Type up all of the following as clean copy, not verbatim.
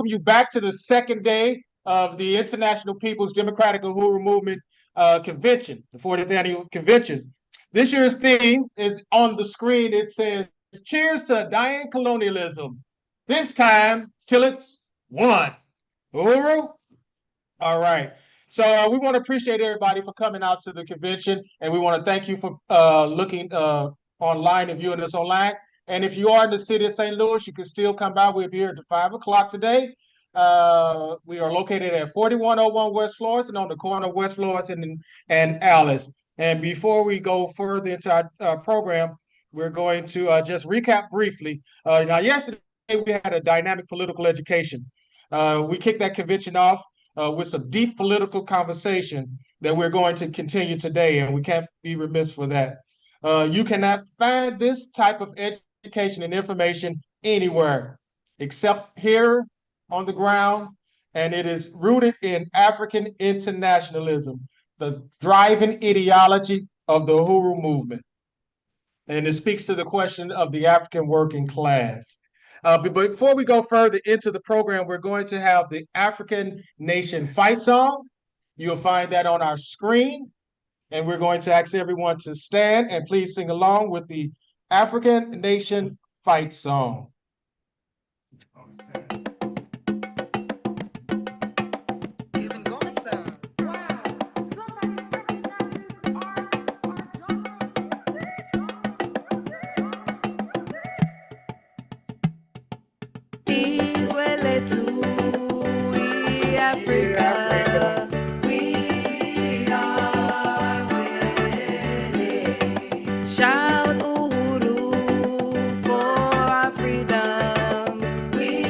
you back to the second day of the International People's Democratic Uhuru Movement Convention, the 40th Annual Convention. This year's theme is on the screen. It says, "Cheers to dying colonialism. This time till it's won." Uhuru? All right. So we want to appreciate everybody for coming out to the convention, and we want to thank you for looking online and viewing us online. And if you are in the city of St. Louis, you can still come by. We'll be here at 5 o'clock today. We are located at 4101 West Florissant on the corner of West Florissant and Alice. And before we go further into our program, we're going to just recap briefly. Now, yesterday we had a dynamic political education. We kicked that convention off with some deep political conversation that we're going to continue today, and we can't be remiss for that. You cannot find this type of education and information anywhere except here on the ground, and it is rooted in African internationalism, the driving ideology of the Uhuru Movement. And it speaks to the question of the African working class. But before we go further into the program, we're going to have the African Nation Fight Song. You'll find that on our screen. And we're going to ask everyone to stand and please sing along with the African Nation Fight Song. Shout Uhuru for our freedom. We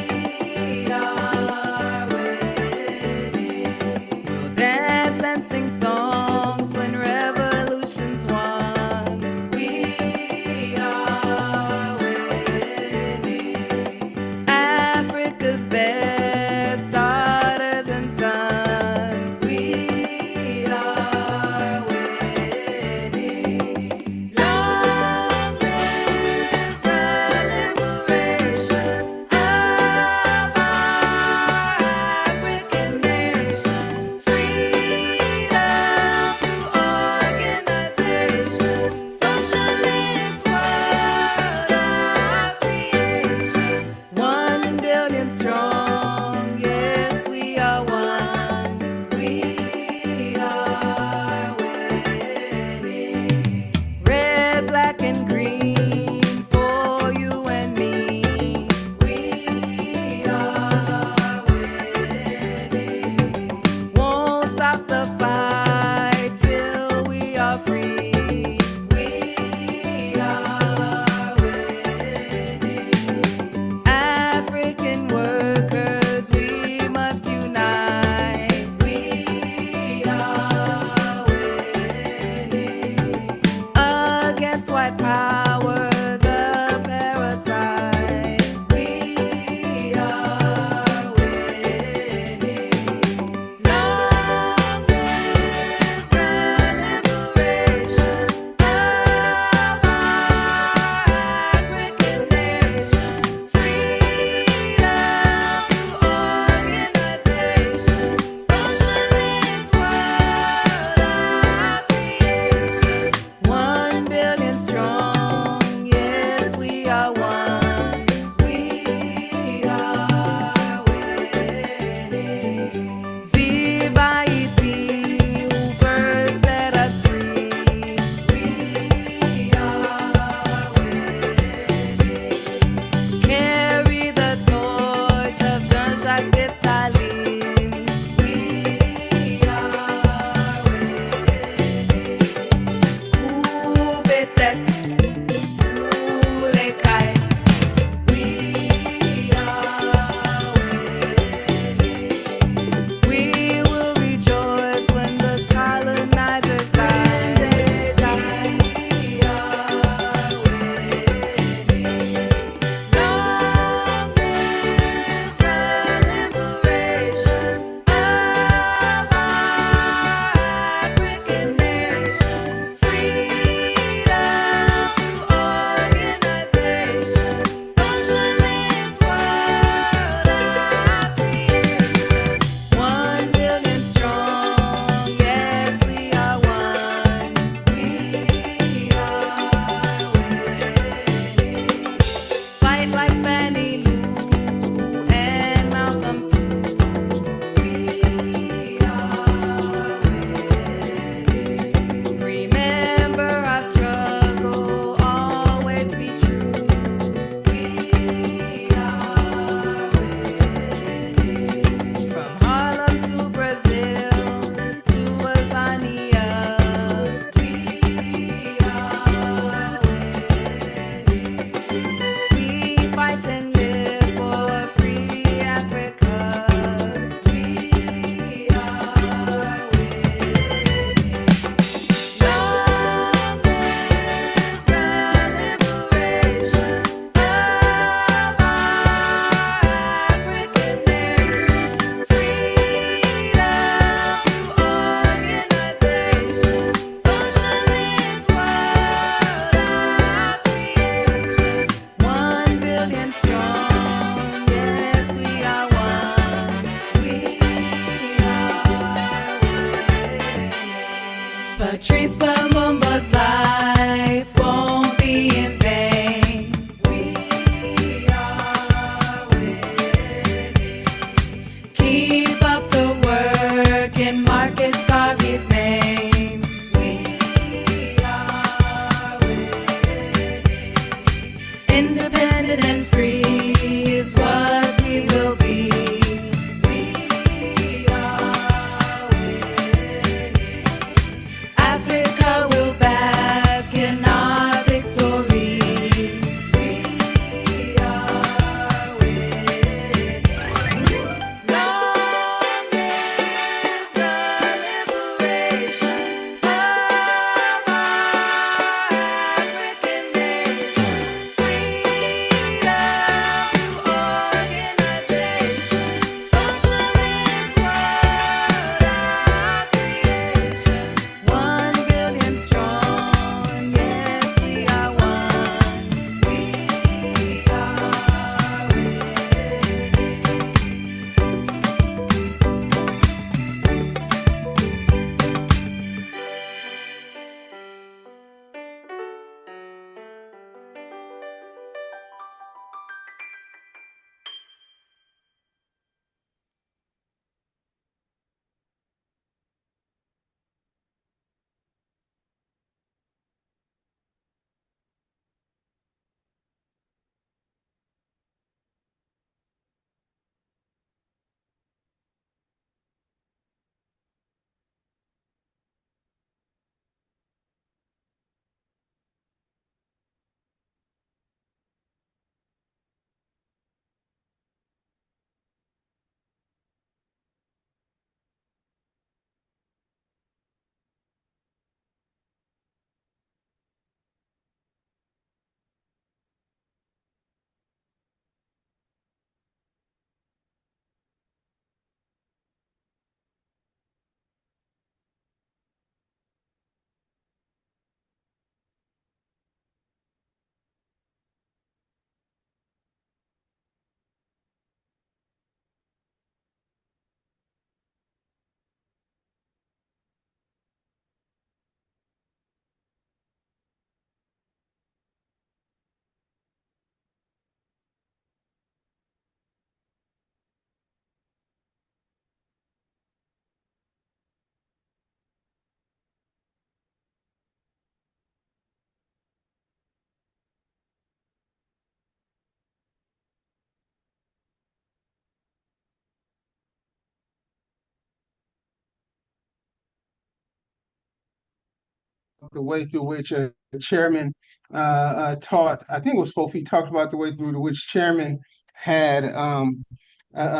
the way through which Chairman taught, I think it was Fofi, talked about the way through which Chairman had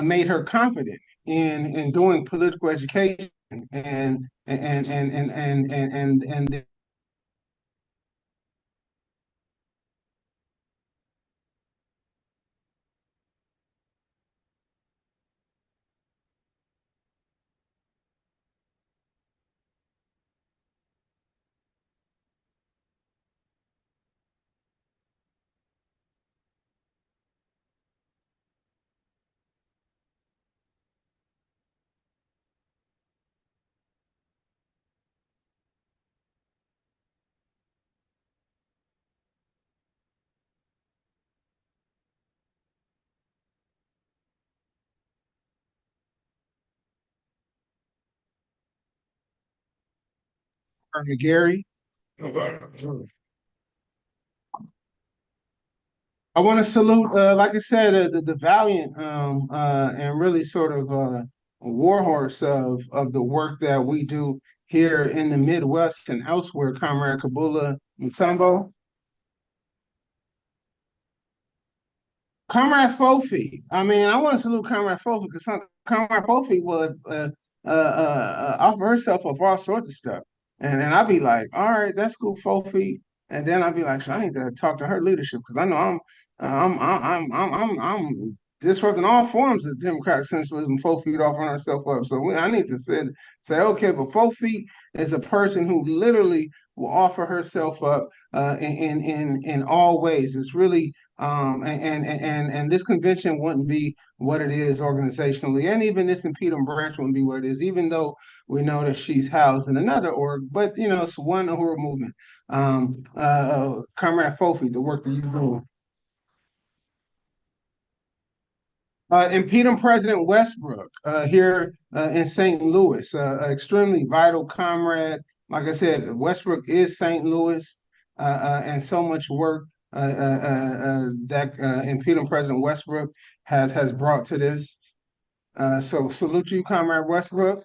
made her confident in doing political education and McGarry. I want to salute, like I said, the valiant and really sort of warhorse of the work that we do here in the Midwest and elsewhere, Comrade Kabula Mutombo. Comrade Fofi. I mean, I want to salute Comrade Fofi because Comrade Fofi would offer herself of all sorts of stuff, and I'd be like, all right, that's cool, Fofi, and then I'd be like, I need to talk to her leadership because I know I'm disrupting all forms of democratic centralism. 4 feet offering herself up, so I need to say, okay, but 4 feet is a person who literally will offer herself up in all ways. It's really and this convention wouldn't be what it is organizationally, and even this InPDUM branch wouldn't be what it is, even though we know that she's housed in another org. But it's one Uhuru movement. Comrade Fofi, the work that you do. InPDUM President Westbrook here in St. Louis, extremely vital comrade. Like I said, Westbrook is St. Louis, and so much work that InPDUM President Westbrook has brought to this. So salute you, Comrade Westbrook.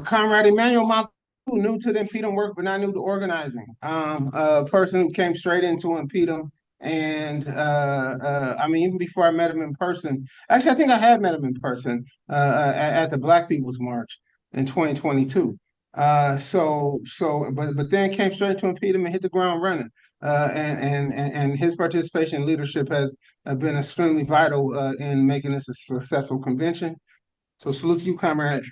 Comrade Emmanuel Maku, new to the InPDUM work, but not new to organizing. A person who came straight into InPDUM. And I mean, even before I met him in person, actually, I think I had met him in person at the Black People's March in 2022. But then came straight to InPDUM and hit the ground running. And his participation and leadership has been extremely vital in making this a successful convention. So salute to you, comrade.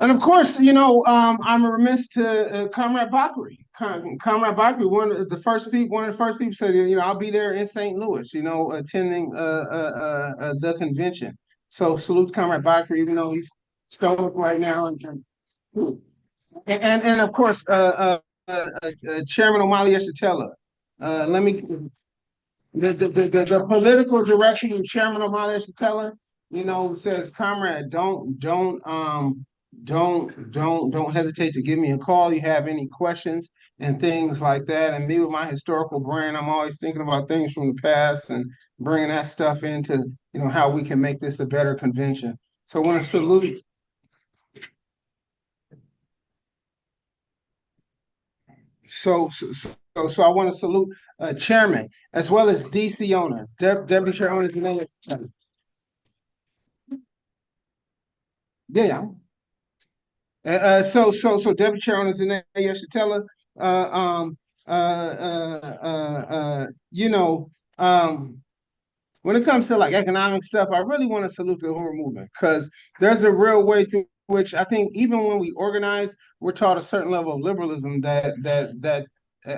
And of course, I'm remiss to Comrade Bakri. Comrade Bakri, one of the first people said, I'll be there in St. Louis, attending the convention. So salute to Comrade Bakri, even though he's stoic right now. And of course, Chairman Omali Yeshitela. Let me the political direction of Chairman Omali Yeshitela, says, comrade, don't hesitate to give me a call. You have any questions and things like that. And me with my historical brain, I'm always thinking about things from the past and bringing that stuff into, how we can make this a better convention. So I want to salute. So I want to salute Chairman as well as DC owner, Deputy Chair owner is the name. Yeah. So Deputy Chair owner is the name. Yeshitela. Um, you know, when it comes to like economic stuff, I really want to salute the Uhuru movement because there's a real way through which I think even when we organize, we're taught a certain level of liberalism that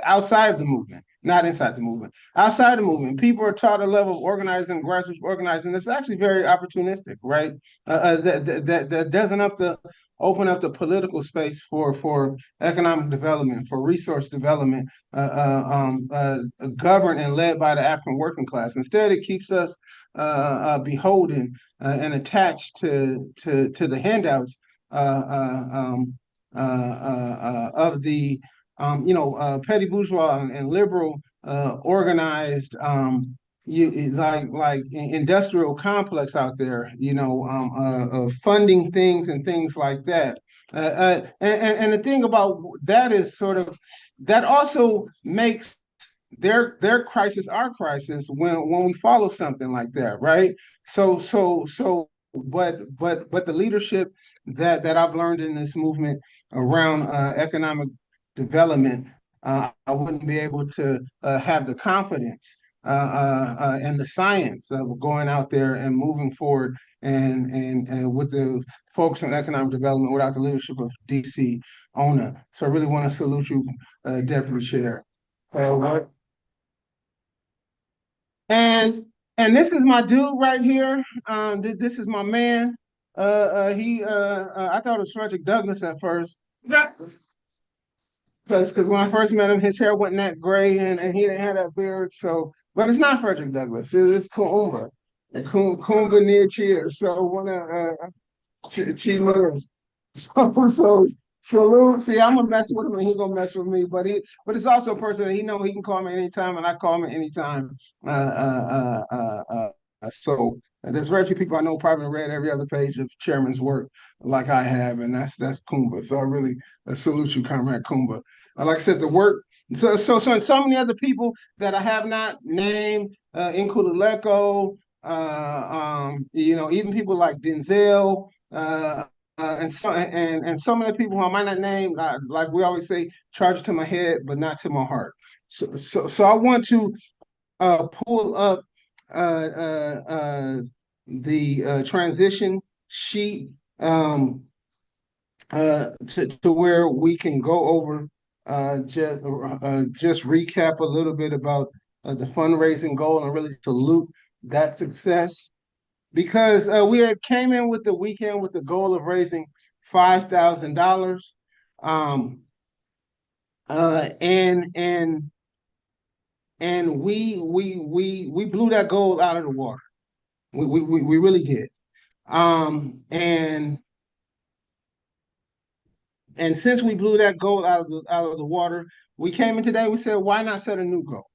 outside of the movement, not inside the movement. Outside the movement, people are taught a level of organizing, grassroots organizing that's actually very opportunistic, right? That doesn't open up the political space for economic development, for resource development, governed and led by the African working class. Instead, it keeps us beholden and attached to the handouts of the petty bourgeois and liberal organized industrial complex out there, funding things and things like that. And the thing about that is sort of that also makes their crisis our crisis when we follow something like that, right? But the leadership that I've learned in this movement around economic development, I wouldn't be able to have the confidence and the science of going out there and moving forward and with the focus on economic development without the leadership of DC ONA. So I really want to salute you, Deputy Chair. And this is my dude right here. This is my man. I thought it was Frederick Douglass at first. Because when I first met him, his hair wasn't that gray and he didn't have that beard. So, but it's not Frederick Douglass. It's Kumba. Kumba near Cheers. So when Chi so salute. See, I'm gonna mess with him and he gonna mess with me. But it's also a person that he know he can call me anytime and I call him anytime. So there's very few people I know probably read every other page of Chairman's work like I have, and that's Kumba. So I really salute you, Comrade Kumba. Like I said, the work. And so many other people that I have not named, Nkululeko, even people like Denzel, and some of the people who I might not name, like we always say, charge it to my head, but not to my heart. So I want to pull up the transition sheet to where we can go over just recap a little bit about the fundraising goal and really salute that success because we had came in with the weekend with the goal of raising $5,000, and we blew that goal out of the water. We really did. And since we blew that goal out of the water, we came in today. We said, why not set a new goal,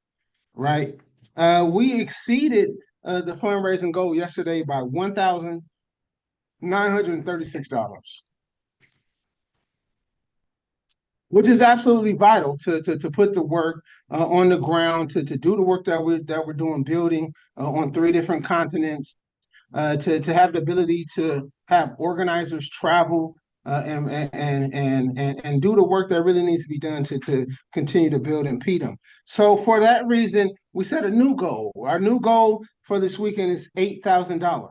right? We exceeded the fundraising goal yesterday by $1,936, which is absolutely vital to put the work on the ground, to do the work that we're doing, building on 3 different continents, to have the ability to have organizers travel and do the work that really needs to be done to continue to build InPDUM. So for that reason, we set a new goal. Our new goal for this weekend is $8,000.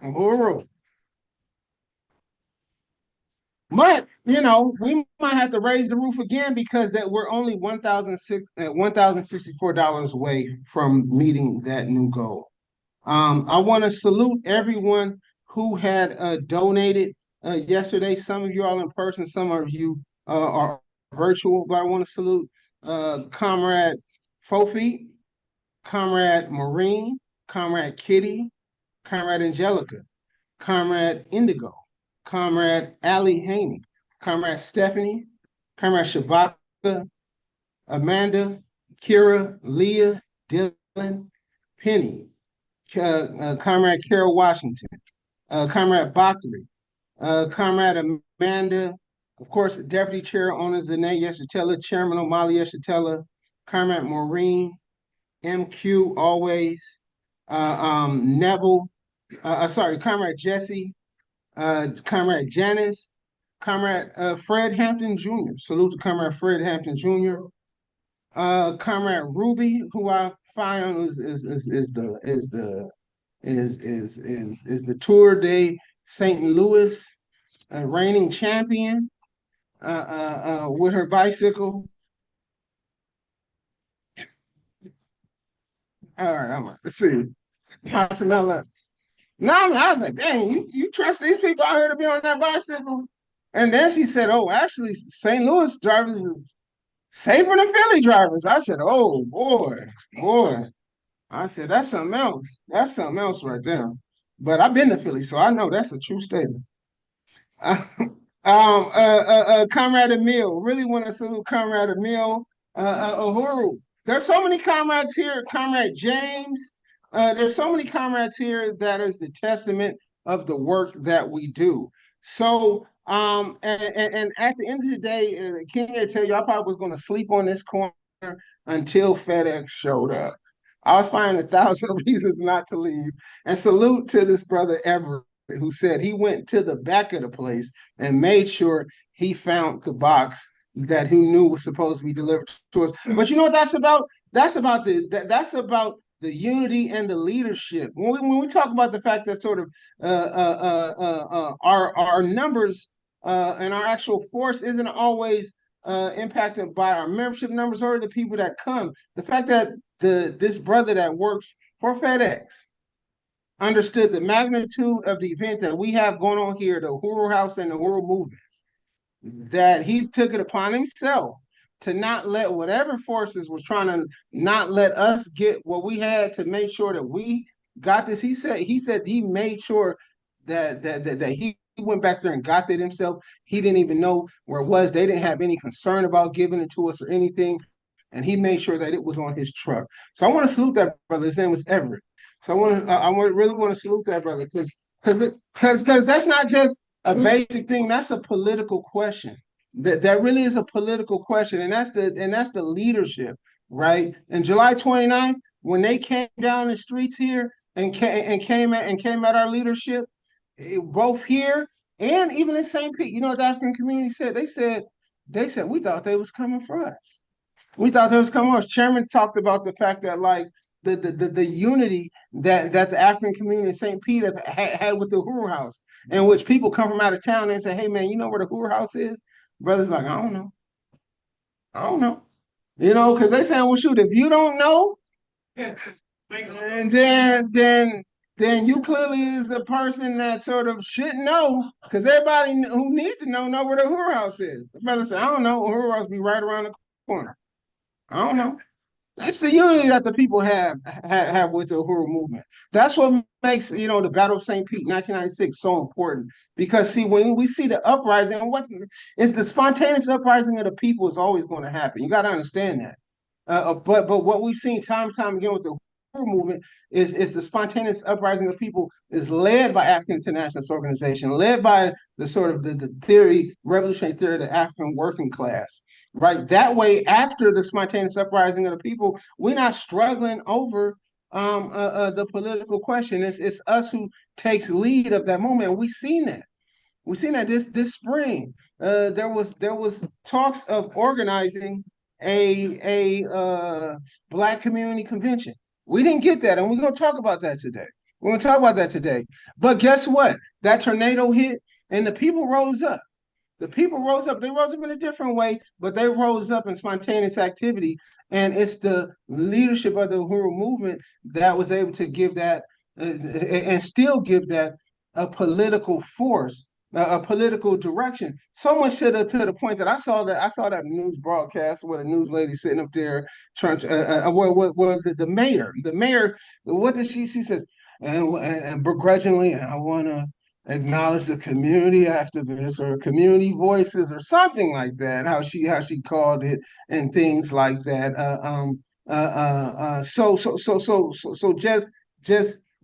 Uhuru. But we might have to raise the roof again because that we're only $1,064 away from meeting that new goal. I want to salute everyone who had donated yesterday. Some of you all in person, some of you are virtual, but I want to salute Comrade Fofi, Comrade Maureen, Comrade Kitty, Comrade Angelica, Comrade Indigo, Comrade Allie Haney, Comrade Stephanie, Comrade Shabaka, Amanda, Kira, Leah, Dylan, Penny, Comrade Carol Washington, Comrade Bakri, Comrade Amanda, of course, Deputy Chair Owner Zane Yeshitela, Chairman Omali Yeshitela, Comrade Maureen, MQ always, Neville, Comrade Jesse, Comrade Janice, Comrade Fred Hampton Jr. Salute to Comrade Fred Hampton Jr. Comrade Ruby, who I find is the Tour de St. Louis reigning champion with her bicycle. All right, let's see. Passanella. No, I was like, dang, you trust these people out here to be on that bicycle? And then she said, oh, actually, St. Louis drivers is safer than Philly drivers. I said, oh, boy. I said, that's something else. That's something else right there. But I've been to Philly, so I know that's a true statement. Comrade Emil, really want to salute Comrade Emil. Uhuru, There's so many comrades here, Comrade James. There's so many comrades here that is the testament of the work that we do. So, and at the end of the day, King, I tell you, I probably was going to sleep on this corner until FedEx showed up. I was finding 1,000 reasons not to leave. And salute to this brother Everett, who said he went to the back of the place and made sure he found the box that he knew was supposed to be delivered to us. But you know what that's about? That's about the unity and the leadership. When we talk about the fact that sort of our numbers and our actual force isn't always impacted by our membership numbers or the people that come. The fact that this brother that works for FedEx understood the magnitude of the event that we have going on here, the Uhuru House and the Uhuru Movement, that he took it upon himself to not let whatever forces was trying to not let us get what we had to make sure that we got this. He said he made sure that he went back there and got that himself. He didn't even know where it was. They didn't have any concern about giving it to us or anything. And he made sure that it was on his truck. So I want to salute that brother. His name was Everett. So really want to salute that brother because that's not just a basic thing. That's a political question. That really is a political question, and that's the leadership, right? And July 29th, when they came down the streets here came at our leadership, both here and even in St. Pete. You know what the African community said? They said we thought they was coming for us. We thought they was coming for us. Chairman talked about the fact that like the unity that the African community in St. Pete had with the Uhuru House, in which people come from out of town and say, "Hey man, you know where the Uhuru House is?" Brothers like, "I don't know, I don't know," because they saying, "Well, shoot, if you don't know, and then you clearly is a person that sort of should know, because everybody who needs to know where the Uhuru House is." The brother said, "I don't know, Uhuru House be right around the corner. I don't know." That's the unity that the people have with the Uhuru movement. That's what makes the Battle of St. Pete, 1996, so important. Because see, when we see the uprising, what is the spontaneous uprising of the people is always going to happen. You got to understand that. But what we've seen time and time again with the Uhuru movement is the spontaneous uprising of people is led by African internationalist organization, led by the sort of the theory, revolutionary theory of the African working class. Right. That way, after the spontaneous uprising of the people, we're not struggling over the political question. It's us who takes lead of that moment. And we've seen that. We've seen that this spring. There was talks of organizing a Black community convention. We didn't get that, and we're gonna talk about that today. We're gonna talk about that today. But guess what? That tornado hit, and the people rose up. The people rose up. They rose up in a different way, but they rose up in spontaneous activity. And it's the leadership of the Uhuru movement that was able to give that and still give that a political force, a political direction. So much to the point that I saw that news broadcast with a news lady sitting up there trying to the mayor. What did she says, and begrudgingly, I want to acknowledge the community activists or community voices or something like that. How she called it and things like that. So just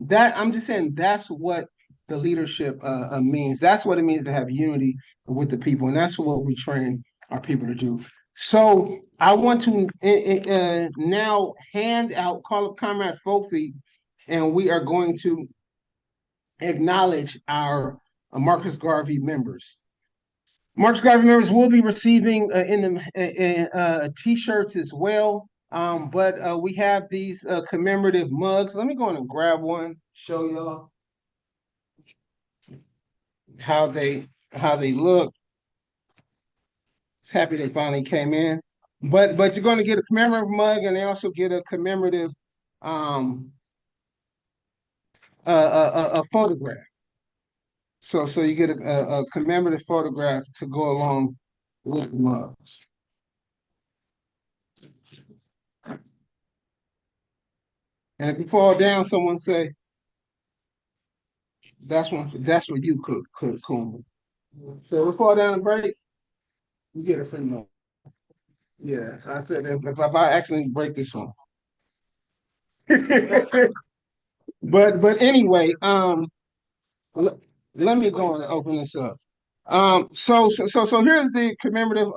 that I'm just saying that's what the leadership means. That's what it means to have unity with the people, and that's what we train our people to do. So I want to now hand out, call up Comrade Fofi, and we are going to acknowledge our Marcus Garvey members. Marcus Garvey members will be receiving T-shirts as well. But we have these commemorative mugs. Let me go in and grab one, show y'all how they look. It's happy they finally came in. But you're going to get a commemorative mug, and they also get a commemorative a photograph. So you get a commemorative photograph to go along with the mugs. And if you fall down, someone say, that's what you could. So if we fall down and break, you get a free mug. Yeah, I said if I accidentally break this one. But anyway, l- let me go and open this up. So here's the commemorative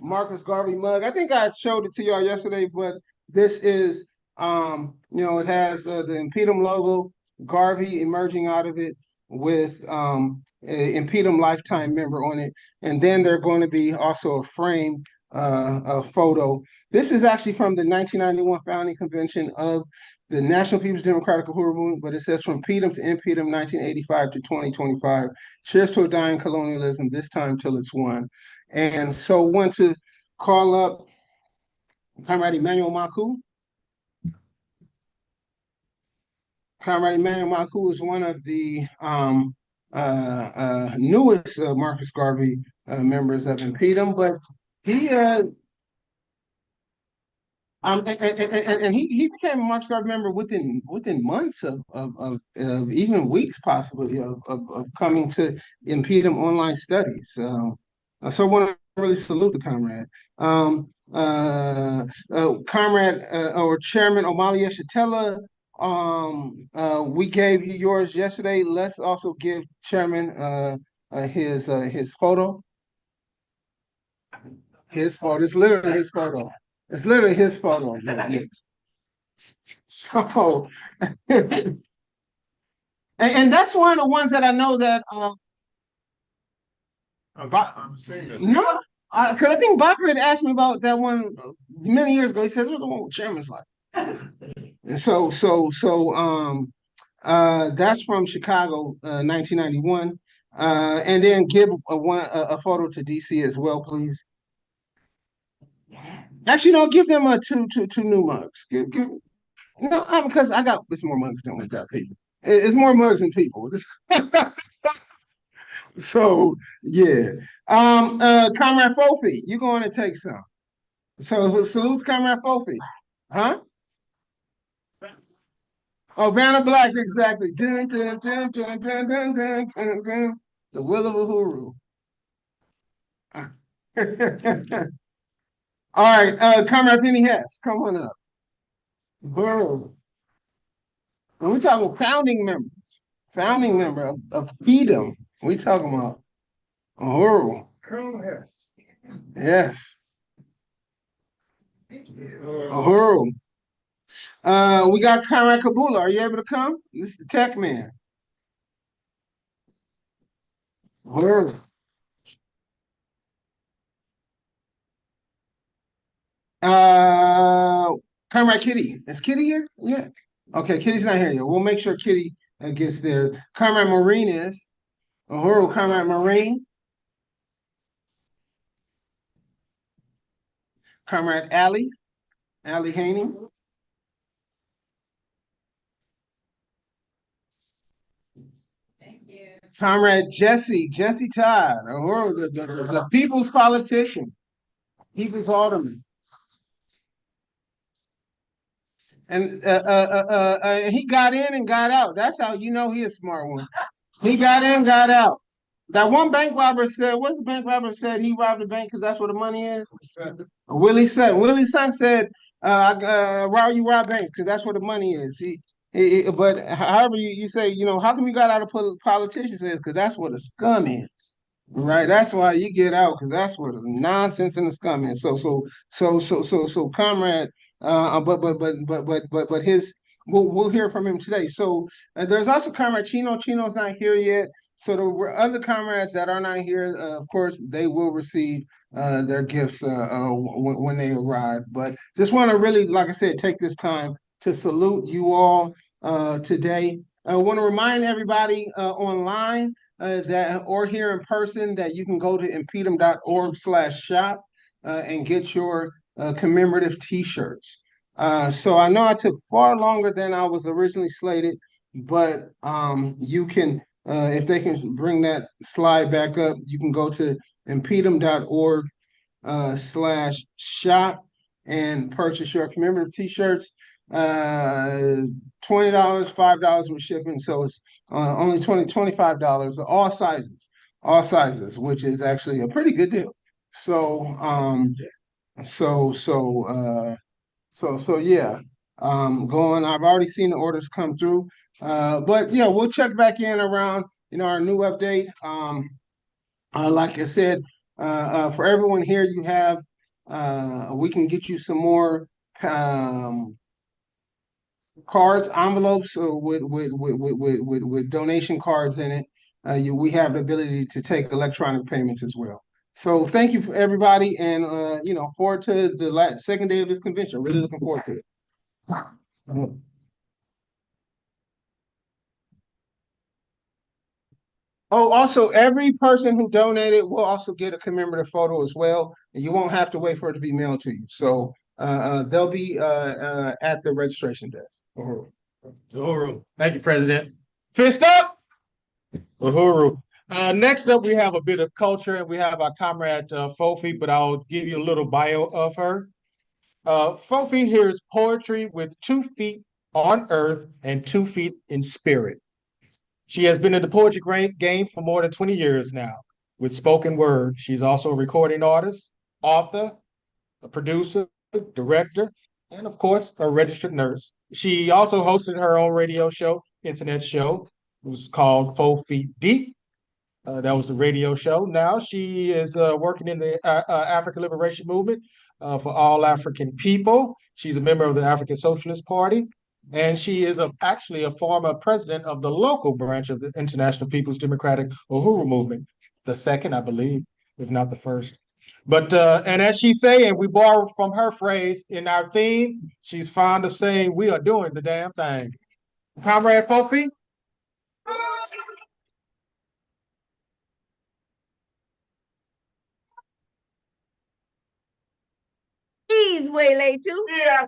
Marcus Garvey mug. I think I showed it to y'all yesterday, but this is it has the InPDUM logo, Garvey emerging out of it with a InPDUM lifetime member on it, and then there's going to be also a frame a photo. This is actually from the 1991 founding convention of the National People's Democratic Uhuru Movement, but it says from PDUM to InPDUM 1985 to 2025. Cheers to a dying colonialism, this time till it's won. And so want to call up Comrade Emmanuel Maku. Comrade Emmanuel Maku is one of the newest Marcus Garvey members of InPDUM, but he and he became a Marx Guard member within months of even weeks possibly of coming to InPDUM online studies. So I want to really salute the comrade. Comrade or Chairman Omali Yeshitela, we gave you yours yesterday. Let's also give Chairman his photo. His photo. It's literally his photo. It's literally his photo. So, and that's one of the ones that I know that I'm saying this. No, because I think Bakker had asked me about that one many years ago. He says, "What's the one with Chairman's like?" And that's from Chicago, 1991. And then give a photo to DC as well, please. Actually, no, give them two new mugs. Give no, because I got it's more mugs than we got people. It's more mugs than people. So yeah. Comrade Fofi, you're going to take some. So salute Comrade Fofi. Huh? Oh, Vanna Black, exactly. Dun, dun, dun, dun, dun, dun, dun, dun, dun. The will of Uhuru. All right, Comrade Penny Hess, come on up. Bro. And we're talking founding member of PDUM. We talking about Uhuru. Colonel Hess. Yes. Uhuru. We got Conrad Kabula. Are you able to come? This is the tech man. Uhuru. Uh, Conrad Kitty. Is Kitty here? Yeah. Okay, Kitty's not here yet. We'll make sure Kitty gets there. Conrad Marine is. Uhuru, Conrad Marine. Comrade Ali Haney. Comrade Jesse Todd, the people's politician, people's alderman. And he got in and got out. That's how you know he a smart one. He got in, got out. That one bank robber said, what's the bank robber said he robbed the bank because that's where the money is? Willie's son said, why are you rob banks? Because that's where the money is. But however you say, how come you got out of politicians is because that's where the scum is. Right. That's why you get out because that's where the nonsense and the scum is. So, comrade. But his we'll hear from him today. So there's also Comrade Chino. Chino's not here yet. So there were other comrades that are not here. Of course, they will receive their gifts when they arrive. But just want to really, like I said, take this time to salute you all today. I want to remind everybody online that or here in person that you can go to impedum.org/shop and get your commemorative T-shirts. So I know I took far longer than I was originally slated, but you can, if they can bring that slide back up, you can go to impedum.org slash shop and purchase your commemorative T-shirts. $20, $5 with shipping, so it's only $25, all sizes, which is actually a pretty good deal. So So yeah. Going. I've already seen the orders come through. But yeah, we'll check back in around our new update. Like I said, for everyone here, you have we can get you some more um, cards, envelopes with donation cards in it. We have the ability to take electronic payments as well. So thank you for everybody, and forward to the second day of this convention. Really looking forward to it. Oh, also, every person who donated will also get a commemorative photo as well, and you won't have to wait for it to be mailed to you. So they'll be at the registration desk. Uhuru. Uhuru. Thank you, President. Fist up, Uhuru. Next up, we have a bit of culture, and we have our comrade Fofi, but I'll give you a little bio of her. Fofi hears poetry with 2 feet on earth and 2 feet in spirit. She has been in the poetry game for more than 20 years now with spoken word. She's also a recording artist, author, a producer, director, and of course, a registered nurse. She also hosted her own radio show, internet show. It was called 4 Feet Deep. That was the radio show. Now she is working in the African Liberation Movement for all African people. She's a member of the African Socialist Party, and she is actually a former president of the local branch of the International People's Democratic Uhuru Movement, the second, I believe, if not the first. But and as she say, and we borrowed from her phrase in our theme, she's fond of saying, "We are doing the damn thing." Comrade Fofi. He's way late too. Yeah.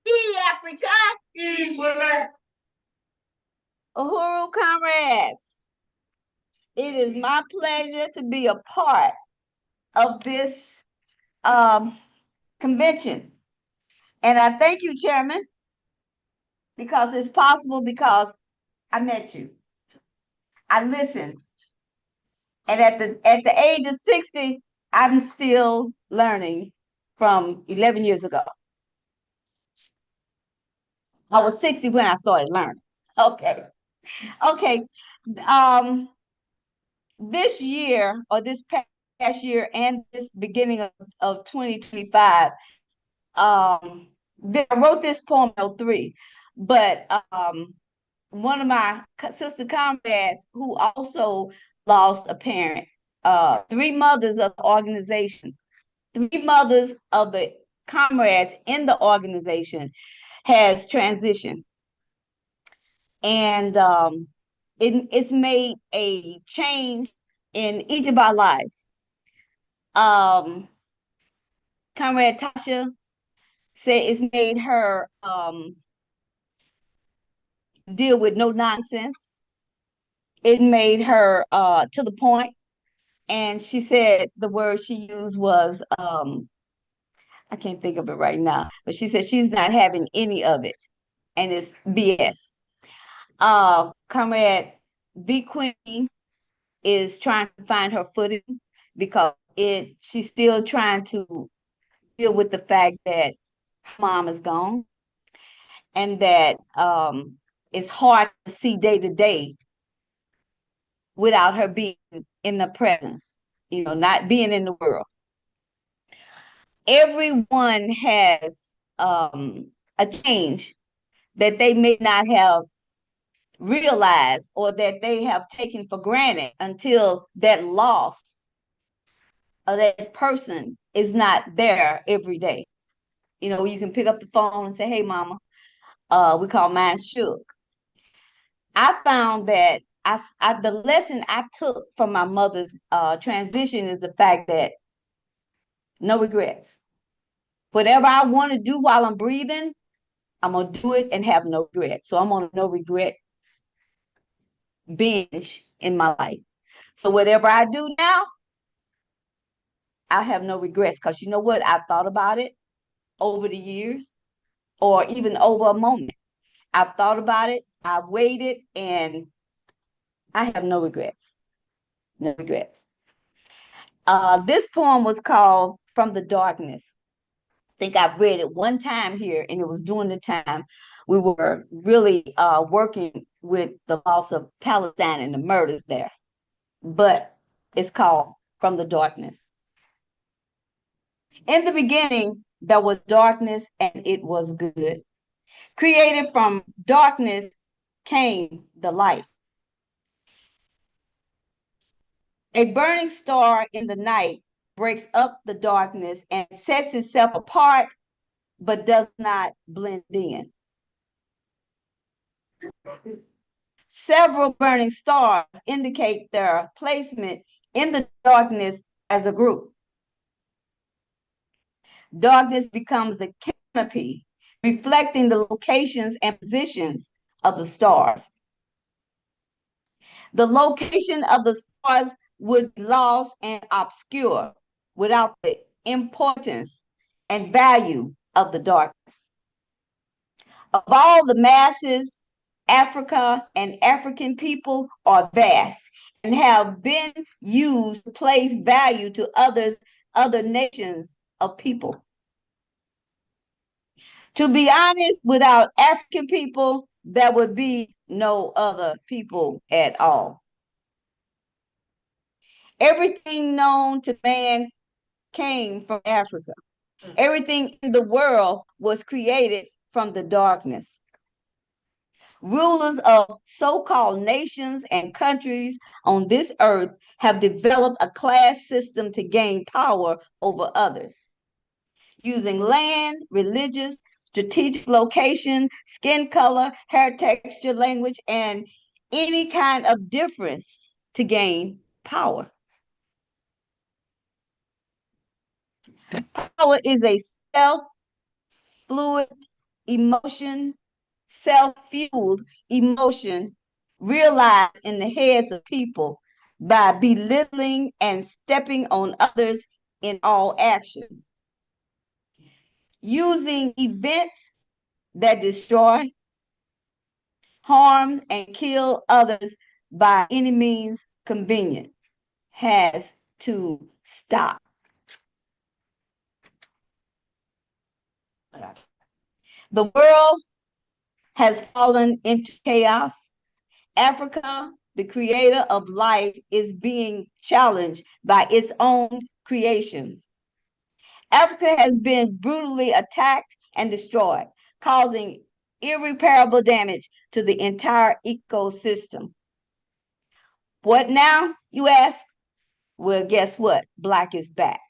He Africa. Uhuru comrades, it is my pleasure to be a part of this convention. And I thank you, Chairman, because it's possible because I met you. I listened. And at the age of 60, I'm still learning from 11 years ago. I was 60 when I started learning. Okay. Okay. Um, this year or this past year and this beginning of 2025, I wrote this poem in 03, but one of my sister comrades who also lost a parent, three mothers of the organization, three mothers of the comrades in the organization has transitioned. And it's made a change in each of our lives. Comrade Tasha said it's made her deal with no nonsense. It made her to the point. And she said the word she used was I can't think of it right now, but she said she's not having any of it, and it's BS. Comrade V Queen is trying to find her footing because she's still trying to deal with the fact that her mom is gone and that it's hard to see day to day without her being in the presence, not being in the world. Everyone has a change that they may not have realized or that they have taken for granted until that loss of that person is not there every day. You can pick up the phone and say, "Hey, mama," we call mine Shook. I found that the lesson I took from my mother's transition is the fact that no regrets. Whatever I want to do while I'm breathing, I'm gonna do it and have no regrets. So I'm on a no regret binge in my life. So whatever I do now, I have no regrets because you know what? I've thought about it over the years or even over a moment. I've thought about it, I've waited, and I have no regrets. No regrets. This poem was called from the darkness. I think I've read it one time here, and it was during the time we were really working with the loss of Palestine and the murders there. But it's called From the Darkness. In the beginning, there was darkness, and it was good. Created from darkness came the light. A burning star in the night breaks up the darkness and sets itself apart, but does not blend in. Several burning stars indicate their placement in the darkness as a group. Darkness becomes a canopy, reflecting the locations and positions of the stars. The location of the stars would be lost and obscure without the importance and value of the darkness. Of all the masses, Africa and African people are vast and have been used to place value to other nations of people. To be honest, without African people, there would be no other people at all. Everything known to man came from Africa. Everything in the world was created from the darkness. Rulers of so-called nations and countries on this earth have developed a class system to gain power over others, using land, religious, strategic location, skin color, hair texture, language, and any kind of difference to gain power. Power is a self-fluid emotion, self-fueled emotion realized in the heads of people by belittling and stepping on others in all actions. Using events that destroy, harm, and kill others by any means convenient has to stop. The world has fallen into chaos. Africa, the creator of life, is being challenged by its own creations. Africa has been brutally attacked and destroyed, causing irreparable damage to the entire ecosystem. What now, you ask? Well, guess what? Black is back.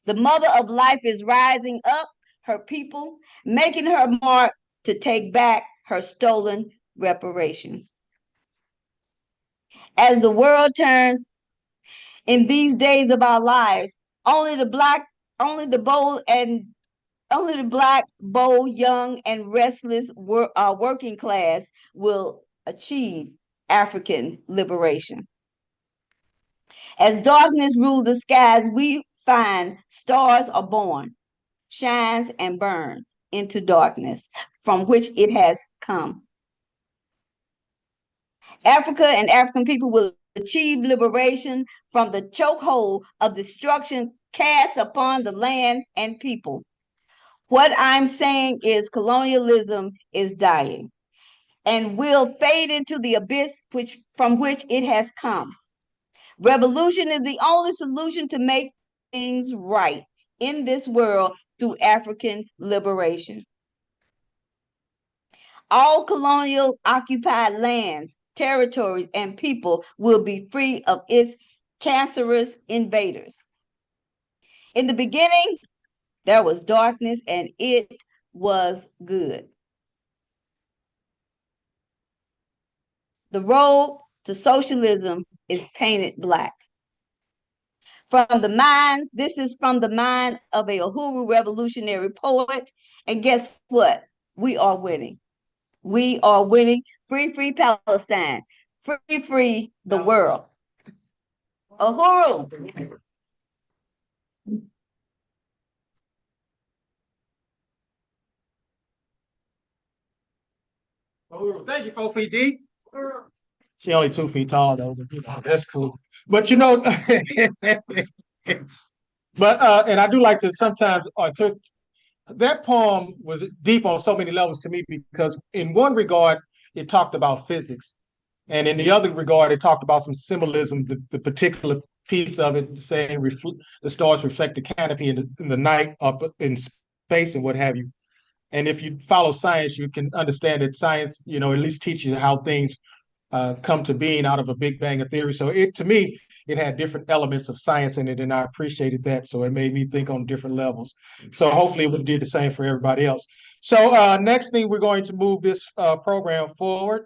The mother of life is rising up, her people, making her mark to take back her stolen reparations. As the world turns in these days of our lives, only the black, only the bold and only the black, bold, young, and restless working class will achieve African liberation. As darkness rules the skies, we find stars are born, shines and burns into darkness from which it has come. Africa and African people will achieve liberation from the chokehold of destruction cast upon the land and people. What I'm saying is colonialism is dying and will fade into the abyss from which it has come. Revolution is the only solution to make things right in this world through African liberation. All colonial occupied lands, territories, and people will be free of its cancerous invaders. In the beginning, there was darkness and it was good. The road to socialism is painted black. This is from the mind of a Uhuru revolutionary poet. And guess what? We are winning. We are winning. Free, free Palestine. Free, free the world. Uhuru. Thank you, 4 feet deep. She only 2 feet tall though, but that's cool. But But and I do like to sometimes that poem was deep on so many levels to me because in one regard it talked about physics, and in the other regard it talked about some symbolism. The particular piece of it saying the stars reflect the canopy in the night up in space and what have you. And if you follow science, you can understand that science, at least teaches you how things come to being out of a Big Bang of theory. So to me, it had different elements of science in it, and I appreciated that. So it made me think on different levels. So hopefully, it would do the same for everybody else. So next thing, we're going to move this program forward.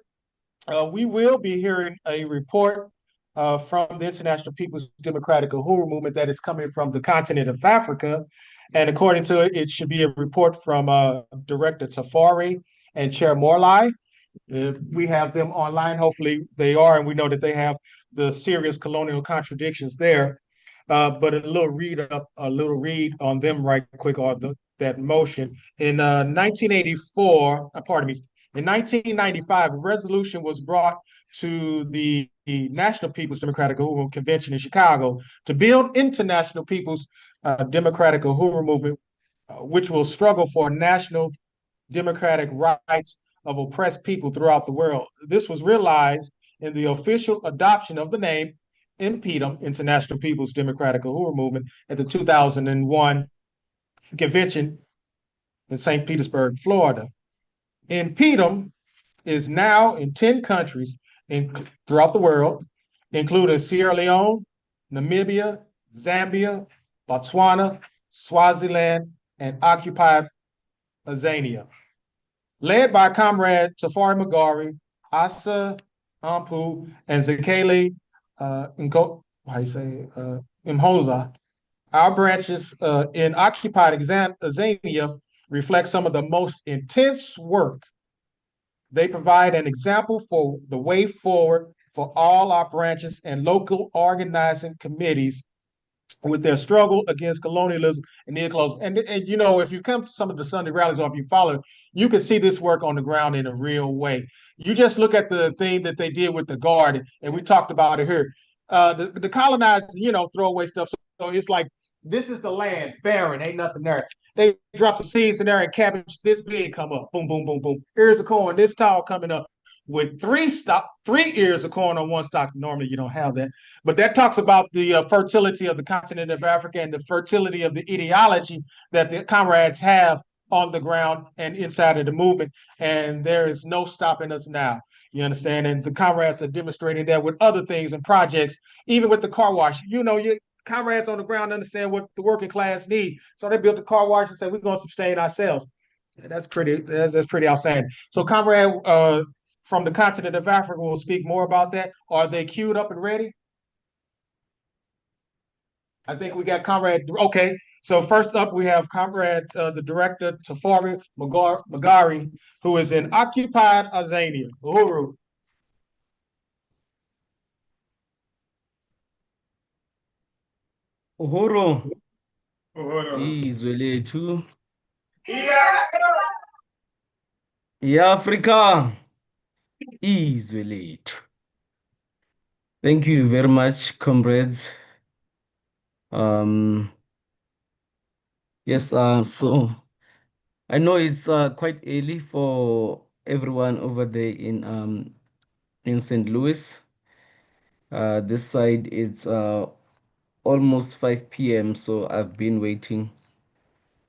We will be hearing a report from the International People's Democratic Uhuru Movement that is coming from the continent of Africa. And according to it, it should be a report from Director Tafari and Chair Morlai. If we have them online, hopefully they are, and we know that they have the serious colonial contradictions there. But a little read on them right quick, or that motion. In 1984, pardon me, in 1995, a resolution was brought to the National People's Democratic Uhuru Convention in Chicago to build International People's Democratic Uhuru Movement, which will struggle for national democratic rights of oppressed people throughout the world. This was realized in the official adoption of the name InPDUM, International People's Democratic Uhuru Movement, at the 2001 convention in St. Petersburg, Florida. InPDUM is now in 10 countries throughout the world, including Sierra Leone, Namibia, Zambia, Botswana, Swaziland, and occupied Azania. Led by Comrade Tafari Magari, Asa Ampu, and Zekele Imhoza. Our branches in occupied Azania reflect some of the most intense work. They provide an example for the way forward for all our branches and local organizing committees with their struggle against colonialism and neocolonialism. And if you come to some of the Sunday rallies or if you follow, you can see this work on the ground in a real way. You just look at the thing that they did with the guard, and we talked about it here. The colonized, throw away stuff. So it's like this is the land, barren, ain't nothing there. They drop some seeds in there and cabbage this big come up. Boom, boom, boom, boom. Ears of corn this tall coming up with three ears of corn on one stalk. Normally you don't have that. But that talks about the fertility of the continent of Africa and the fertility of the ideology that the comrades have on the ground and inside of the movement. And there is no stopping us now. You understand? And the comrades are demonstrating that with other things and projects, even with the car wash. Your comrades on the ground understand what the working class need. So they built the car wash and said, we're going to sustain ourselves. That's pretty outstanding. So, comrade from the continent of Africa will speak more about that. Are they queued up and ready? I think we got Comrade. Okay, so first up we have Comrade, the director Tafari Magari, who is in occupied Azania. Uhuru. Uhuru, Uhuru. izwe lethu iAfrika, izwe lethu. Thank you very much, comrades. Um, yes, so I know it's quite early for everyone over there in St. Louis. This side it's almost 5 p.m., so I've been waiting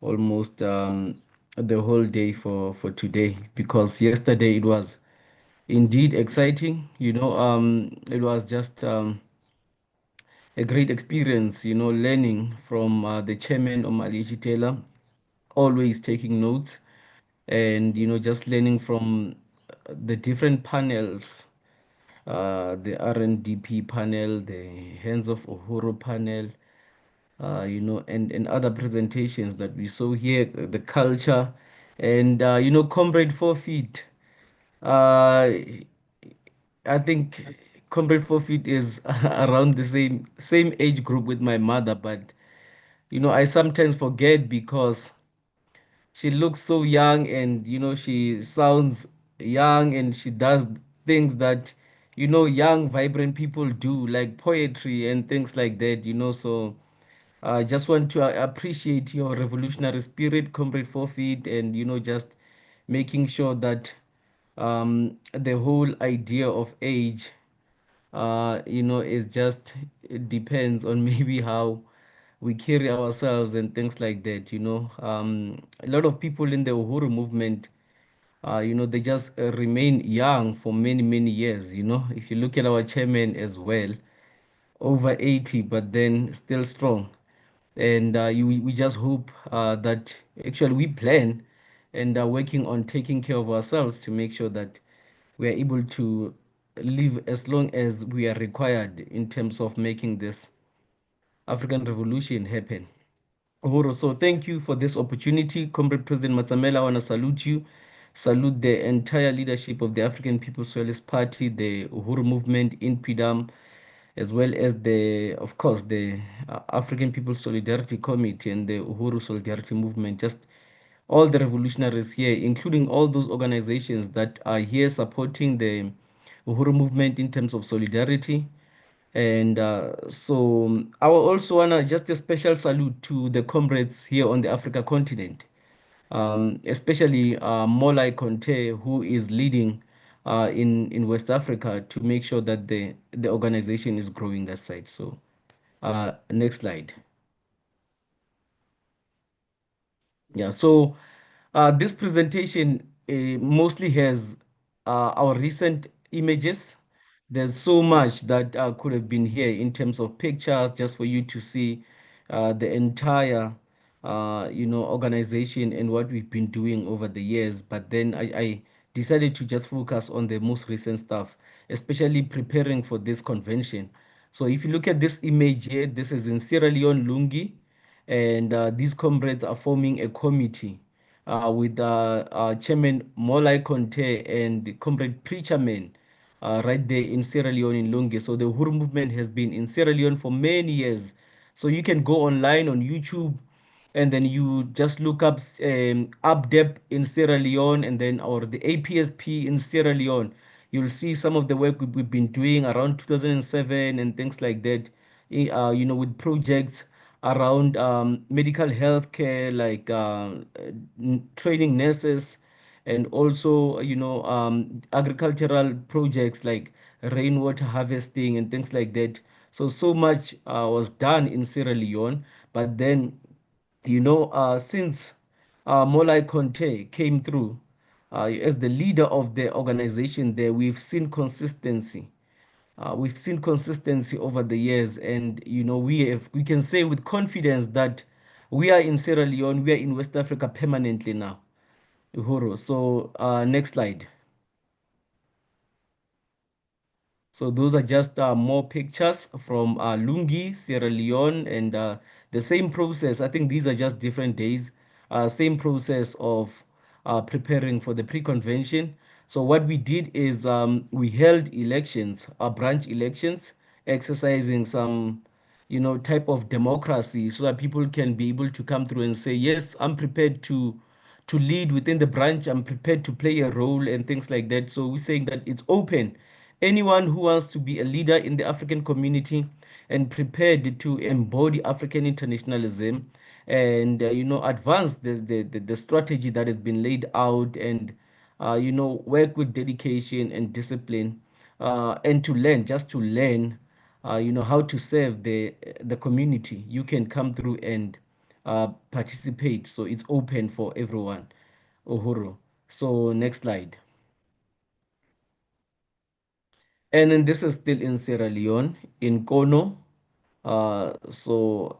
almost the whole day for today because yesterday it was indeed exciting. It was just a great experience, learning from the chairman Omali Yeshitela, always taking notes and, just learning from the different panels, the RNDP panel, the Hands of Uhuru panel, and other presentations that we saw here, the culture, and, Comrade 4 Feet. Uh, I think Comrade Forfeit is around the same age group with my mother, but I sometimes forget because she looks so young and she sounds young and she does things that young vibrant people do like poetry and things like that. So I just want to appreciate your revolutionary spirit, Comrade Forfeit, and just making sure that the whole idea of age, is just it depends on maybe how we carry ourselves and things like that. A lot of people in the Uhuru movement, they just remain young for many, many years. If you look at our chairman as well, over 80, but then still strong. And we just hope that actually we plan and are working on taking care of ourselves to make sure that we are able to live as long as we are required in terms of making this African revolution happen. Uhuru, so thank you for this opportunity. Comrade President Matamela, I want to salute you, salute the entire leadership of the African People's Socialist Party, the Uhuru Movement, InPDUM, as well as of course, the African People's Solidarity Committee and the Uhuru Solidarity Movement, just all the revolutionaries here, including all those organizations that are here supporting the Uhuru Movement in terms of solidarity. And I also want to just a special salute to the comrades here on the Africa continent, especially Molai Conte, who is leading in West Africa to make sure that the organization is growing that side. So, next slide. Yeah, so this presentation mostly has our recent images. There's so much that could have been here in terms of pictures, just for you to see the entire, organization and what we've been doing over the years. But then I decided to just focus on the most recent stuff, especially preparing for this convention. So if you look at this image here, this is in Sierra Leone, Lungi, and these comrades are forming a committee with Chairman Molai Conte and Comrade Preacherman right there in Sierra Leone in Lungi. So the Uhuru movement has been in Sierra Leone for many years. So you can go online on YouTube and then you just look up UpDep in Sierra Leone and then or the APSP in Sierra Leone. You'll see some of the work we've been doing around 2007 and things like that. With projects around medical health care, like training nurses, and also agricultural projects like rainwater harvesting and things like that. So much was done in Sierra Leone, but then since Molai Conte came through as the leader of the organization there, we've seen consistency over the years, and we can say with confidence that we are in Sierra Leone, we are in West Africa permanently now. Uhuru. So next slide. So those are just more pictures from Lungi, Sierra Leone, and the same process. I think these are just different days. Same process of preparing for the pre-convention. So what we did is we held elections, branch elections, exercising some, type of democracy, so that people can be able to come through and say, yes, I'm prepared to lead within the branch. I'm prepared to play a role and things like that. So we're saying that it's open. Anyone who wants to be a leader in the African community and prepared to embody African internationalism and advance the strategy that has been laid out and work with dedication and discipline and to learn, just to learn how to serve the community. You can come through and participate. So it's open for everyone. Uhuru. So next slide. And then this is still in Sierra Leone, in Kono. So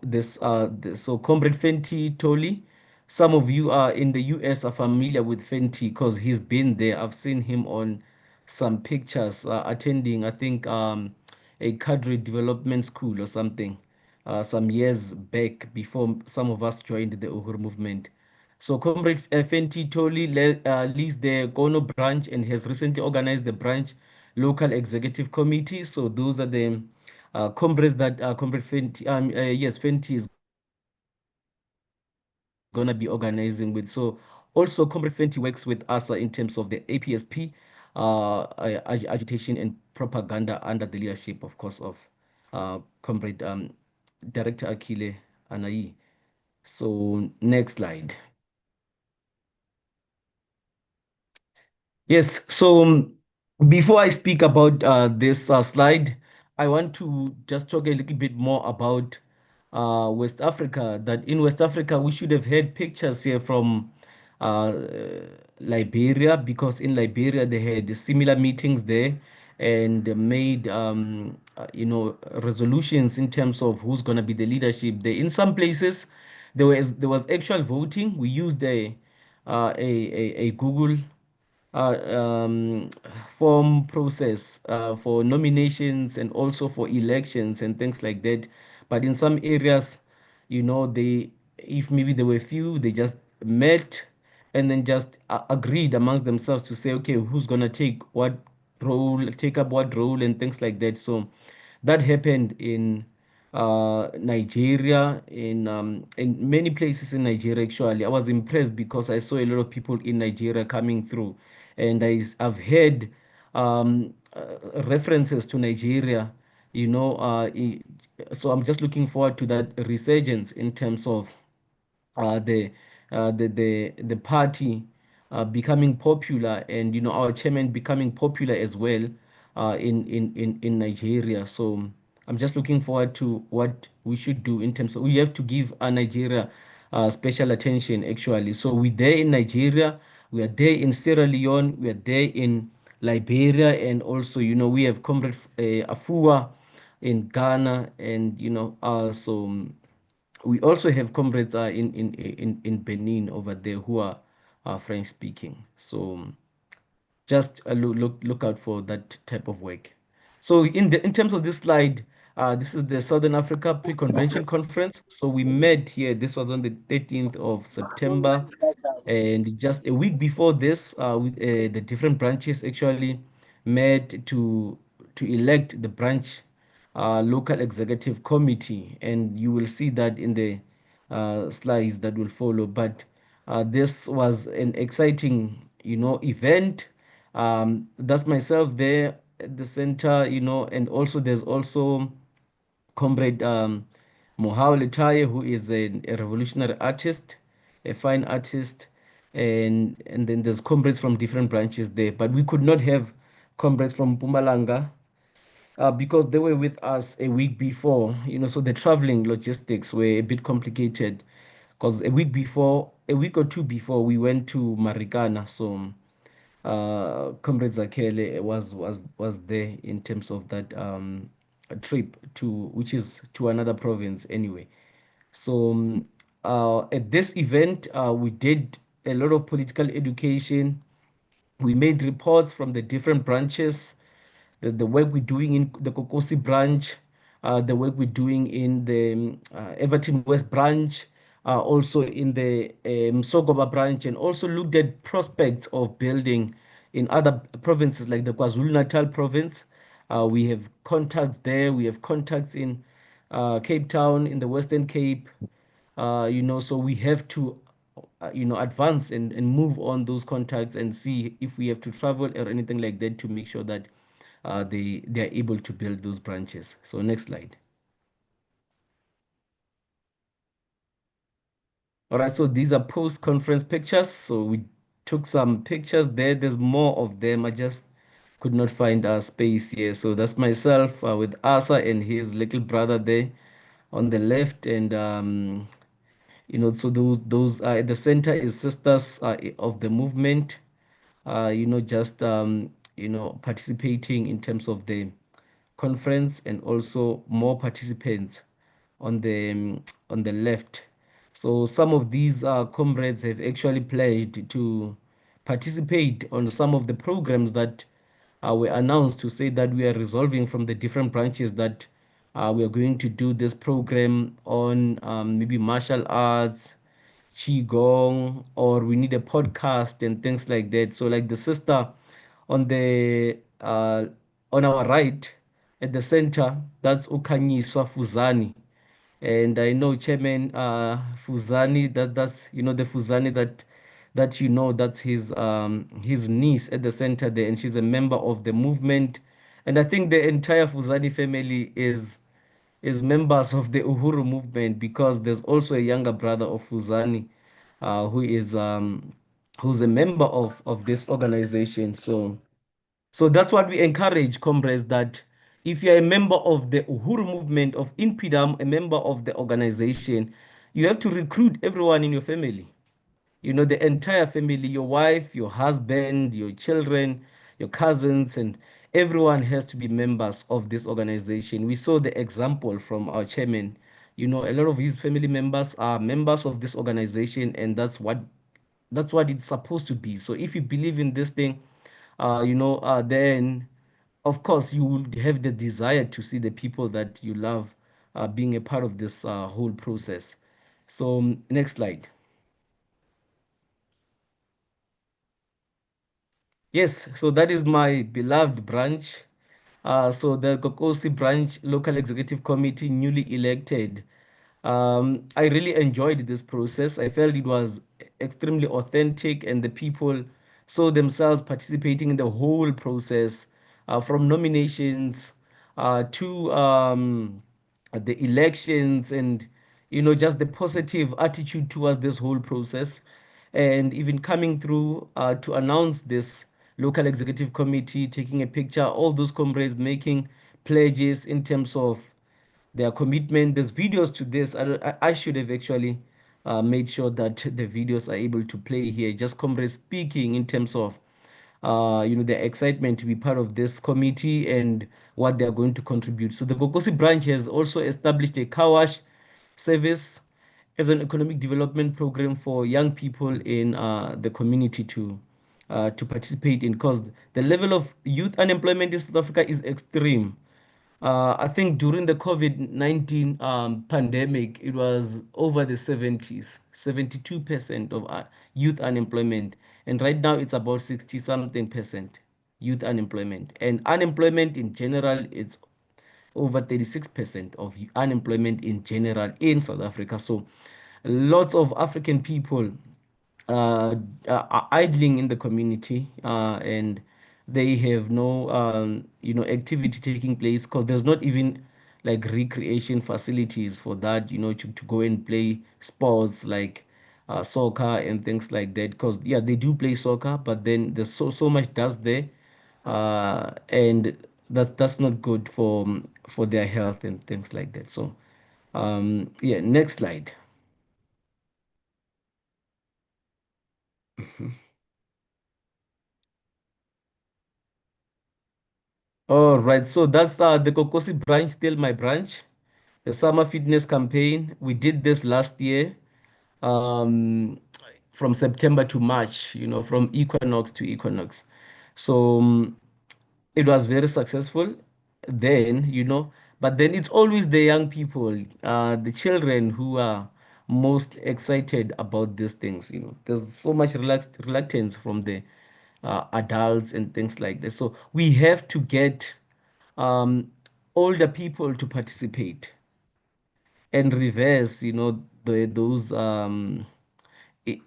Comrade Fenty Toli, some of you are in the US are familiar with Fenty because he's been there. I've seen him on some pictures attending, I think, a cadre development school or something, some years back before some of us joined the Uhuru movement. So Comrade Fenty Toli leads the Kono branch and has recently organized the branch local executive committee. So those are the comrades that Comrade Fenty, yes, Fenty is going to be organizing with. So also Comrade Fenty works with us in terms of the APSP agitation and propaganda under the leadership, of course, of Comrade Director Akile Anai. So next slide. Yes, so before I speak about this slide, I want to just talk a little bit more about West Africa. That in West Africa, we should have had pictures here from uh, Liberia, because in Liberia they had similar meetings there and made resolutions in terms of who's going to be the leadership there. In some places, there was actual voting. We used a Google uh, um, form process for nominations and also for elections and things like that. But in some areas, if maybe there were few, they just met and then just agreed amongst themselves to say, okay, who's gonna take up what role and things like that. So that happened in Nigeria, in many places in Nigeria. Actually, I was impressed because I saw a lot of people in Nigeria coming through, and I've heard references to Nigeria. You know, so I'm just looking forward to that resurgence in terms of uh, the the party becoming popular, and our chairman becoming popular as well in Nigeria. So I'm just looking forward to what we should do in terms of, we have to give Nigeria special attention actually. So we're there in Nigeria, we are there in Sierra Leone, we are there in Liberia, and also we have Comrade Afua in Ghana, and so we also have comrades in Benin over there who are French speaking. So just look out for that type of work. So in terms of this slide, this is the Southern Africa Pre-Convention Conference. So we met here. This was on the 13th of September, and just a week before this, the different branches actually met to elect the branch local executive committee, and you will see that in the slides that will follow. But this was an exciting, event. That's myself there at the center, and also there's also Comrade Mohau Letaye, who is a revolutionary artist, a fine artist, and then there's comrades from different branches there. But we could not have comrades from Pumalanga because they were with us a week before, so the traveling logistics were a bit complicated because a week or two before, we went to Marikana. So Comrade Zakele was there in terms of that trip which is to another province anyway. So at this event, we did a lot of political education. We made reports from the different branches, the work we're doing in the Kokosi branch, the work we're doing in the Everton West branch, also in the Msogoba branch, and also looked at prospects of building in other provinces like the KwaZulu-Natal province. We have contacts there. We have contacts in Cape Town, in the Western Cape. So we have to advance and move on those contacts and see if we have to travel or anything like that to make sure that they are able to build those branches. So next slide. All right, so these are post-conference pictures. So we took some pictures there. There's more of them. I just could not find a space here. So that's myself with Asa and his little brother there on the left, and so those at the center is Sisters of the Movement, just participating in terms of the conference, and also more participants on the left. So some of these comrades have actually pledged to participate on some of the programs that were announced, to say that we are resolving from the different branches that we are going to do this program on maybe martial arts, qigong, or we need a podcast and things like that. So like the sister on the on our right at the center, that's Ukanyiswa Fuzani. And I know Chairman Fuzani, that's the Fuzani that's his niece at the center there, and she's a member of the movement. And I think the entire Fuzani family as members of the Uhuru Movement, because there's also a younger brother of Fuzani, who is who's a member of this organization. So that's what we encourage, comrades, that if you're a member of the Uhuru Movement of InPDUM, a member of the organization, you have to recruit everyone in your family. You know, the entire family, your wife, your husband, your children, your cousins, and everyone has to be members of this organization. We saw the example from our chairman. You know, a lot of his family members are members of this organization, and that's what it's supposed to be. So if you believe in this thing, then of course you would have the desire to see the people that you love being a part of this whole process. So next slide. Yes, so that is my beloved branch. So the Kokosi branch local executive committee, newly elected. I really enjoyed this process. I felt it was extremely authentic, and the people saw themselves participating in the whole process, from nominations to the elections, and just the positive attitude towards this whole process, and even coming through to announce this local executive committee, taking a picture, all those comrades making pledges in terms of their commitment. There's videos to this. I should have actually made sure that the videos are able to play here. Just comrades speaking in terms of their excitement to be part of this committee and what they are going to contribute. So the Gokosi branch has also established a car wash service as an economic development program for young people in the community to participate in, because the level of youth unemployment in South Africa is extreme. I think during the COVID-19 pandemic, it was over the 70s, 72% of youth unemployment. And right now it's about 60 something percent youth unemployment. And unemployment in general, it's over 36% of unemployment in general in South Africa. So lots of African people are idling in the community, and they have no activity taking place, because there's not even like recreation facilities for that, to go and play sports like soccer and things like that, because yeah, they do play soccer, but then there's so much dust there, and that's not good for their health and things like that. So yeah, next slide. All right, so that's the Kokosi branch, still my branch. The summer fitness campaign, we did this last year, um, from September to March, from equinox to equinox. So it was very successful then, but then it's always the young people, the children who are most excited about these things. There's so much reluctance from the adults and things like this. So we have to get um, older people to participate and reverse, those i-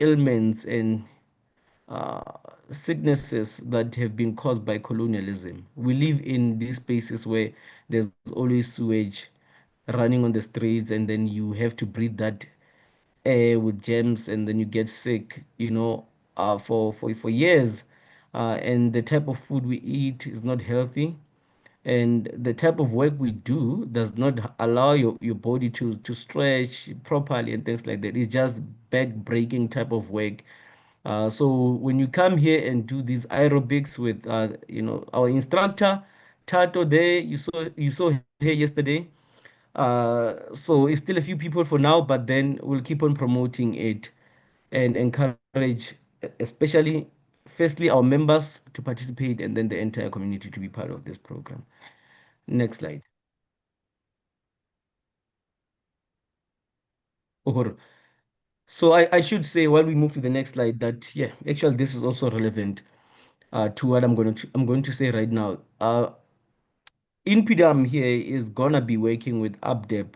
ailments and uh, sicknesses that have been caused by colonialism. We live in these spaces where there's always sewage running on the streets, and then you have to breathe that air with germs, and then you get sick, for years. And the type of food we eat is not healthy, and the type of work we do does not allow your body to stretch properly and things like that. It's just back breaking type of work. So when you come here and do these aerobics with our instructor Tato, there you saw here yesterday. So it's still a few people for now, but then we'll keep on promoting it and encourage, especially firstly our members to participate, and then the entire community to be part of this program. Next slide. Uhuru. So I should say, while we move to the next slide, that yeah, actually this is also relevant to what I'm going to say right now. InPDUM here is gonna be working with UPDEP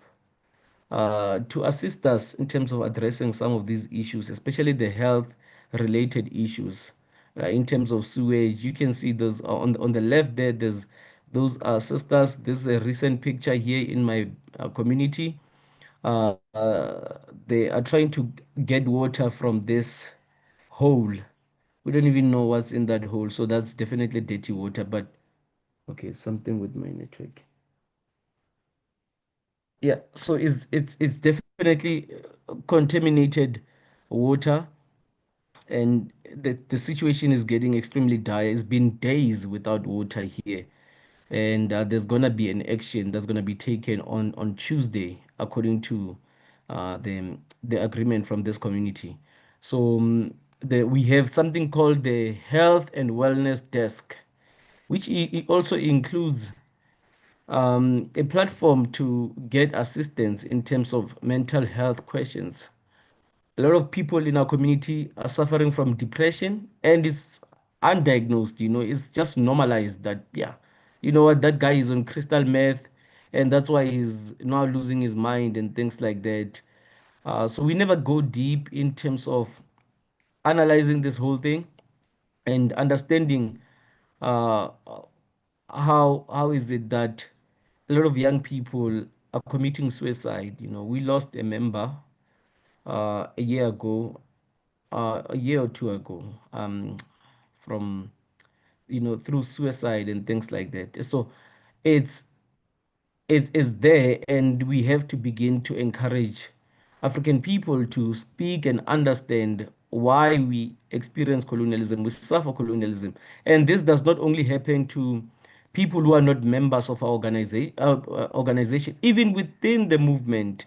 to assist us in terms of addressing some of these issues, especially the health related issues. In terms of sewage, you can see those on the left there. There's those sisters. This is a recent picture here in my community. They are trying to get water from this hole. We don't even know what's in that hole, so that's definitely dirty water. But okay, something with my network. Yeah, so it's definitely contaminated water, and the situation is getting extremely dire. It's been days without water here, and there's gonna be an action that's gonna be taken on Tuesday, according to the agreement from this community. So we have something called the Health and Wellness Desk, which also includes a platform to get assistance in terms of mental health questions. A lot of people in our community are suffering from depression, and it's undiagnosed, it's just normalized that, yeah, you know what, that guy is on crystal meth, and that's why he's now losing his mind and things like that. So we never go deep in terms of analyzing this whole thing and understanding uh, how is it that a lot of young people are committing suicide. We lost a member a year ago, a year or two ago, from through suicide and things like that. So it's it is there, and we have to begin to encourage African people to speak and understand why we experience colonialism, we suffer colonialism. And this does not only happen to people who are not members of our organization, even within the movement.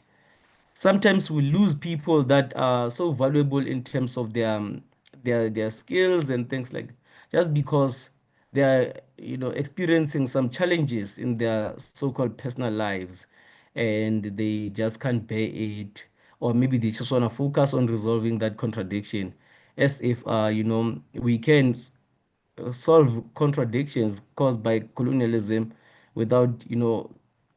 Sometimes we lose people that are so valuable in terms of their skills and things like, just because they are experiencing some challenges in their so-called personal lives, and they just can't bear it, or maybe they just want to focus on resolving that contradiction, as if we can solve contradictions caused by colonialism without,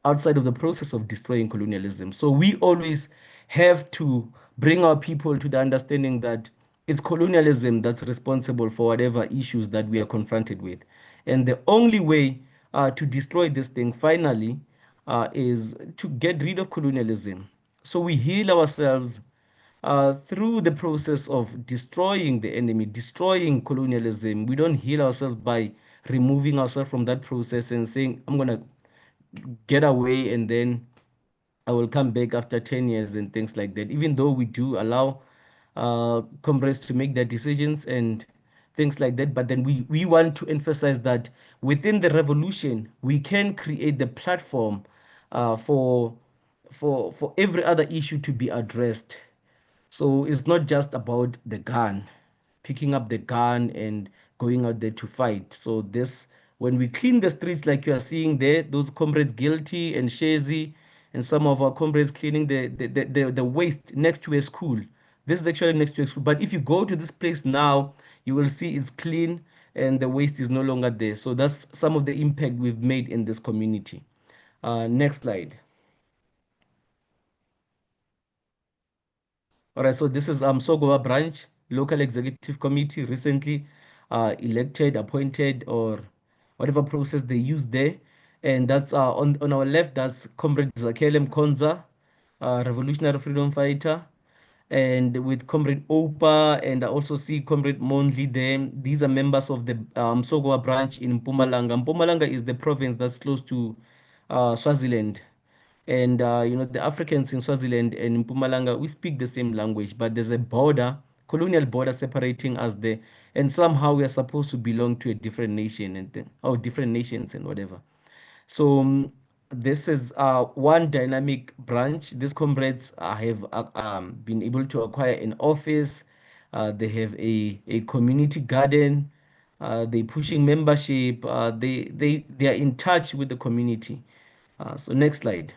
outside of the process of destroying colonialism. So we always have to bring our people to the understanding that it's colonialism that's responsible for whatever issues that we are confronted with. And the only way to destroy this thing finally is to get rid of colonialism. So we heal ourselves through the process of destroying the enemy, destroying colonialism. We don't heal ourselves by removing ourselves from that process and saying, I'm going to get away and then I will come back after 10 years and things like that. Even though we do allow comrades to make their decisions and things like that, but then we want to emphasize that within the revolution, we can create the platform for every other issue to be addressed. So it's not just about the gun, picking up the gun and going out there to fight. So this, when we clean the streets like you are seeing there, those comrades Guilty and Shazy and some of our comrades cleaning the waste next to a school. This is actually next to a school. But if you go to this place now, you will see it's clean and the waste is no longer there. So that's some of the impact we've made in this community. Next slide. All right, so this is Sogoa branch, local executive committee, recently elected, appointed, or whatever process they use there. And that's on our left, that's Comrade Zakelem Konza, revolutionary freedom fighter. And with Comrade Opa, and I also see Comrade Monli there. These are members of the Sogoa branch in Mpumalanga. Mpumalanga is the province that's close to Swaziland. And the Africans in Swaziland and in Mpumalanga, we speak the same language, but there's a border, colonial border separating us there, and somehow we are supposed to belong to a different nation or different nations and whatever. So this is one dynamic branch. These comrades have been able to acquire an office. They have a community garden. They pushing membership. They are in touch with the community. So next slide.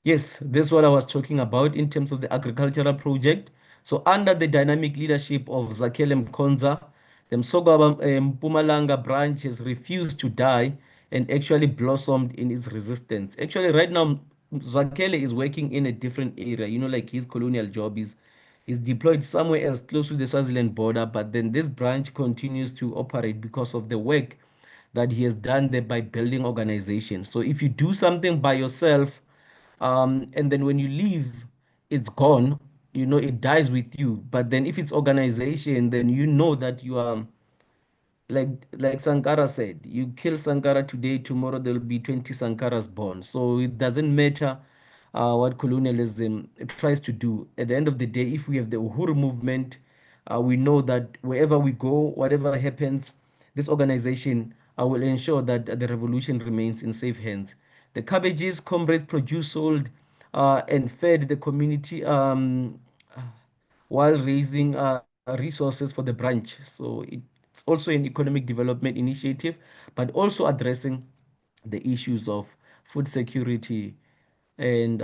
Yes, that's what I was talking about in terms of the agricultural project. So under the dynamic leadership of Zakele Mkonza, the Msogwa Mpumalanga branch has refused to die and actually blossomed in its resistance. Actually, right now, Zakele is working in a different area, like his colonial job is is deployed somewhere else close to the Swaziland border, but then this branch continues to operate because of the work that he has done there by building organizations. So if you do something by yourself, and then when you leave, it's gone, it dies with you. But then if it's organization, then you know that you are like Sankara said, you kill Sankara today, tomorrow there'll be 20 Sankaras born. So it doesn't matter what colonialism tries to do. At the end of the day, if we have the Uhuru movement, we know that wherever we go, whatever happens, this organization will ensure that the revolution remains in safe hands. The cabbages comrades produced, sold, and fed the community while raising resources for the branch. So it's also an economic development initiative, but also addressing the issues of food security and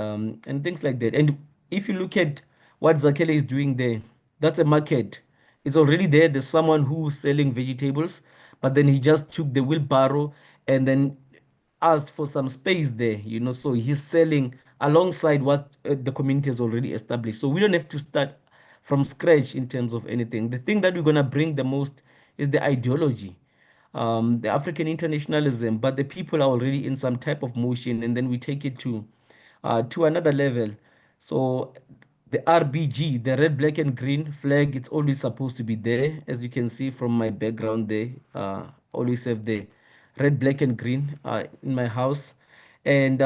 things like that. And if you look at what Zakele is doing there, that's a market. It's already there. There's someone who's selling vegetables, but then he just took the wheelbarrow and then asked for some space there, so he's selling alongside what the community has already established. So we don't have to start from scratch in terms of anything. The thing that we're going to bring the most is the ideology, the African internationalism, but the people are already in some type of motion, and then we take it to another level. So the RBG, the red, black, and green flag, it's always supposed to be there. As you can see from my background there, always have the red, black, and green in my house. And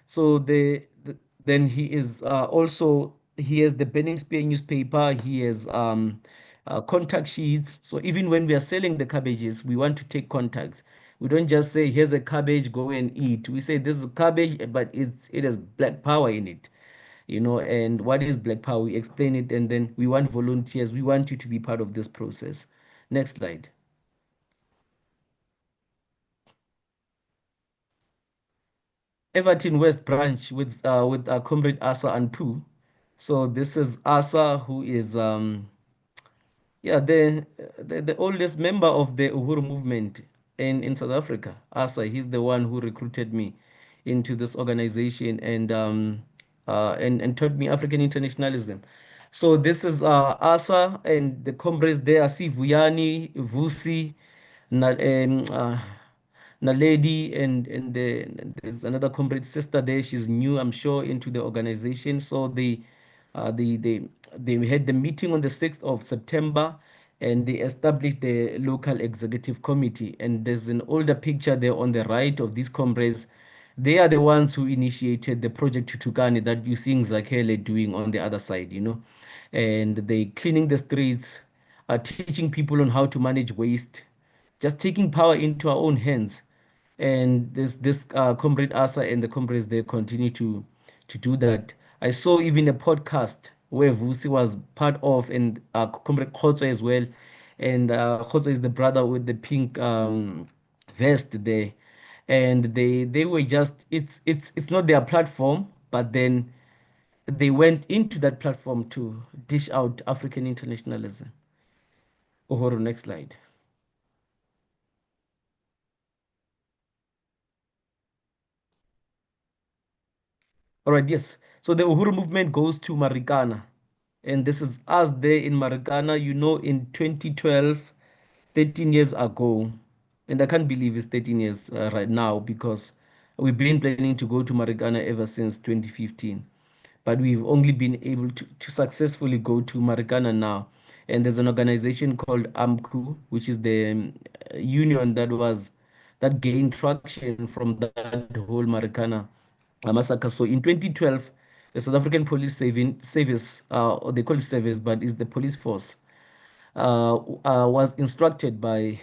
so then he is also, he has the Burning Spear newspaper. He has contact sheets. So even when we are selling the cabbages, we want to take contacts. We don't just say, here's a cabbage, go and eat. We say, this is cabbage, but it has black power in it. And what is black power? We explain it, and then we want volunteers. We want you to be part of this process. Next slide. Everton West branch with Comrade Asa and Pooh. So this is Asa, who is yeah, the oldest member of the Uhuru movement in South Africa. Asa, he's the one who recruited me into this organization and taught me African internationalism. So this is Asa and the comrades there. I see Vuyani, Vusi, Naledi, and there's another comrade sister there. She's new, I'm sure, into the organization. So uh, they they they had the meeting on the 6th of September, and they established the local executive committee. And there's an older picture there on the right of these comrades. They are the ones who initiated the project Tutukani that you're seeing Zakele doing on the other side, and they cleaning the streets, teaching people on how to manage waste, just taking power into our own hands. And this comrade Asa and the comrades, they continue to do that. I saw even a podcast where Vusi was part of, and comrade Khotso as well. And Khotso is the brother with the pink vest there. And they were just, it's not their platform, but then they went into that platform to dish out African internationalism. Uhuru, next slide. All right, yes. So the Uhuru movement goes to Marikana. And this is us there in Marikana, in 2012, 13 years ago. And I can't believe it's 13 years right now, because we've been planning to go to Marikana ever since 2015. But we've only been able to successfully go to Marikana now. And there's an organization called AMCU, which is the union that gained traction from that whole Marikana massacre. So in 2012, the South African Police Service, or they call it service, but it's the police force, was instructed by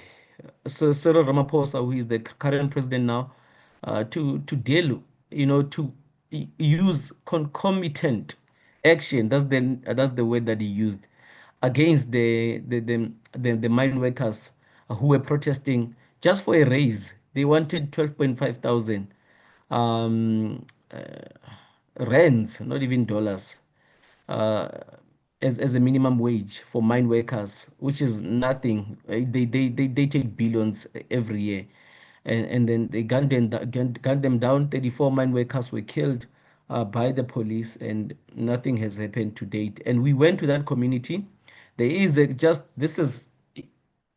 Sir Cyril Ramaphosa, who is the current president now, to deal, to use concomitant action. That's the word that he used against the mine workers who were protesting just for a raise. They wanted 12.5 thousand uh, rands, not even dollars, uh, as a minimum wage for mine workers, which is nothing. They take billions every year. And then they gunned them down. 34 mine workers were killed by the police, and nothing has happened to date. And we went to that community. There is just this is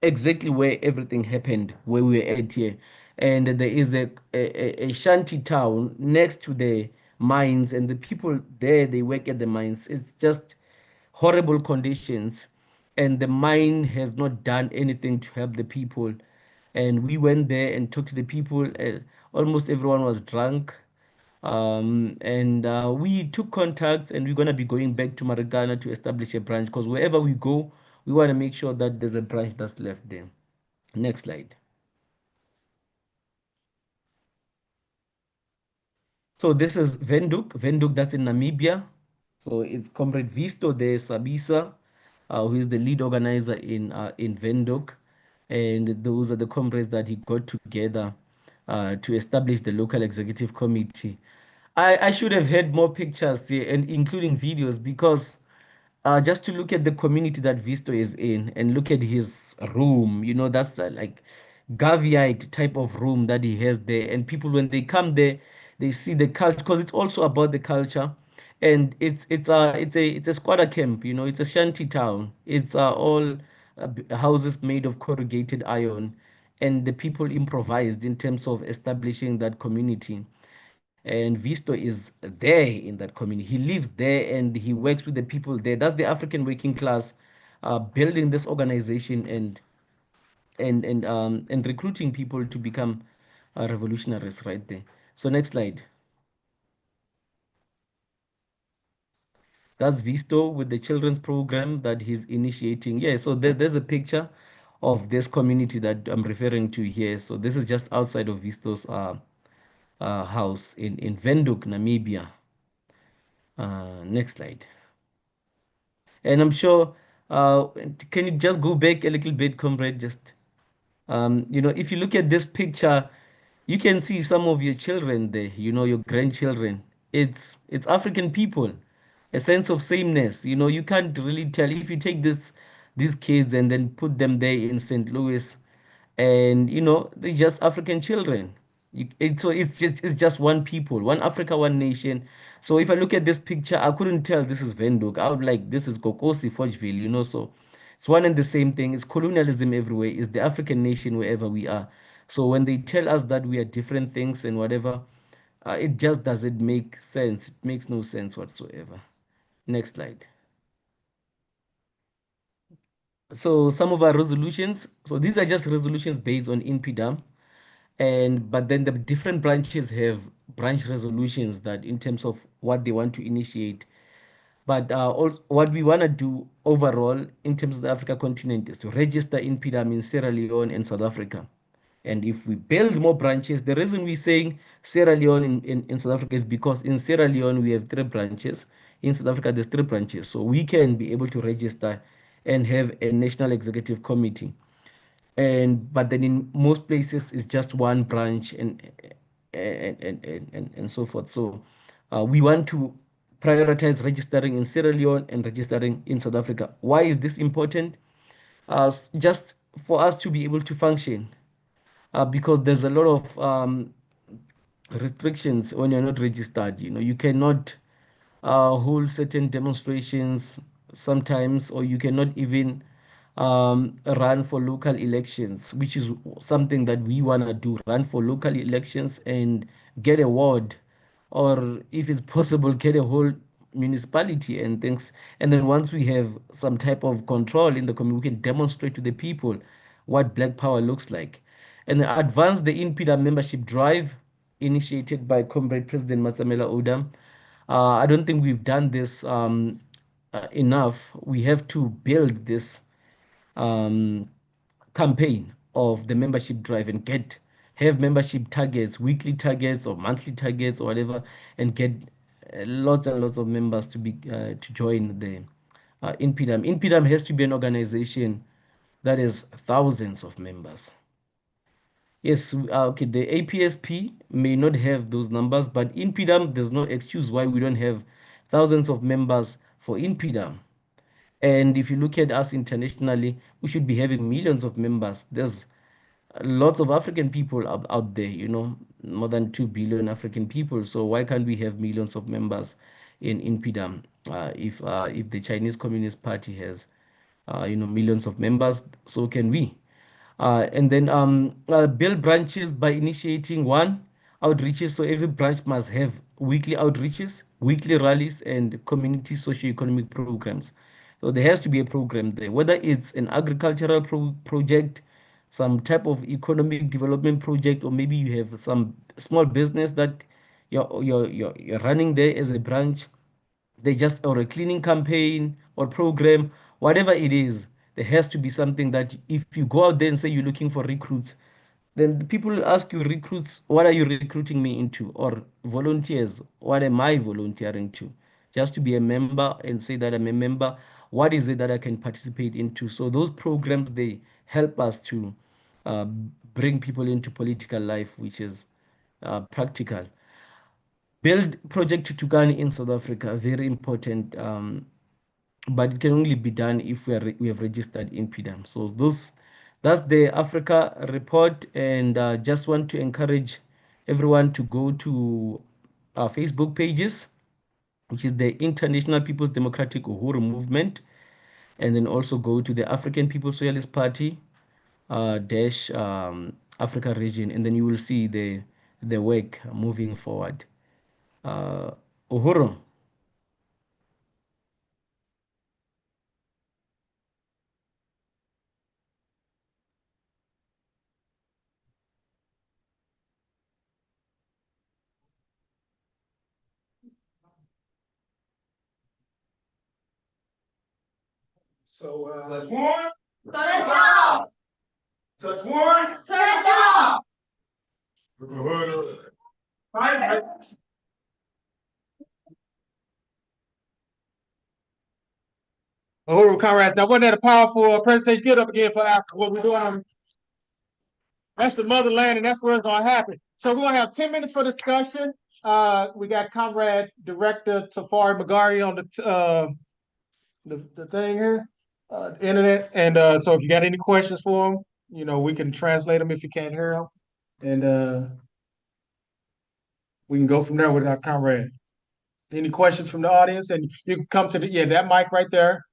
exactly where everything happened, where we were at here. And there is a shanty town next to the mines, and the people there, they work at the mines. It's just horrible conditions, and the mine has not done anything to help the people. And we went there and talked to the people. Almost everyone was drunk. And we took contacts, and we're going to be going back to Marikana to establish a branch, because wherever we go, we want to make sure that there's a branch that's left there. Next slide. So this is Windhoek, that's in Namibia. So it's Comrade Visto de Sabisa, who is the lead organizer in Windhoek. And those are the comrades that he got together to establish the local executive committee. I should have had more pictures here, and including videos, because just to look at the community that Visto is in and look at his room, that's like Gaviite type of room that he has there. And people, when they come there, they see the culture, because it's also about the culture. And it's a squatter camp, it's a shanty town. It's all houses made of corrugated iron, and the people improvised in terms of establishing that community. And Visto is there in that community. He lives there and he works with the people there. That's the African working class building this organization, and recruiting people to become revolutionaries right there. So next slide. That's Visto with the children's program that he's initiating. Yeah, so there's a picture of this community that I'm referring to here. So this is just outside of Visto's house in Windhoek, Namibia. Next slide. And I'm sure, uh, can you just go back a little bit, comrade? Just, if you look at this picture, you can see some of your children there, your grandchildren. It's African people, a sense of sameness. You can't really tell if you take these kids and then put them there in St. Louis, and they're just African children. So it's just one people, one Africa, one nation. So if I look at this picture, I couldn't tell this is Windhoek. I would like this is Kokosi, Forgeville, So it's one and the same thing. It's colonialism everywhere. It's the African nation wherever we are. So when they tell us that we are different things and whatever, it just doesn't make sense. It makes no sense whatsoever. Next slide. So some of our resolutions. So these are just resolutions based on InPDUM. But then the different branches have branch resolutions that in terms of what they want to initiate. But what we want to do overall in terms of the Africa continent is to register in PDAM in Sierra Leone and South Africa. And if we build more branches, the reason we're saying Sierra Leone in South Africa is because in Sierra Leone we have 3 branches. In South Africa, there's 3 branches. So we can be able to register and have a national executive committee. But then in most places it's just one branch, and so forth. So we want to prioritize registering in Sierra Leone and registering in South Africa. Why is this important? Just for us to be able to function, because there's a lot of restrictions when you're not registered. You cannot hold certain demonstrations sometimes, or you cannot even run for local elections, which is something that we want to do, run for local elections and get a ward, or if it's possible, get a whole municipality and things. And then once we have some type of control in the community, we can demonstrate to the people what Black Power looks like. And advance the InPDUM membership drive initiated by Comrade President Matsamela Odam. I don't think we've done this enough. We have to build this um, campaign of the membership drive and have membership targets, weekly targets or monthly targets or whatever, and get lots and lots of members to join the InPDUM. InPDUM has to be an organization that is thousands of members. Yes, okay, the APSP may not have those numbers, but InPDUM, there's no excuse why we don't have thousands of members for InPDUM. And if you look at us internationally, we should be having millions of members. There's lots of African people out there, more than 2 billion African people. So why can't we have millions of members in InPDUM? If the Chinese Communist Party has millions of members, so can we. And then build branches by initiating one outreaches. So every branch must have weekly outreaches, weekly rallies, and community socio-economic programs. So there has to be a program there, whether it's an agricultural project, some type of economic development project, or maybe you have some small business that you're running there as a branch. They just, or a cleaning campaign or program, whatever it is, there has to be something that if you go out there and say you're looking for recruits, then the people will ask you, recruits, what are you recruiting me into? Or volunteers, what am I volunteering to? Just to be a member and say that I'm a member, what is it that I can participate into? So those programs, they help us to uh, bring people into political life, which is practical. Build Project Tukani in South Africa, very important, but it can only be done if we have registered in PDAM. So that's the Africa report, and just want to encourage everyone to go to our Facebook pages, which is the International People's Democratic Uhuru Movement, and then also go to the African People's Socialist Party dash Africa region, and then you will see the work moving forward. Uhuru. So Touch one. To the top. touch one. To the top. Uhuru, comrades. Now, wasn't that a powerful presentation? Get up again for Africa. What we're doing, that's the motherland, and that's where it's going to happen. So we're going to have 10 minutes for discussion. We got Comrade Director Tafari Magari on the thing here, internet. And so if you got any questions for him, we can translate them if you can't hear them. And we can go from there with our comrade. Any questions from the audience? And you can come to that mic right there.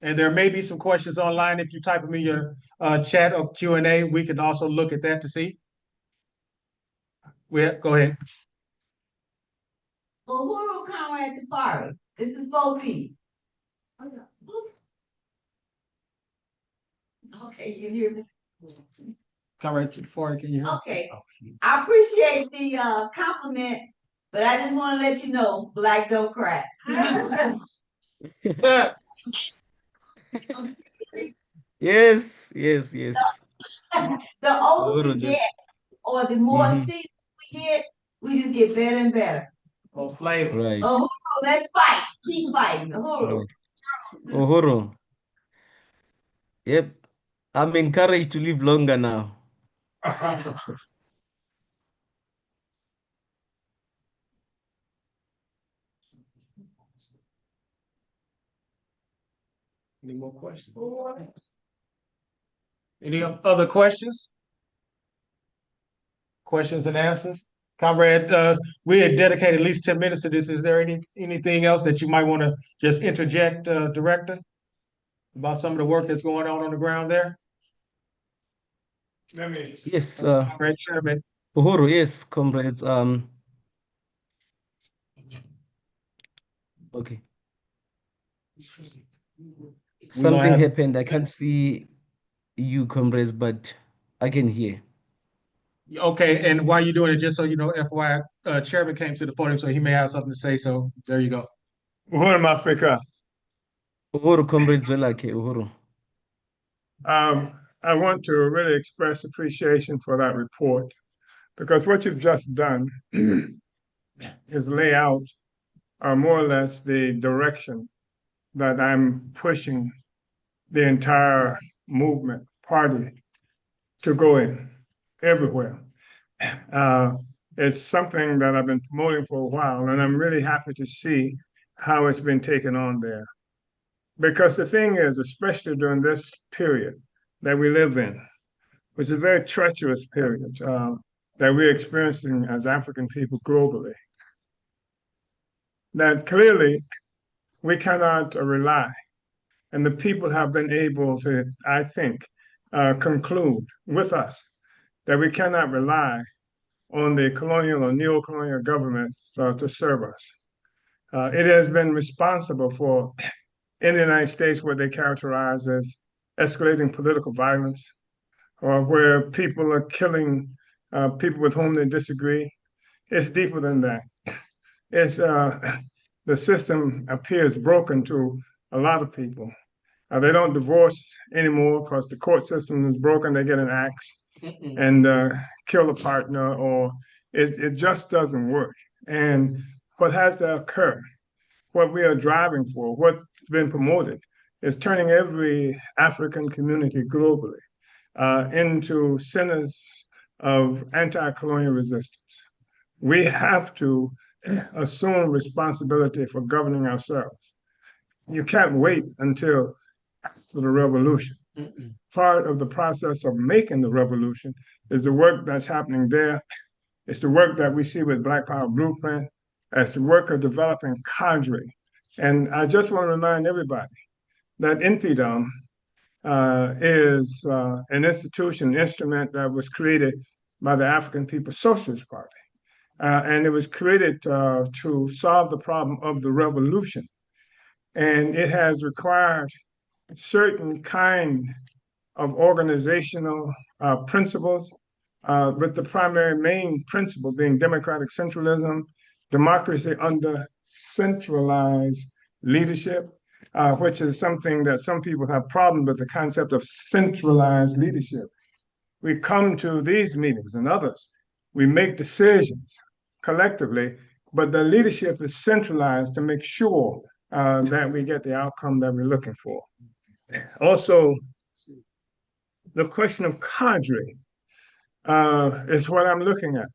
And there may be some questions online. If you type them in your chat or Q&A, we can also look at that to see. Go ahead. Uhuru Comrade Tafari. This is 4P. Okay, you can hear me? Comrade Tafari, can you hear me? Okay. I appreciate the compliment, but I just want to let you know, Black don't cry. Yes, yes, yes. The older Uhuru, we get, or the more seasoned we get, we just get better and better. More flavor. Right. Uhuru, let's fight. Keep fighting. Uhuru. Right. Uhuru. Yep. I'm encouraged to live longer now. Any more questions? Any other questions? Questions and answers? Comrade, we had dedicated at least 10 minutes to this. Is there anything else that you might want to just interject, Director, about some of the work that's going on the ground there? Yes, Comrade Chairman. Uhuru, yes, comrades. Okay. Something happened. I can't see you, comrades, but I can hear. Okay, and while you're doing it, just so you know, FYI, Chairman came to the podium, so he may have something to say. So there you go. Uhuru Africa. Uhuru, comrades, okay, Uhuru. I want to really express appreciation for that report, because what you've just done is lay out more or less the direction that I'm pushing the entire movement party to go in everywhere. It's something that I've been promoting for a while, and I'm really happy to see how it's been taken on there. Because the thing is, especially during this period that we live in, which is a very treacherous period that we're experiencing as African people globally. That clearly we cannot rely, and the people have been able to, I think, conclude with us that we cannot rely on the colonial or neo-colonial governments to serve us. It has been responsible for, in the United States, what they characterize as escalating political violence, or where people are killing people with whom they disagree. It's deeper than that. It's the system appears broken to a lot of people. They don't divorce anymore because the court system is broken. They get an axe and kill a partner, or it just doesn't work. And what has to occur, what we are driving for, what's been promoted, is turning every African community globally into centers of anti-colonial resistance. We have to assume responsibility for governing ourselves. You can't wait until after the revolution. Part of the process of making the revolution is the work that's happening there. It's the work that we see with Black Power Blueprint. It's the work of developing cadre. And I just want to remind everybody that InPDUM is an instrument that was created by the African People's Socialist Party. And it was created to solve the problem of the revolution. And it has required certain kind of organizational principles, with the primary main principle being democratic centralism, democracy under centralized leadership, which is something that some people have problems with, the concept of centralized leadership. We come to these meetings and others, we make decisions collectively, but the leadership is centralized to make sure that we get the outcome that we're looking for. Also, the question of cadre is what I'm looking at.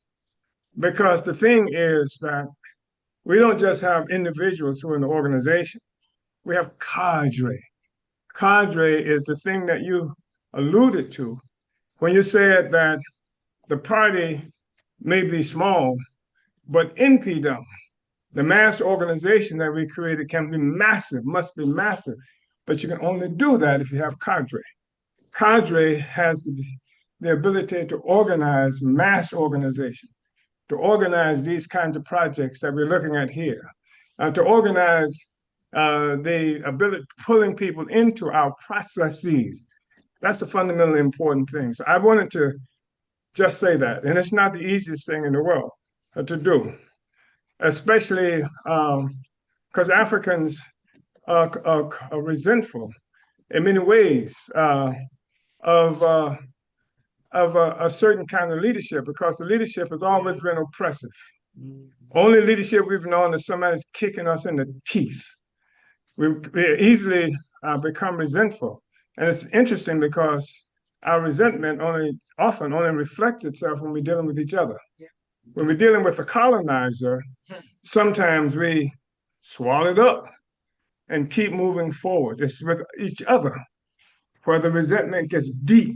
Because the thing is that we don't just have individuals who are in the organization, we have cadre. Cadre is the thing that you alluded to when you said that the party may be small, but InPDUM, the mass organization that we created, can be massive, must be massive. But you can only do that if you have cadre. Cadre has the ability to organize mass organization, to organize these kinds of projects that we're looking at here, to organize the ability pulling people into our processes. That's a fundamentally important thing. So I wanted to just say that. And it's not the easiest thing in the world to do, especially because Africans are resentful in many ways of a certain kind of leadership, because the leadership has always been oppressive. Only leadership we've known is somebody's kicking us in the teeth. We easily become resentful. And it's interesting because our resentment often only reflects itself when we're dealing with each other. When we're dealing with a colonizer, sometimes we swallow it up and keep moving forward. It's with each other where the resentment gets deep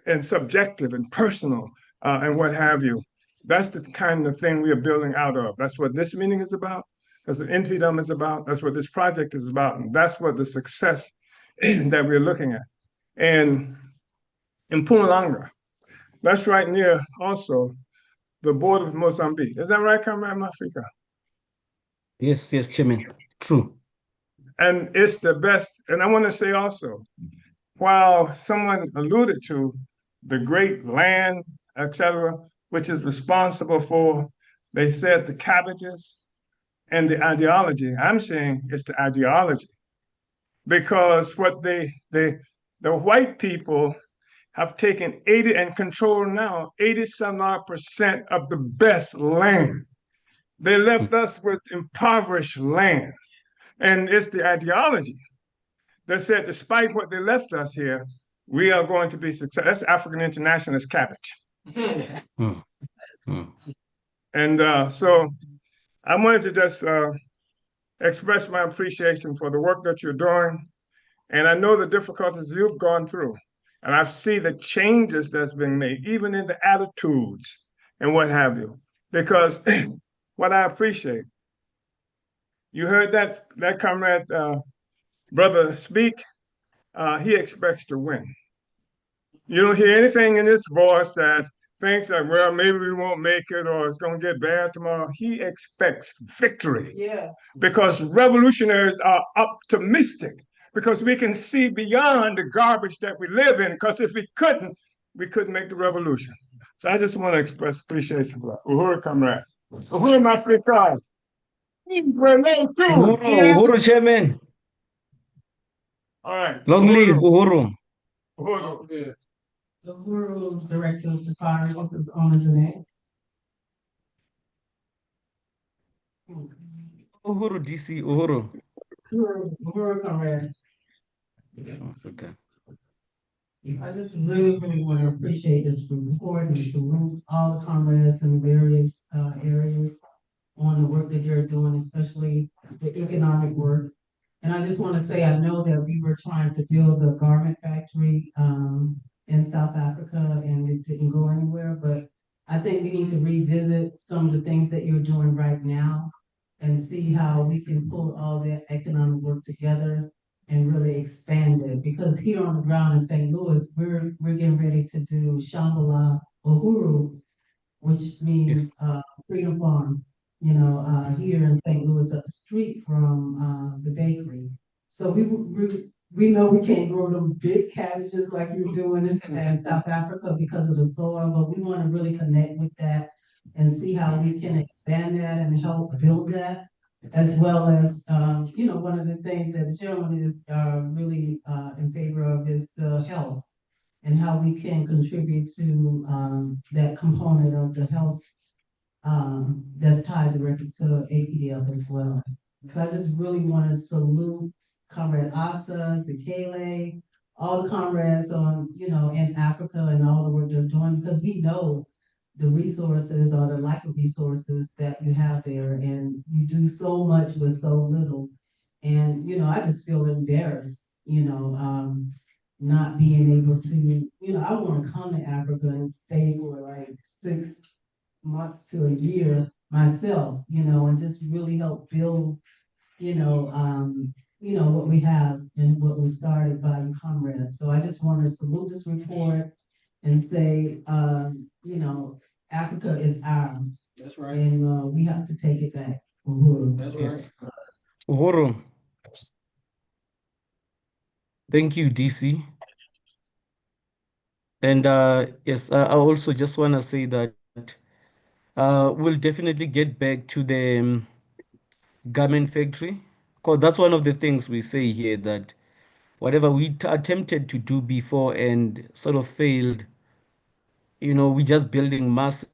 and subjective and personal and what have you. That's the kind of thing we are building out of. That's what this meeting is about. That's what InPDUM is about. That's what this project is about. And that's what the success that we're looking at. And in Mpumalanga, that's right near also the border of Mozambique. Is that right, Comrade Mafika? Yes, yes, Chairman. True. And it's the best. And I want to say also, while someone alluded to the great land, etc., which is responsible for, they said, the cabbages and the ideology, I'm saying it's the ideology. Because what the white people have taken 80 and control now 80% of the best land. They left us with impoverished land. And it's the ideology that said, despite what they left us here, we are going to be successful. That's African internationalist cabbage. And so I wanted to just express my appreciation for the work that you're doing. And I know the difficulties you've gone through. And I see the changes that's been made, even in the attitudes and what have you. Because what I appreciate, you heard that comrade brother speak, he expects to win. You don't hear anything in his voice that thinks that, well, maybe we won't make it or it's going to get bad tomorrow. He expects victory. Yes. Because revolutionaries are optimistic, because we can see beyond the garbage that we live in. Because if we couldn't make the revolution. So I just want to express appreciation for that. Uhuru, comrade. Uhuru, my free card. Uhuru, Chairman. All right. Long live Uhuru. Uhuru. The Uhuru Director of Safari, what's his honors name? Uhuru DC, Uhuru. Uhuru Comrade. Okay. I just really want to appreciate this report and salute all the comrades in various areas on the work that you're doing, especially the economic work. And I just want to say, I know that we were trying to build a garment factory in South Africa and it didn't go anywhere, but I think we need to revisit some of the things that you're doing right now and see how we can pull all that economic work together and really expand it. Because here on the ground in St. Louis, we're getting ready to do Shambhala Uhuru, which means Freedom Farm, here in St. Louis up the street from the bakery. So we know we can't grow them big cabbages like you're doing in South Africa because of the soil, but we want to really connect with that and see how we can expand that and help build that, as well as, one of the things that the chairman is really in favor of is the health and how we can contribute to that component of the health that's tied directly to APDF as well. So I just really want to salute Comrade Asa, Tekele, all the comrades in Africa and all the work they're doing, because we know the resources or the lack of resources that you have there, and you do so much with so little. And, I just feel embarrassed, not being able to, I want to come to Africa and stay for like 6 months to a year myself, and just really help build, what we have and what was started by your comrades. So I just want to salute this report and say, Africa is ours. That's right. And we have to take it back. Uhuru. That's right. Uhuru. Thank you, DC. And yes, I also just want to say that we'll definitely get back to the garment factory, because that's one of the things we say here, that whatever we attempted to do before and sort of failed, we just building muscle.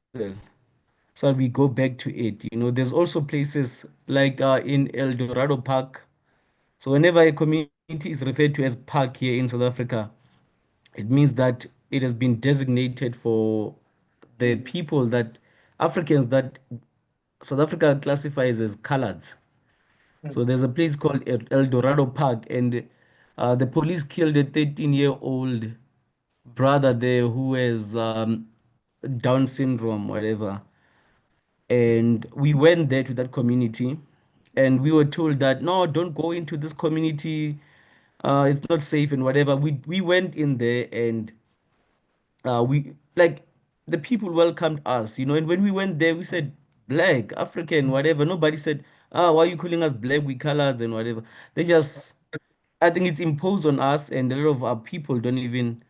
So we go back to it. There's also places like in El Dorado Park. So whenever a community is referred to as park here in South Africa, it means that it has been designated for the people that Africans that South Africa classifies as coloreds. So there's a place called El Dorado Park, and the police killed a 13-year-old brother there who has Down syndrome, whatever. And we went there to that community, and we were told that no, don't go into this community. It's not safe and whatever. We went in there, and we like the people welcomed us, and when we went there, we said black, African, whatever. Nobody said, why are you calling us black? We colors and whatever. They just, I think it's imposed on us, and a lot of our people don't even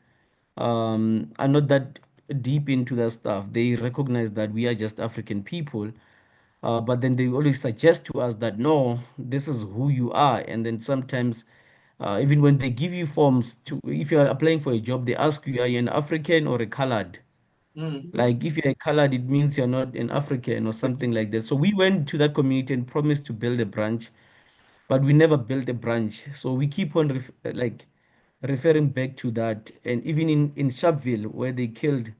are not that deep into that stuff. They recognize that we are just African people, but then they always suggest to us that no, this is who you are. And then sometimes, even when they give you forms to, if you are applying for a job, they ask you, are you an African or a colored? Like if you're a colored, it means you're not an African or something like that. So we went to that community and promised to build a branch, but we never built a branch. So we keep on referring back to that. And even in Sharpeville, where they killed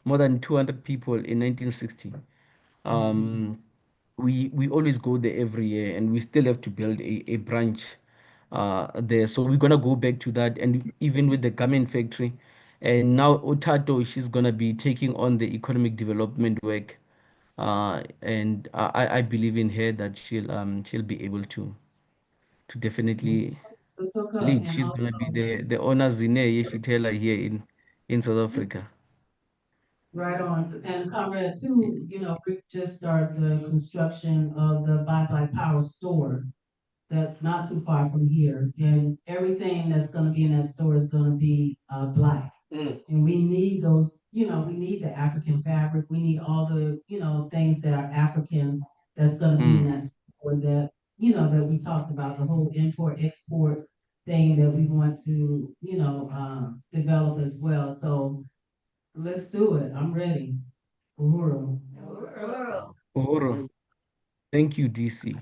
more than 200 people in 1960, we always go there every year, and we still have to build a branch there. So we're gonna go back to that, and even with the garment factory. And now Otato, she's gonna be taking on the economic development work. And I believe in her that she'll be able to definitely Soka, lead. and She's gonna be also the owner Zine Yeshitela here in South Africa. right on. And Conrad too, you know, we just started the construction of the Black Power store. That's not too far from here, and everything that's gonna be in that store is gonna be Black. And we need those, you know, we need the African fabric, we need all the, you know, things that are African that's gonna be in Mm. that store that, you know, that we talked about, the whole import export thing that we want to, you know, develop as well. So let's do it. I'm ready. Uhuru. Uhuru. Thank you, DC.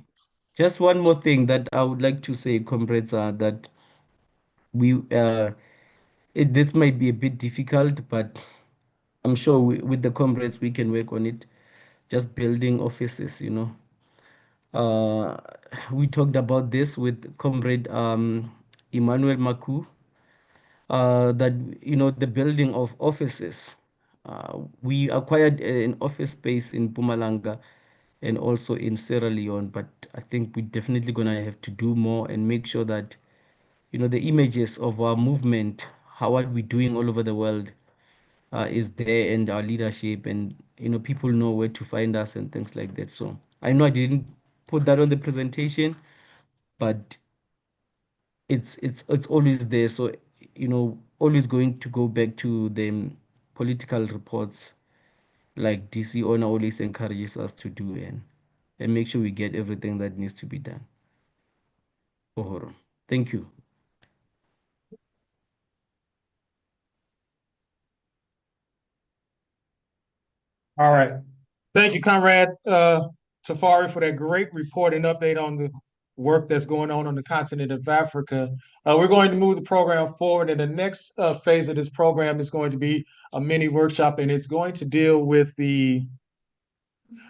Just one more thing that I would like to say, comrades, that we this might be a bit difficult, but I'm sure with the comrades we can work on it. Just building offices, you know. Uh, we talked about this with comrade Emmanuel Maku, that you know the building of offices. We acquired an office space in Pumalanga and also in Sierra Leone, but I think we're definitely gonna have to do more and make sure that you know the images of our movement, how are we doing all over the world, is there, and our leadership, and you know people know where to find us and things like that. So I know I didn't put that on the presentation, but it's always there. So you know, always going to go back to the political reports like DC Ona always encourages us to do, and make sure we get everything that needs to be done. Uhuru. Thank you. All right. Thank you, Conrad Tafari, for that great report and update on the work that's going on the continent of Africa. We're going to move the program forward, and the next phase of this program is going to be a mini workshop, and it's going to deal with the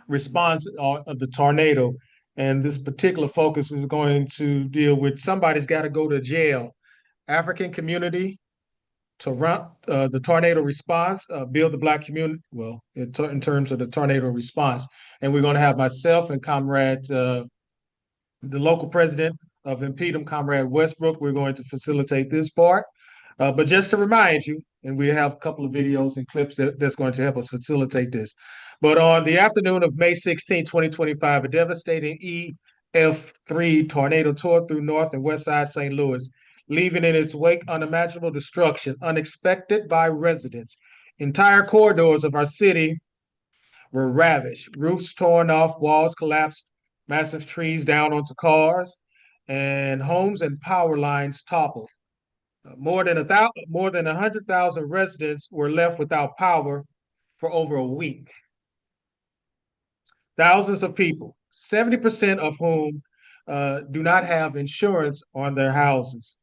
response of the tornado. And this particular focus is going to deal with somebody's got to go to jail. African community to run the tornado response, build the Black community, well, in terms of the tornado response. And we're going to have myself and Comrade, the local president of InPDUM, Comrade Westbrook. We're going to facilitate this part. But just to remind you, and we have a couple of videos and clips that's going to help us facilitate this. But on the afternoon of May 16, 2025, a devastating EF3 tornado tore through North and West Side St. Louis, leaving in its wake unimaginable destruction, unexpected by residents. Entire corridors of our city were ravaged, roofs torn off, walls collapsed, massive trees down onto cars, and homes and power lines toppled. More than 100,000 residents were left without power for over a week. Thousands of people, 70% of whom do not have insurance on their houses,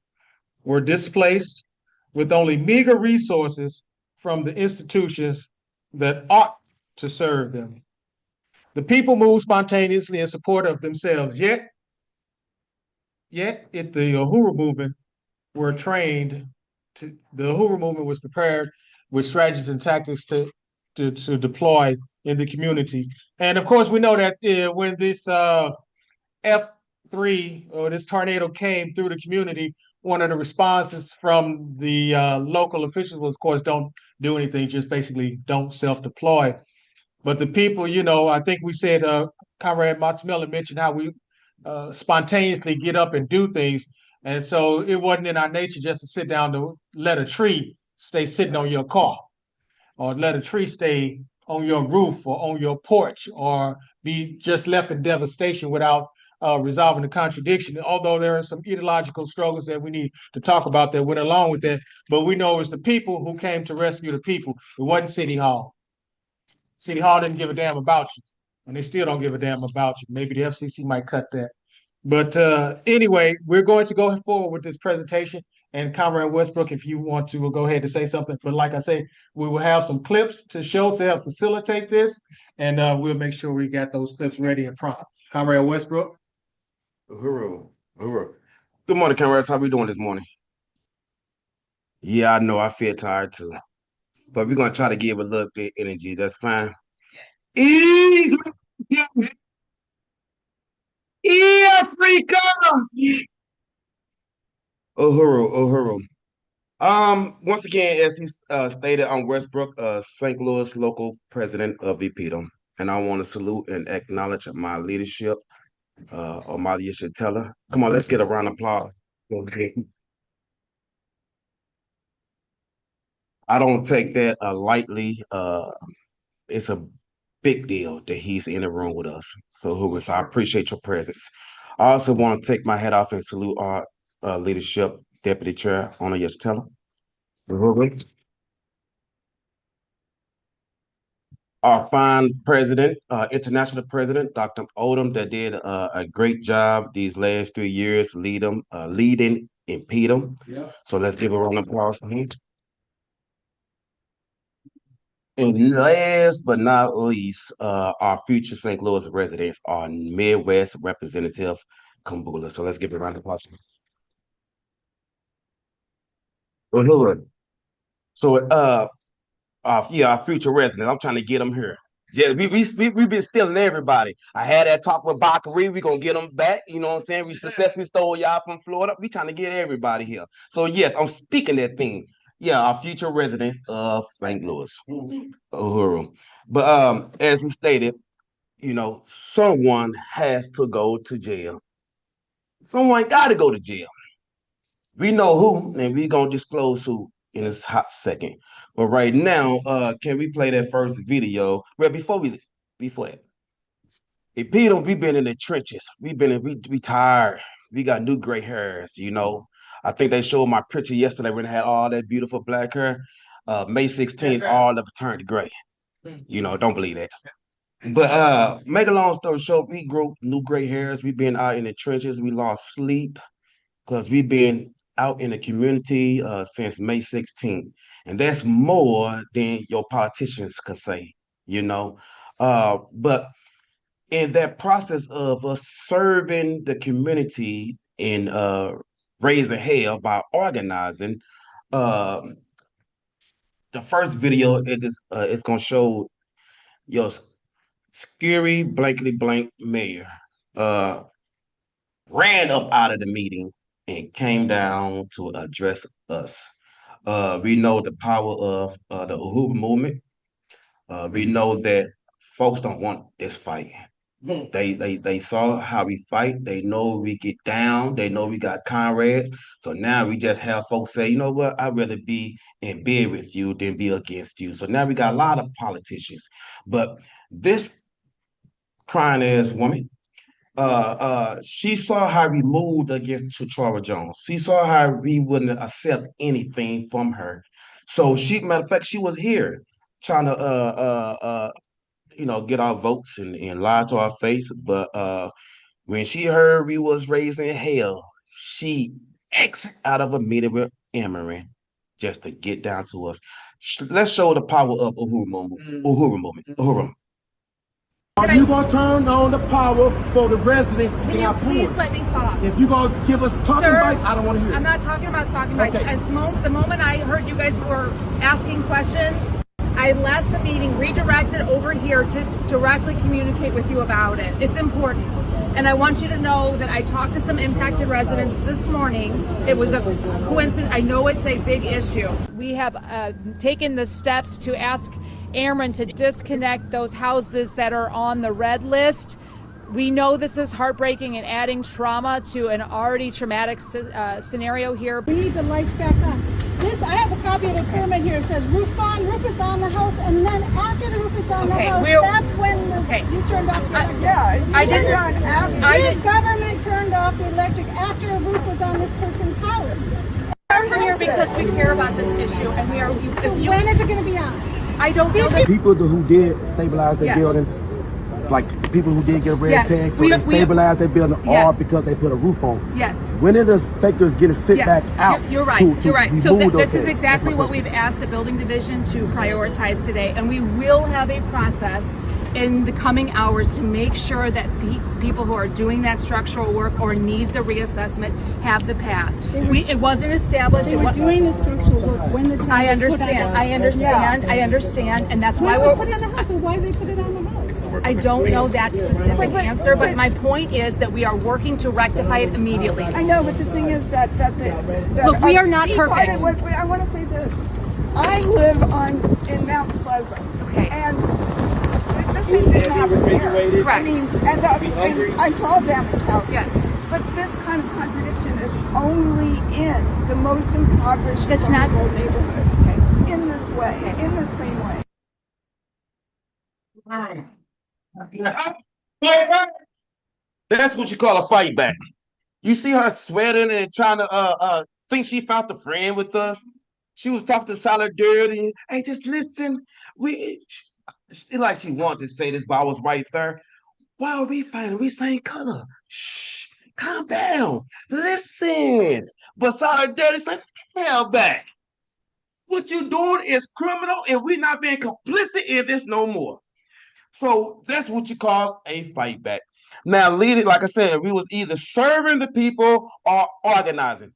were displaced with only meager resources from the institutions that ought to serve them. The people moved spontaneously in support of themselves, yet the Uhuru movement were trained the Uhuru movement was prepared with strategies and tactics to deploy in the community. And of course, we know that when this F3 or this tornado came through the community, one of the responses from the local officials was, of course, don't do anything, just basically don't self-deploy. But the people, you know, I think we said, Comrade Matamela mentioned how we spontaneously get up and do things. And so it wasn't in our nature just to sit down to let a tree stay sitting on your car, or let a tree stay on your roof or on your porch, or be just left in devastation without resolving the contradiction. Although there are some ideological struggles that we need to talk about that went along with that, but we know it's the people who came to rescue the people. It wasn't City Hall. City Hall didn't give a damn about you, and they still don't give a damn about you. Maybe the FCC might cut that. But anyway, we're going to go forward with this presentation. And Comrade Westbrook, if you want to, we'll go ahead and say something. But like I say, we will have some clips to show to help facilitate this, and we'll make sure we got those clips ready and prompt. Comrade Westbrook. Uhuru. Uhuru. Good morning, comrades. How we doing this morning? Yeah, I know. I feel tired too. But we're gonna try to give a little bit energy. That's fine. E Africa. Uhuru, Uhuru. Once again, as he stated, I'm Westbrook, St. Louis local president of InPDUM, and I want to salute and acknowledge my leadership, Omali Yeshitela. Come on, let's get a round of applause. I don't take that lightly. It's a big deal that he's in the room with us. So, Hubert, I appreciate your presence. I also want to take my hat off and salute our leadership, Deputy Chair Omali Yeshitela. Our fine president, international president, Dr. Odom, that did a great job these last 3 years, leading InPDUM. Yeah. So let's give a round of applause for him. And last but not least, our future St. Louis residents, our Midwest representative, Kumbula. So let's give a round of applause. So, our future residents, I'm trying to get them here. Yeah, we been stealing everybody. I had that talk with Bakari. We gonna get them back. You know what I'm saying? We successfully stole y'all from Florida. We trying to get everybody here. So yes, I'm speaking that thing. Yeah, our future residents of St. Louis, Uhuru. But as he stated, someone has to go to jail. Someone got to go to jail. We know who, and we gonna disclose who in this hot second. But right now, can we play that first video? Well, before that, Peter, we been in the trenches. We tired. We got new gray hairs. I think they showed my picture yesterday when I had all that beautiful black hair. May 16th, all of it turned gray. Don't believe that. But make a long story short, we grew new gray hairs. We've been out in the trenches. We lost sleep because we've been out in the community since May 16th. And that's more than your politicians could say, But in that process of us serving the community and raising hell by organizing, the first video, it's going to show your scary blankety blank mayor ran up out of the meeting and came down to address us. We know the power of the Uhuru Movement. We know that folks don't want this fight. They saw how we fight. They know we get down. They know we got comrades. So now we just have folks say, you know what? I'd rather be in bed with you than be against you. So now we got a lot of politicians. But this crying ass woman, she saw how we moved against Chachara Jones. She saw how we wouldn't accept anything from her. So matter of fact, she was here trying to get our votes and lie to our face. But when she heard we was raising hell, she exit out of a meeting with Emory just to get down to us. Let's show the power of Uhuru Movement. Uhuru. Are you going to turn on the power for the residents to get out? Please let me talk. If you're going to give us talking bites, I don't want to hear it. I'm not talking about talking bites. Okay. The moment I heard you guys were asking questions, I left the meeting, redirected over here to directly communicate with you about it. It's important. And I want you to know that I talked to some impacted residents this morning. It was a coincidence. I know it's a big issue. We have taken the steps to ask Airmen to disconnect those houses that are on the red list. We know this is heartbreaking and adding trauma to an already traumatic scenario here. We need the lights back on. I have a copy of the permit here. It says roof is on the house, and then after the roof is on the house, that's when you turned off the electric. I didn't. The government turned off the electric after a roof was on this person's house. We're here because we care about this issue, and we are. When is it going to be on? I don't know. People who did stabilize their building, like people who did get red tags, so they stabilized their building all because they put a roof on. Yes. When did the inspectors get to sit back out? You're right. You're right. So this is exactly what we've asked the building division to prioritize today, and we will have a process in the coming hours to make sure that people who are doing that structural work or need the reassessment have the path. It wasn't established. They were doing the structural work when the town I was put understand. on. I understand, and that's When why it was we're. put on the house, and why they put it on the house? I don't know that specific answer, but my point is that we are working to rectify it immediately. I know, but the thing is that Look, we are not perfect. I want to say this. I live in Mount Pleasant. Okay. And this thing didn't happen there. Correct. I mean, and I saw damaged houses. Yes. But this kind of contradiction is only in the most impoverished vulnerable neighborhood. In this way, in the same way. That's what you call a fight back. You see her sweating and trying to think she found a friend with us. She was talking to Solidarity. Hey, just listen. It's like she wanted to say this, but I was right there. Why are we fighting? We same color. Shh, calm down. Listen. But Solidarity said, hell back. What you doing is criminal, and we're not being complicit in this no more. So that's what you call a fight back. Now, leading, like I said, we was either serving the people or organizing.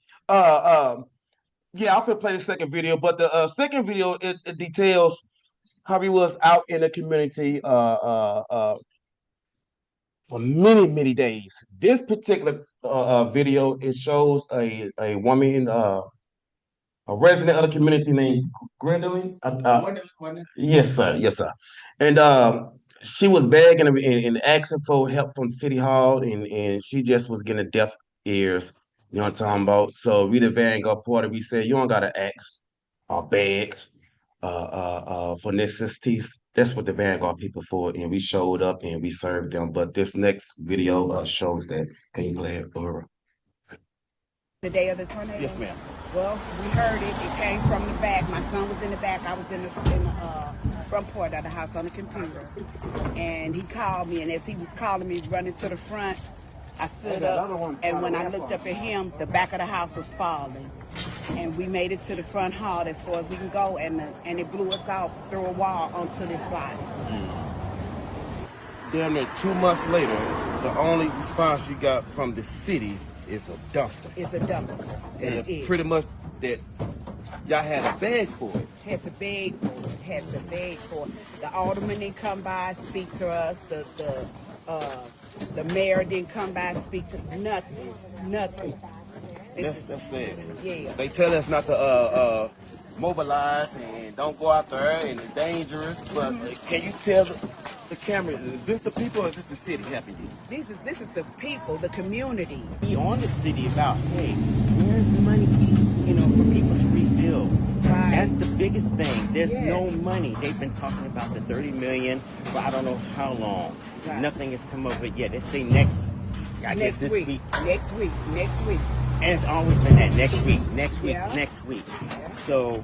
Yeah, I'll play the second video, but the second video it details how we was out in the community for many days. This particular video it shows a woman, a resident of the community named Gwendolyn. Yes, sir. Yes, sir. And she was begging and asking for help from City Hall, and she just was getting deaf ears. You know what I'm talking about? So we the Vanguard Party, we said, you don't gotta ask or beg for necessities. That's what the Vanguard people for, and we showed up and we served them. But this next video shows that. Can you play it, Uhuru? The day of the tornado? Yes, ma'am. Well, we heard it. It came from the back. My son was in the back. I was in the front part of the house on the computer. And he called me, and as he was calling me, running to the front, I stood up, and when I looked up at him, the back of the house was falling. And we made it to the front hall as far as we can go, and it blew us out through a wall onto this body. Damn near 2 months later, the only response you got from the city is a dumpster. It's a dumpster. That's it. Pretty much that y'all had a bag for it. Had to beg for it. The alderman didn't come by, speak to us. The mayor didn't come by, speak to nothing. That's sad. Yeah. They tell us not to mobilize and don't go out there and it's dangerous. But can you tell the camera, is this the people or is this the city helping you? This is the people, the community. Be on the city about, hey, where's the money? For people to rebuild. Right. That's the biggest thing. There's no money. They've been talking about the 30 million for I don't know how long. Right. Nothing has come of it yet. They say next week. Next week. And it's always been that next week. Yeah. So,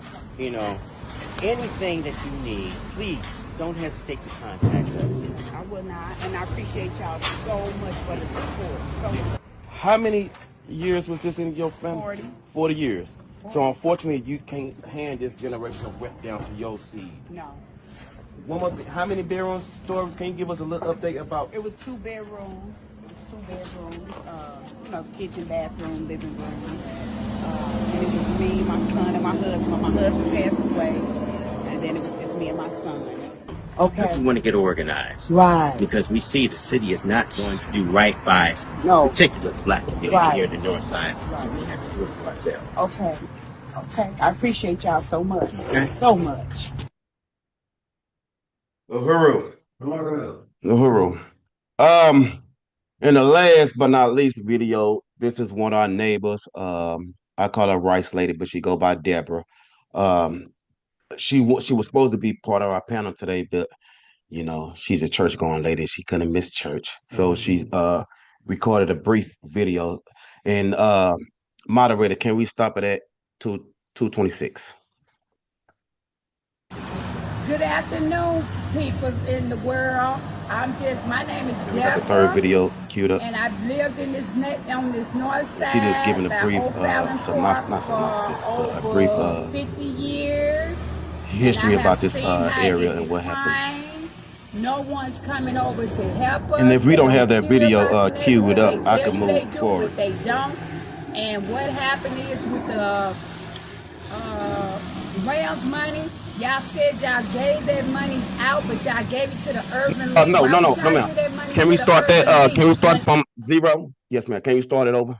anything that you need, please don't hesitate to contact us. I will not, and I appreciate y'all so much for the support. How many years was this in your family? 40 years. So unfortunately, you can't hand this generational wealth down to your seed. No. One more thing. How many bedrooms, stories? Can you give us a little update about? It was 2 bedrooms. Kitchen, bathroom, living room. And it was me, my son, and my husband. My husband passed away, and then it was just me and my son. Okay. We want to get organized. Right. Because we see the city is not going to do right by particular black community here in the north side. Right. So we have to do it for ourselves. Okay. I appreciate y'all so much. Okay. So much. Uhuru. In the last but not least video, this is one of our neighbors. I call her Rice Lady, but she go by Deborah. She was supposed to be part of our panel today, but she's a church going lady. She couldn't miss church, so she's recorded a brief video. And moderator, can we stop it at 2:26? Good afternoon, people in the world. My name is Deborah. We got the third video queued up. And I've lived in on this north side. She just giving a brief a brief 50 years. history about this area and what happened. No one's coming over to help us. And if we They don't have that care video about the queued up, neighborhood. I They tell can you they move do, forward. but they don't. And what happened is with the Rams money, y'all said y'all gave that money out, but y'all gave it to the urban league. No, Why no, would no, y'all no, ma'am. give that money Can to we the start that? urban league? Can we start from zero? Yes, ma'am. Can you start it over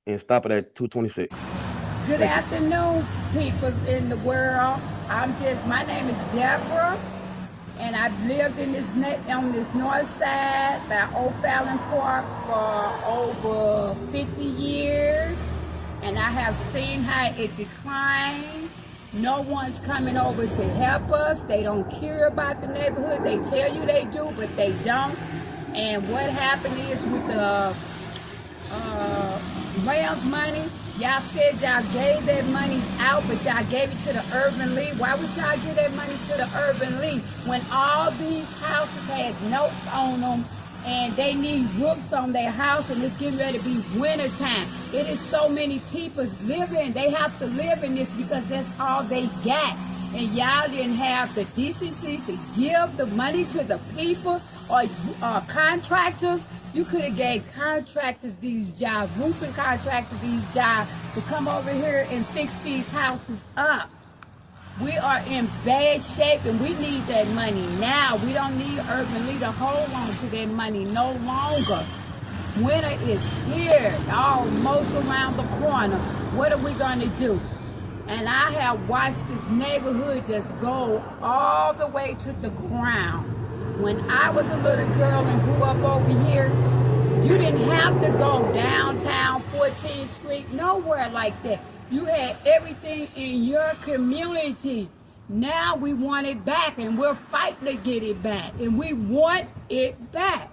and stop it at 226? Good afternoon, people in the world. My name is Deborah, and I've lived in on this north side by O'Fallon Park for over 50 years, and I have seen how it declined. No one's coming over to help us. They don't care about the neighborhood. They tell you they do, but they don't. And what happened is with the Rams money, y'all said y'all gave that money out, but y'all gave it to the urban league. Why would y'all give that money to the urban league when all these houses had notes on them and they need roofs on their house and it's getting ready to be winter time? It is so many people living. They have to live in this because that's all they got. And y'all didn't have the decency to give the money to the people or contractors. You could have gave contractors these jobs, roofing contractors these jobs to come over here and fix these houses up. We are in bad shape and we need that money now. We don't need Urban League to hold on to that money no longer. Winter is here, almost around the corner. What are we going to do? And I have watched this neighborhood just go all the way to the ground. When I was a little girl and grew up over here, you didn't have to go downtown 14th Street, nowhere like that. You had everything in your community. Now we want it back and we're fighting to get it back. And we want it back.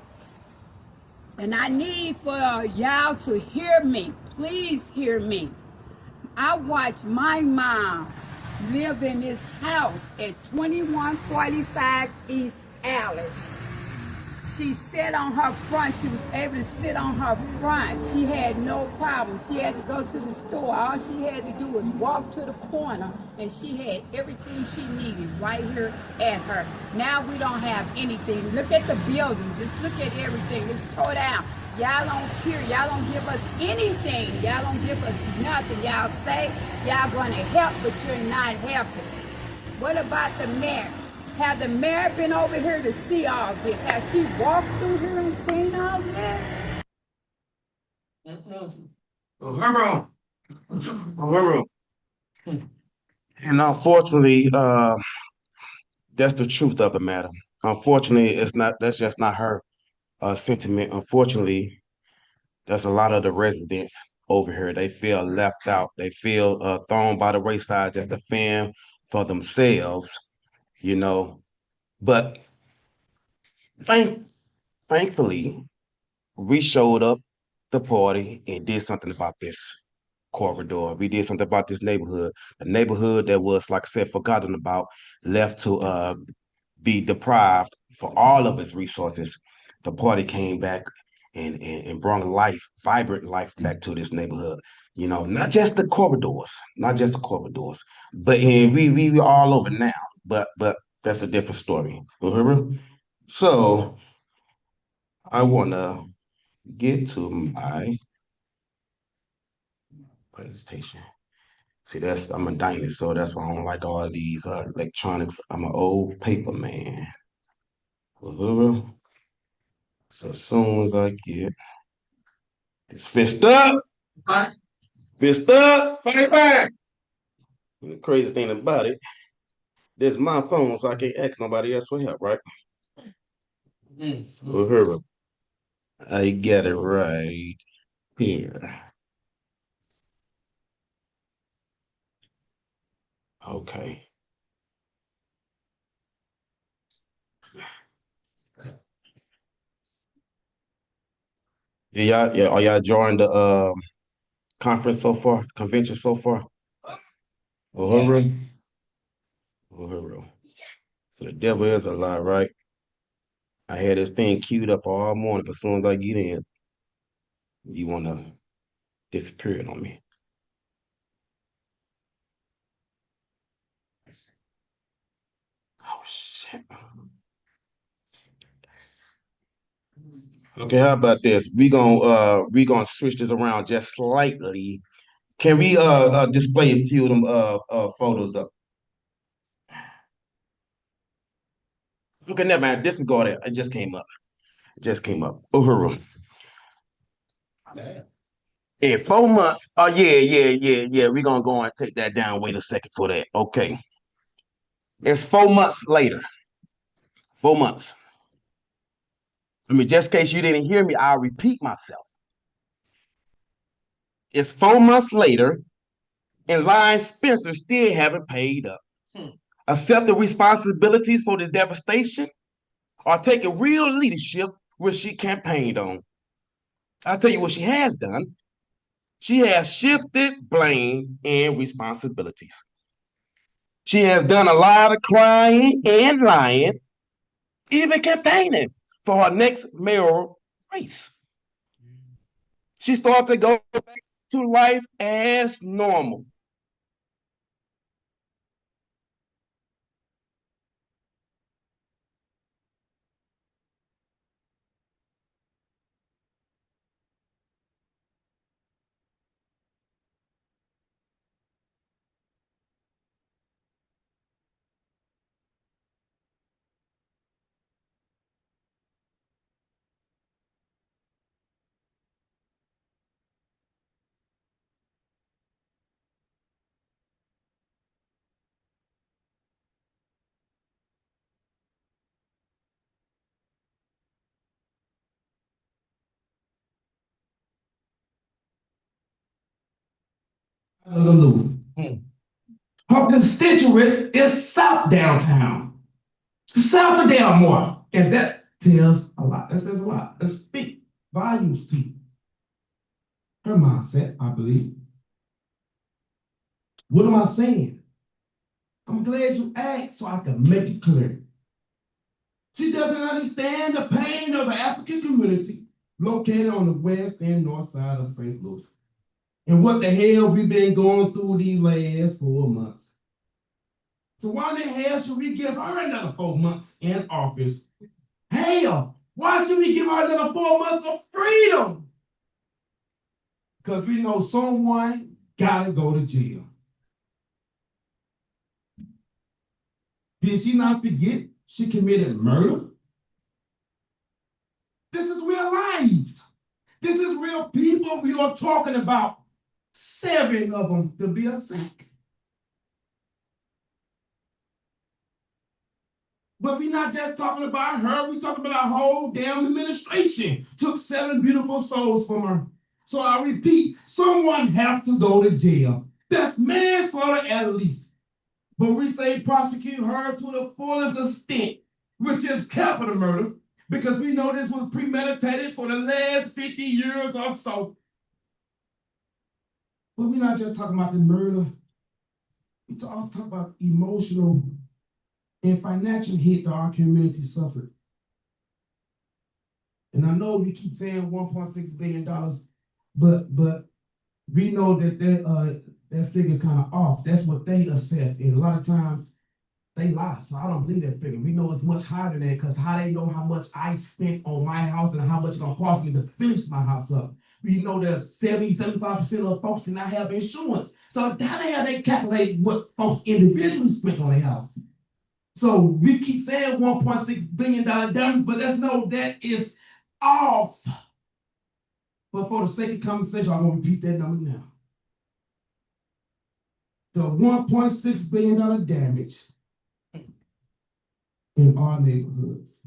And I need for y'all to hear me. Please hear me. I watched my mom live in this house at 2145 East Alice. She sat on her front. She was able to sit on her front. She had no problem. She had to go to the store. All she had to do was walk to the corner, and she had everything she needed right here at her. Now we don't have anything. Look at the building. Just look at everything. It's tore down. Y'all don't care. Y'all don't give us anything. Y'all don't give us nothing. Y'all say y'all going to help, but you're not helping. What about the mayor? Have the mayor been over here to see all this? Has she walked through here and seen all this? Uhuru. And unfortunately, that's the truth of the matter. Unfortunately, it's not. That's just not her sentiment. Unfortunately, there's a lot of the residents over here. They feel left out. They feel thrown by the wayside, just to fend for themselves. You know, but thankfully, we showed up the party and did something about this corridor. We did something about this neighborhood. A neighborhood that was, like I said, forgotten about, left to be deprived for all of its resources. The party came back and brought life, vibrant life back to this neighborhood. You know, not just the corridors, but and we all over now. But that's a different story. Uhuru? So I wanna get to my presentation. See, I'm a dinosaur. That's why I don't like all of these electronics. I'm an old paper man. Uhuru. So as soon as I get this fist up, fight back. And the crazy thing about it, this is my phone, so I can't ask nobody else for help, right? Uhuru. I get it right here. Okay. Are y'all joined the conference so far, convention so far? Uhuru. Uhuru. So the devil is a lie, right? I had this thing queued up all morning, but as soon as I get in, you wanna disappear it on me. Oh shit. Okay, how about this? We gonna switch this around just slightly. Can we display a few of them photos up? Okay, never mind. This can go there. It just came up. It just came up. Uhuru. In 4 months. Oh yeah. We're gonna go and take that down. Wait a second for that. Okay. It's 4 months later. 4 months. I mean, just in case you didn't hear me, I'll repeat myself. It's 4 months later, and Lion Spencer still haven't paid up. Accept the responsibilities for this devastation, or take a real leadership which she campaigned on. I'll tell you what she has done. She has shifted blame and responsibilities. She has done a lot of crying and lying, even campaigning for her next mayoral race. She started to go back to life as normal. Her constituent is South Downtown, south of Dalmore, and that tells a lot. That says a lot. That speaks volumes to her mindset, I believe. What am I saying? I'm glad you asked so I can make it clear. She doesn't understand the pain of the African community located on the west and north side of St. Louis. And what the hell we've been going through these last 4 months. So why the hell should we give her another 4 months in office? Hell, why should we give her another 4 months of freedom? Because we know someone gotta go to jail. Did she not forget she committed murder? This is real lives. This is real people we are talking about. 7 of them to be exact. But we're not just talking about her, we're talking about our whole damn administration. Took 7 beautiful souls from her. So I repeat, someone has to go to jail. That's manslaughter at least. But we say prosecute her to the fullest extent, which is capital murder, because we know this was premeditated for the last 50 years or so. But we're not just talking about the murder. We also talk about emotional and financial hit that our community suffered. And I know we keep saying $1.6 billion, but we know that that figure is kind of off. That's what they assess. And a lot of times they lie. So I don't believe that figure. We know it's much higher than that because how they know how much I spent on my house and how much it's going to cost me to finish my house up. We know that 75% of folks do not have insurance. So how the hell they calculate what folks individually spent on their house? So we keep saying $1.6 billion damage, but let's know that is off. But for the sake of conversation, I'm going to repeat that number now. The $1.6 billion damage in our neighborhoods.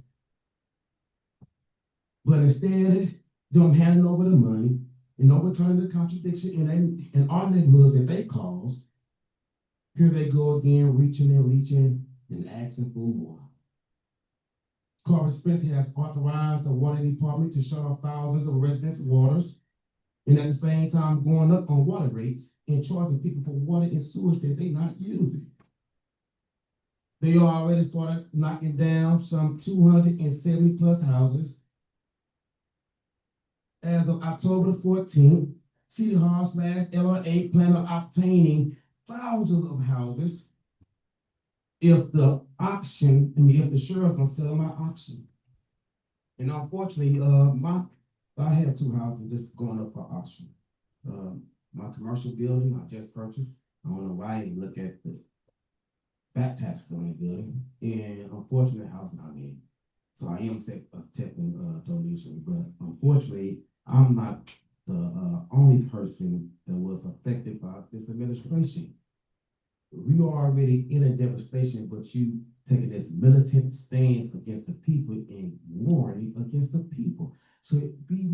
But instead, them handing over the money and overturning the contradiction in our neighborhoods that they caused, here they go again, reaching and reaching and asking for more. Corporate Spencer has authorized the water department to shut off thousands of residents' waters, and at the same time going up on water rates and charging people for water and sewage that they're not using. They already started knocking down some 270 plus houses. As of October 14th, City Hall / LRA plan on obtaining thousands of houses if the sheriff don't sell them at auction. And unfortunately, I have two houses just going up for auction. My commercial building I just purchased. I don't know why I didn't look at the back taxes on that building. And unfortunately, the house I'm in. So I am accepting donation, but unfortunately, I'm not the only person that was affected by this administration. We are already in a devastation, but you taking this militant stance against the people and warring against the people. So we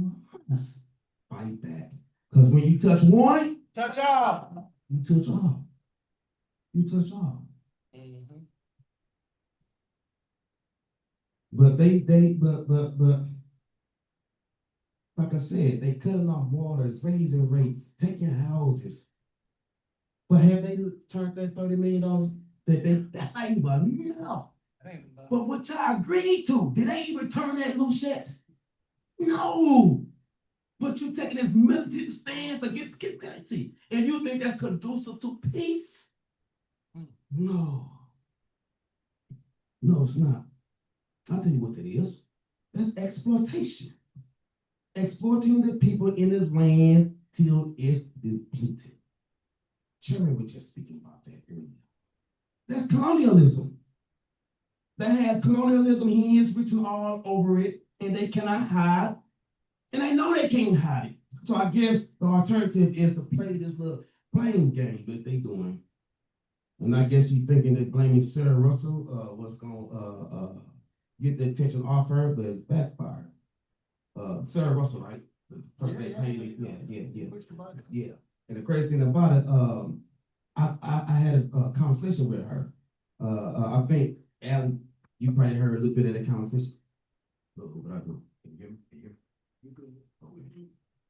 must fight back. Because when you touch one, touch all. You touch all. You touch all. But but like I said, they cutting off waters, raising rates, taking houses. But have they turned that $30 million that's not even enough. But what y'all agreed to, did they even turn that loose yet? No. But you taking this militant stance against community, and you think that's conducive to peace? No. No, it's not. I'll tell you what it is. That's exploitation. Exploiting the people in this land till it's depleted. Chairman was just speaking about that earlier. That's colonialism. That has colonialism hands written all over it, and they cannot hide. And they know they can't hide it. So I guess the alternative is to play this little blame game that they doing. And I guess you thinking that blaming Sarah Russell was gonna get the attention off her, but it's backfired. Sarah Russell, right? The person that played yeah. And the crazy thing about it, I had a conversation with her. I think, Alan, you probably heard a little bit of that conversation. What I do? Can you hear me?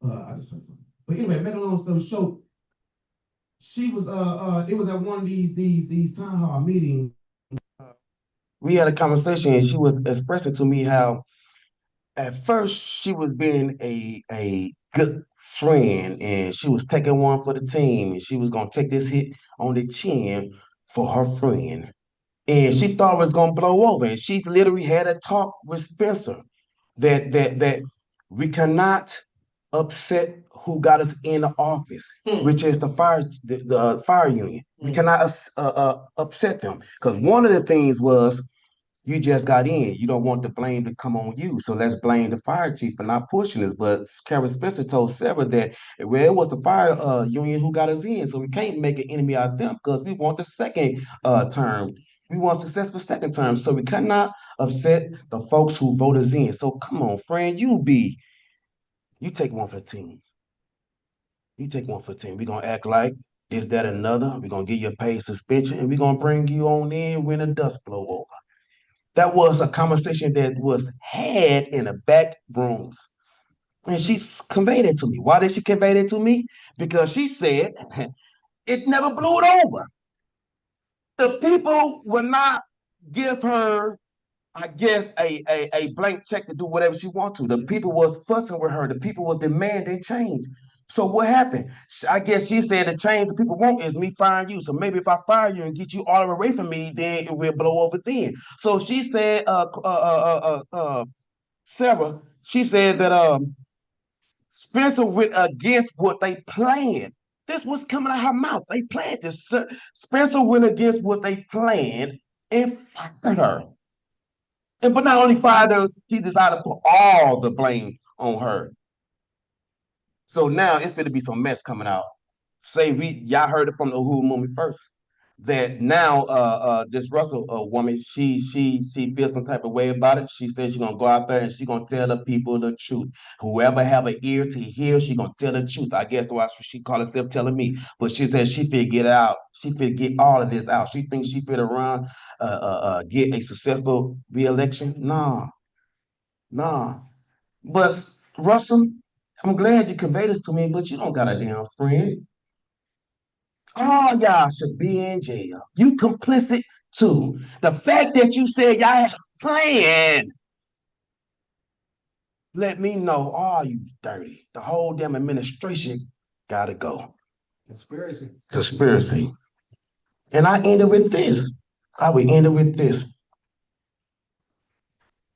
I just heard something. But anyway, make a long story short, she was it was at one of these town hall meetings. We had a conversation and she was expressing to me how at first she was being a good friend and she was taking one for the team and she was gonna take this hit on the chin for her friend. And she thought it was gonna blow over. And she's literally had a talk with Spencer that we cannot upset who got us in the office, which is the fire union. We cannot upset them because one of the things was you just got in. You don't want the blame to come on you, so let's blame the fire chief for not pushing us. But Karen Spencer told Sarah that well, it was the fire union who got us in, so we can't make an enemy out of them because we want the second term. We want successful second term, so we cannot upset the folks who vote us in. So come on, friend, you take one for the team. You take one for the team. We're gonna act like is that another? We're gonna give you a paid suspension and we're gonna bring you on in when the dust blow over. That was a conversation that was had in the back rooms. And she conveyed it to me. Why did she convey it to me? Because she said it never blew it over. The people will not give her, I guess, a blank check to do whatever she wants to. The people was fussing with her. The people was demanding change. So what happened? I guess she said the change the people want is me firing you. So maybe if I fire you and get you all away from me, then it will blow over then. So she said, Sarah, she said that Spencer went against what they planned. This was coming out of her mouth. They planned this. Spencer went against what they planned and fired her. But not only fired her, she decided to put all the blame on her. So now it's going to be some mess coming out. Y'all heard it from the Uhuru Movement first. That now this Russell woman, she feels some type of way about it. She says she's gonna go out there and she's gonna tell the people the truth. Whoever have an ear to hear, she gonna tell the truth. I guess that's why she call herself telling me. But she said she fit get out. She fit get all of this out. She thinks she fit around get a successful re-election. Nah. But Russell, I'm glad you conveyed this to me, but you don't got a damn friend. All y'all should be in jail. You complicit too. The fact that you said y'all had a plan, let me know, you dirty. The whole damn administration gotta go. Conspiracy. And I ended with this. I will end it with this.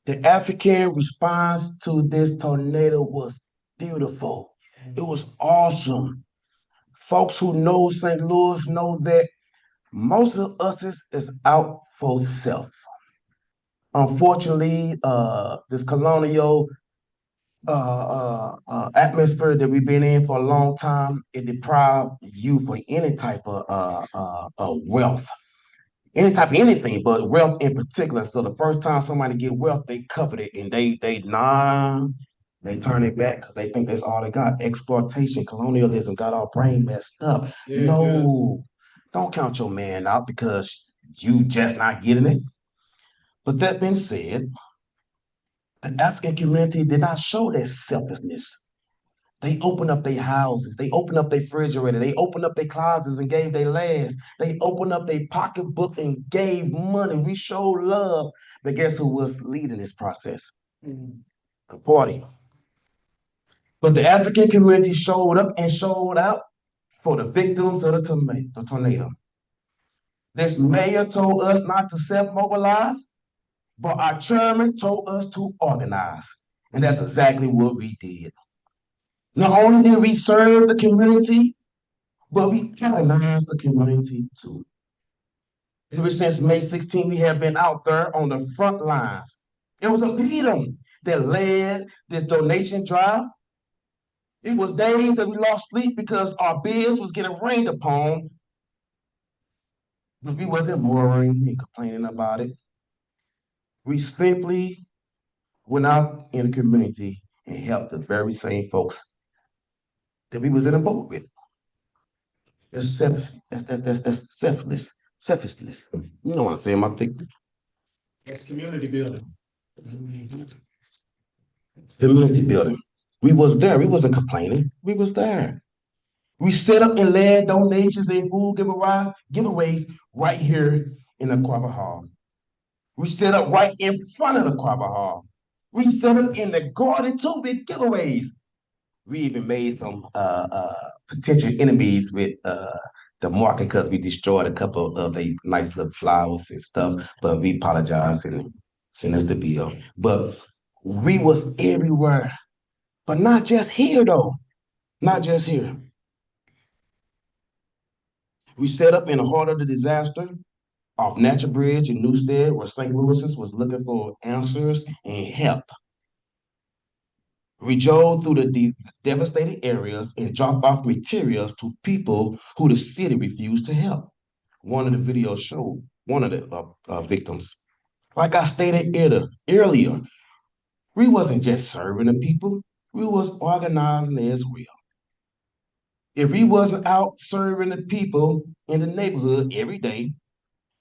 The African response to this tornado was beautiful. It was awesome. Folks who know St. Louis know that most of us is out for self. Unfortunately, this colonial atmosphere that we've been in for a long time, it deprived you for any type of wealth, any type of anything, but wealth in particular. So the first time somebody get wealth, they covet it and they turn it back because they think that's all they got. Exploitation, colonialism got our brain messed up. Yeah, No, don't count your man out because you just not getting it. But that being said, the African community did not show that selflessness. They opened up their houses. They opened up their refrigerator. They opened up their closets and gave their last. They opened up their pocketbook and gave money. We showed love. But guess who was leading this process? The party. But the African community showed up and showed out for the victims of the tornado. This mayor told us not to self-mobilize, but our chairman told us to organize. And that's exactly what we did. Not only did we serve the community, but we organized the community too. Ever since May 16, we have been out there on the front lines. It was InPDUM that led this donation drive. It was days that we lost sleep because our bills was getting rained upon, but we wasn't murmuring and complaining about it. We simply went out in the community and helped the very same folks that we was in a boat with. That's selfless. You know what I'm saying, my thing. That's community building. Community building. We was there. We wasn't complaining. We was there. We set up and led donations and food giveaways right here in the Aquaba Hall. We set up right in front of the Aquaba Hall. We set up in the garden too with giveaways. We even made some potential enemies with the market because we destroyed a couple of the nice little flowers and stuff. But we apologize and send us the bill. But we was everywhere. But not just here though. Not just here. We set up in the heart of the disaster off Natural Bridge in Newstead, where St. Louisans was looking for answers and help. We drove through the devastated areas and dropped off materials to people who the city refused to help. One of the videos showed one of the victims. Like I stated earlier, we wasn't just serving the people, we was organizing as well. If we wasn't out serving the people in the neighborhood every day,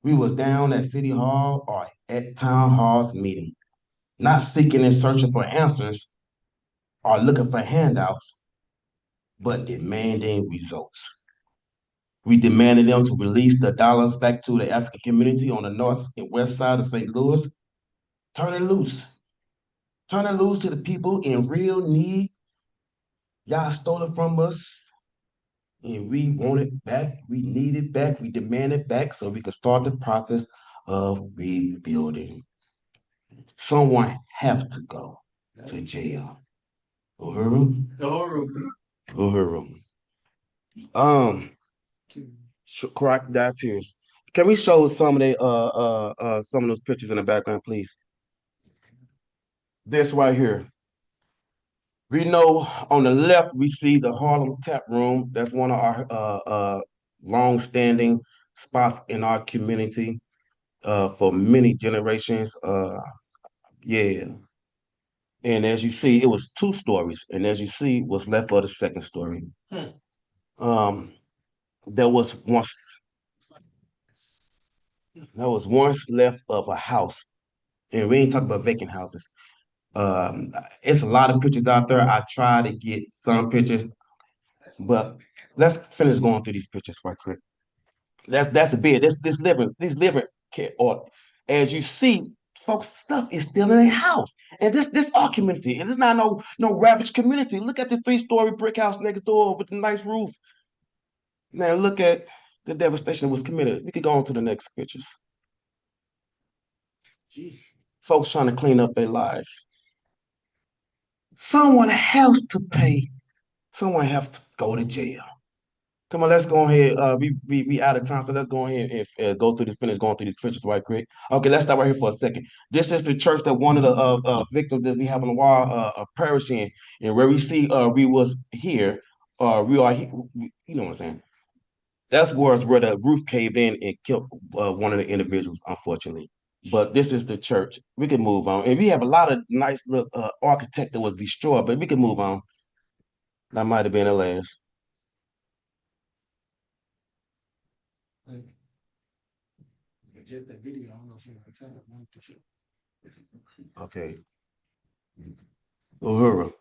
we was down at City Hall or at Town Hall's meeting, not seeking and searching for answers or looking for handouts, but demanding results. We demanded them to release the dollars back to the African community on the north and west side of St. Louis. Turn it loose. Turn it loose to the people in real need. Y'all stole it from us, and we want it back. We need it back. We demand it back so we can start the process of rebuilding. Someone have to go to jail. Uhuru? Uhuru. Crocodile tears. Can we show some of those pictures in the background, please? This right here. We know on the left we see the Harlem Tap Room. That's one of our long-standing spots in our community for many generations. Yeah. And as you see, it was 2 stories. And as you see, what's left for the second story. There was once left of a house. And we ain't talking about vacant houses. It's a lot of pictures out there. I try to get some pictures, but let's finish going through these pictures right quick. That's the bid. These living or as you see, folks, stuff is still in their house. And this our community. And this not no ravaged community. Look at the 3-story brick house next door with the nice roof. Now look at the devastation that was committed. We could go on to the next pictures. Jeez. folks trying to clean up their lives. Someone has to pay. Someone has to go to jail. Come on, let's go ahead. We out of time, so let's go ahead and go through finish going through these pictures right quick. Okay, let's stop right here for a second. This is the church that one of the victims that we have on the wall perished in, and where we see we was here, we are here, you know what I'm saying? That's where the roof caved in and killed one of the individuals, unfortunately. But this is the church. We can move on, and we have a lot of nice little architect that was destroyed, but we can move on. That might have been the last. Just that video, I don't know if you want to tell Okay. Uhuru.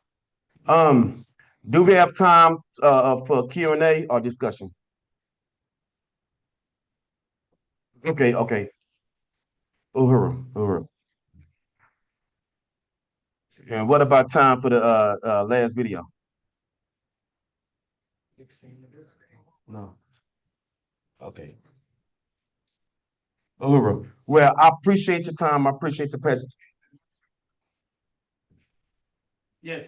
Do we have time for Q&A or discussion? Okay. Uhuru. And what about time for the last video? No. Okay. Uhuru. Well, I appreciate your time. I appreciate your patience. Yes.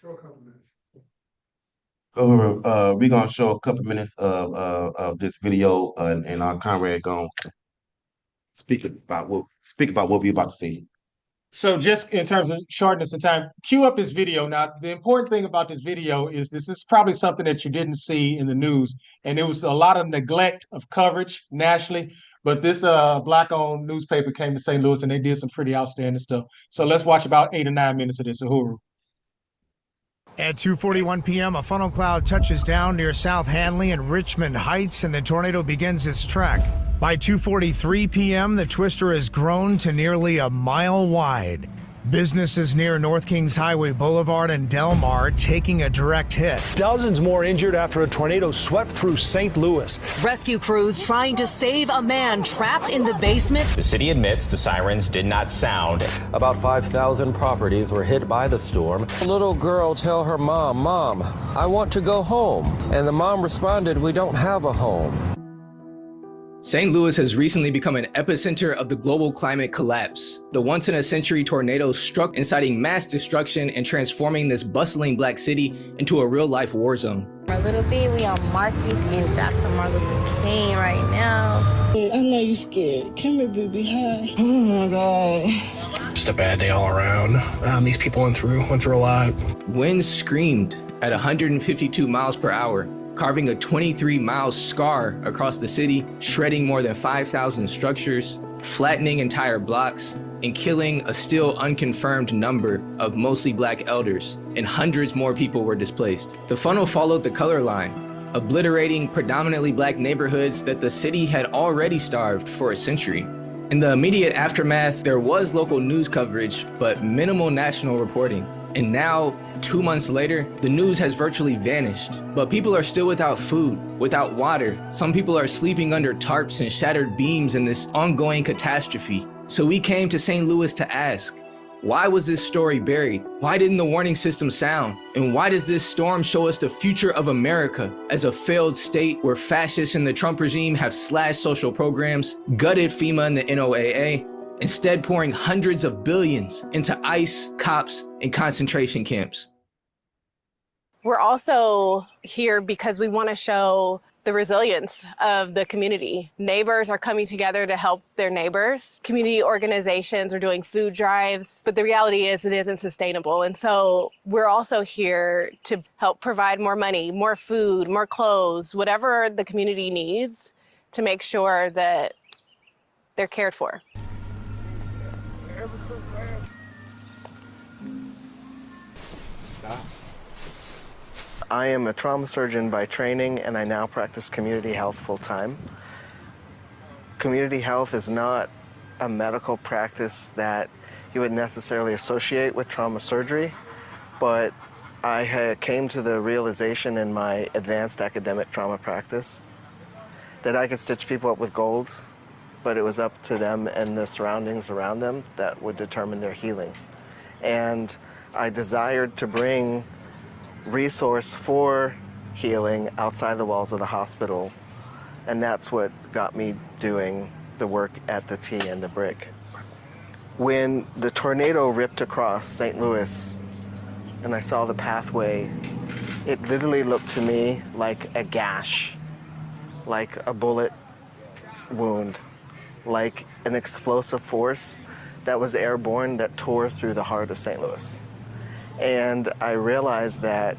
Show a couple minutes. Uhuru, we're gonna show a couple minutes of this video, and our comrade gonna speak about what we're about to see. So just in terms of shortness of time, cue up this video. Now, the important thing about this video is this is probably something that you didn't see in the news, and there was a lot of neglect of coverage nationally, but this Black-owned newspaper came to St. Louis, and they did some pretty outstanding stuff. So let's watch about 8 or 9 minutes of this, Uhuru. At 2:41 p.m., a funnel cloud touches down near South Hanley and Richmond Heights, and the tornado begins its trek. By 2:43 p.m., the twister has grown to nearly a mile wide. Businesses near North Kings Highway Boulevard and Del Mar taking a direct hit. Dozens more injured after a tornado swept through St. Louis. Rescue crews trying to save a man trapped in the basement. The city admits the sirens did not sound. About 5,000 properties were hit by the storm. A little girl tell her mom, "Mom, I want to go home." And the mom responded, "We don't have a home." St. Louis has recently become an epicenter of the global climate collapse. The once-in-a-century tornado struck, inciting mass destruction and transforming this bustling black city into a real-life war zone. A little bit, we on Marcus and Dr. Martin Luther King right now. I know you're scared. Come here, baby. Hi. Oh my God. Just a bad day all around. These people went through a lot. Winds screamed at 152 miles per hour, carving a 23-mile scar across the city, shredding more than 5,000 structures, flattening entire blocks, and killing a still unconfirmed number of mostly black elders, and hundreds more people were displaced. The funnel followed the color line, obliterating predominantly black neighborhoods that the city had already starved for a century. In the immediate aftermath, there was local news coverage, but minimal national reporting. And now, 2 months later, the news has virtually vanished. But people are still without food, without water. Some people are sleeping under tarps and shattered beams in this ongoing catastrophe. So we came to St. Louis to ask, why was this story buried? Why didn't the warning system sound? And why does this storm show us the future of America as a failed state where fascists in the Trump regime have slashed social programs, gutted FEMA and the NOAA, instead pouring hundreds of billions into ICE, cops, and concentration camps? We're also here because we want to show the resilience of the community. Neighbors are coming together to help their neighbors. Community organizations are doing food drives, but the reality is it isn't sustainable. And so we're also here to help provide more money, more food, more clothes, whatever the community needs to make sure that they're cared for. I am a trauma surgeon by training, and I now practice community health full-time. Community health is not a medical practice that you would necessarily associate with trauma surgery, but I came to the realization in my advanced academic trauma practice that I could stitch people up with gold, but it was up to them and the surroundings around them that would determine their healing. And I desired to bring resource for healing outside the walls of the hospital And that's what got me doing the work at the T and the Brick. When the tornado ripped across St. Louis and I saw the pathway, it literally looked to me like a gash, like a bullet wound, like an explosive force that was airborne that tore through the heart of St. Louis. And I realized that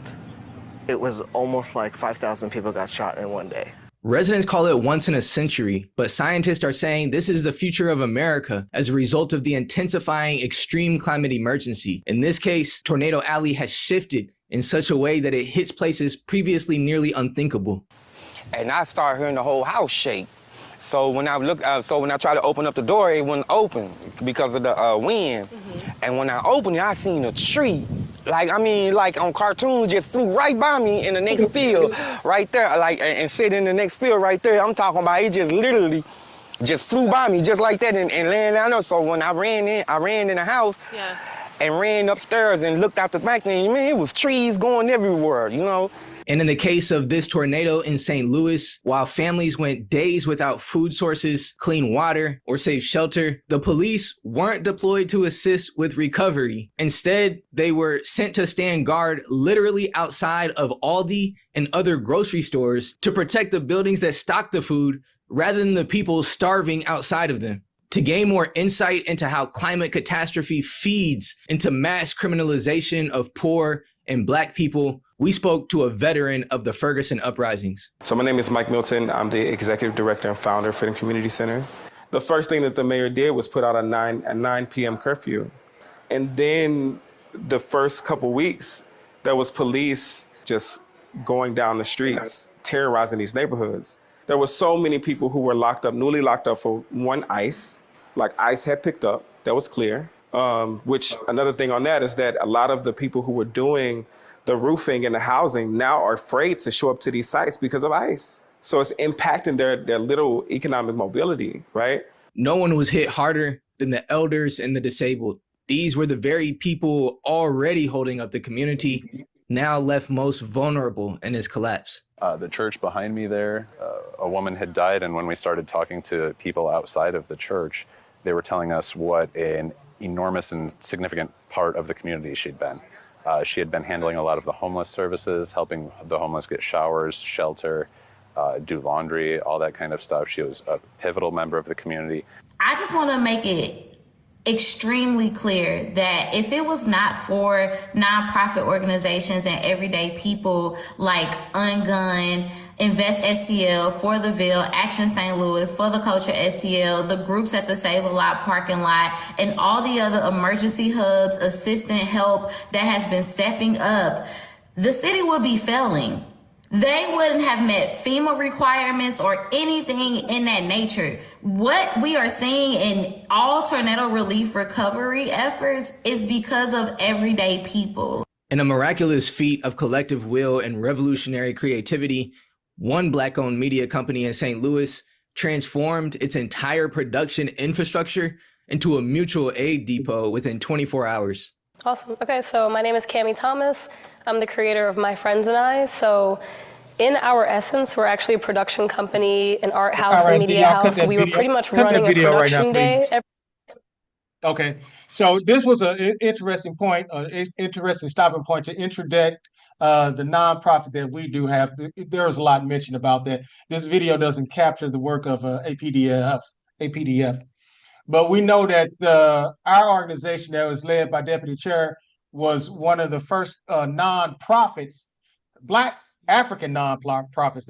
it was almost like 5,000 people got shot in one day. Residents call it once in a century, but scientists are saying this is the future of America as a result of the intensifying extreme climate emergency. In this case, Tornado Alley has shifted in such a way that it hits places previously nearly unthinkable. And I started hearing the whole house shake. So when I tried to open up the door, it wouldn't open because of the wind. And when I opened it, I seen a tree. Like on cartoons, just flew right by me in the next field, right there, and sit in the next field right there. I'm talking about it just literally just flew by me just like that and landed down there. So when I ran in the house and ran upstairs and looked out the back, man, it was trees going everywhere, you know. And in the case of this tornado in St. Louis, while families went days without food sources, clean water, or safe shelter, the police weren't deployed to assist with recovery. Instead, they were sent to stand guard literally outside of Aldi and other grocery stores to protect the buildings that stock the food rather than the people starving outside of them. To gain more insight into how climate catastrophe feeds into mass criminalization of poor and Black people, we spoke to a veteran of the Ferguson uprisings. So my name is Mike Milton. I'm the executive director and founder of Freedom Community Center. The first thing that the mayor did was put out a 9 p.m. curfew. And then the first couple weeks, there was police just going down the streets, terrorizing these neighborhoods. There were so many people who were locked up, newly locked up for one ICE, like ICE had picked up, that was clear. Which another thing on that is that a lot of the people who were doing the roofing and the housing now are afraid to show up to these sites because of ICE. So it's impacting their little economic mobility, right? No one was hit harder than the elders and the disabled. These were the very people already holding up the community, now left most vulnerable in this collapse. The church behind me there, a woman had died, and when we started talking to people outside of the church, they were telling us what an enormous and significant part of the community she'd been. She had been handling a lot of the homeless services, helping the homeless get showers, shelter, do laundry, all that kind of stuff. She was a pivotal member of the community. I just want to make it extremely clear that if it was not for nonprofit organizations and everyday people like Ungun, Invest STL, For the Ville, Action St. Louis, For the Culture STL, the groups at the Save a Lot parking lot, and all the other emergency hubs, assistant help that has been stepping up, the city would be failing. They wouldn't have met FEMA requirements or anything in that nature. What we are seeing in all tornado relief recovery efforts is because of everyday people. In a miraculous feat of collective will and revolutionary creativity, one Black-owned media company in St. Louis transformed its entire production infrastructure into a mutual aid depot within 24 hours. Awesome. Okay, so my name is Cammie Thomas. I'm the creator of My Friends and I. So in our essence, we're actually a production company, an art house, and media house. We were pretty much running a production day. Okay, so this was an interesting point, an interesting stopping point to interject the nonprofit that we do have. There was a lot mentioned about that. This video doesn't capture the work of APDF, but we know that our organization that was led by Deputy Chair was one of the first nonprofits, Black African nonprofits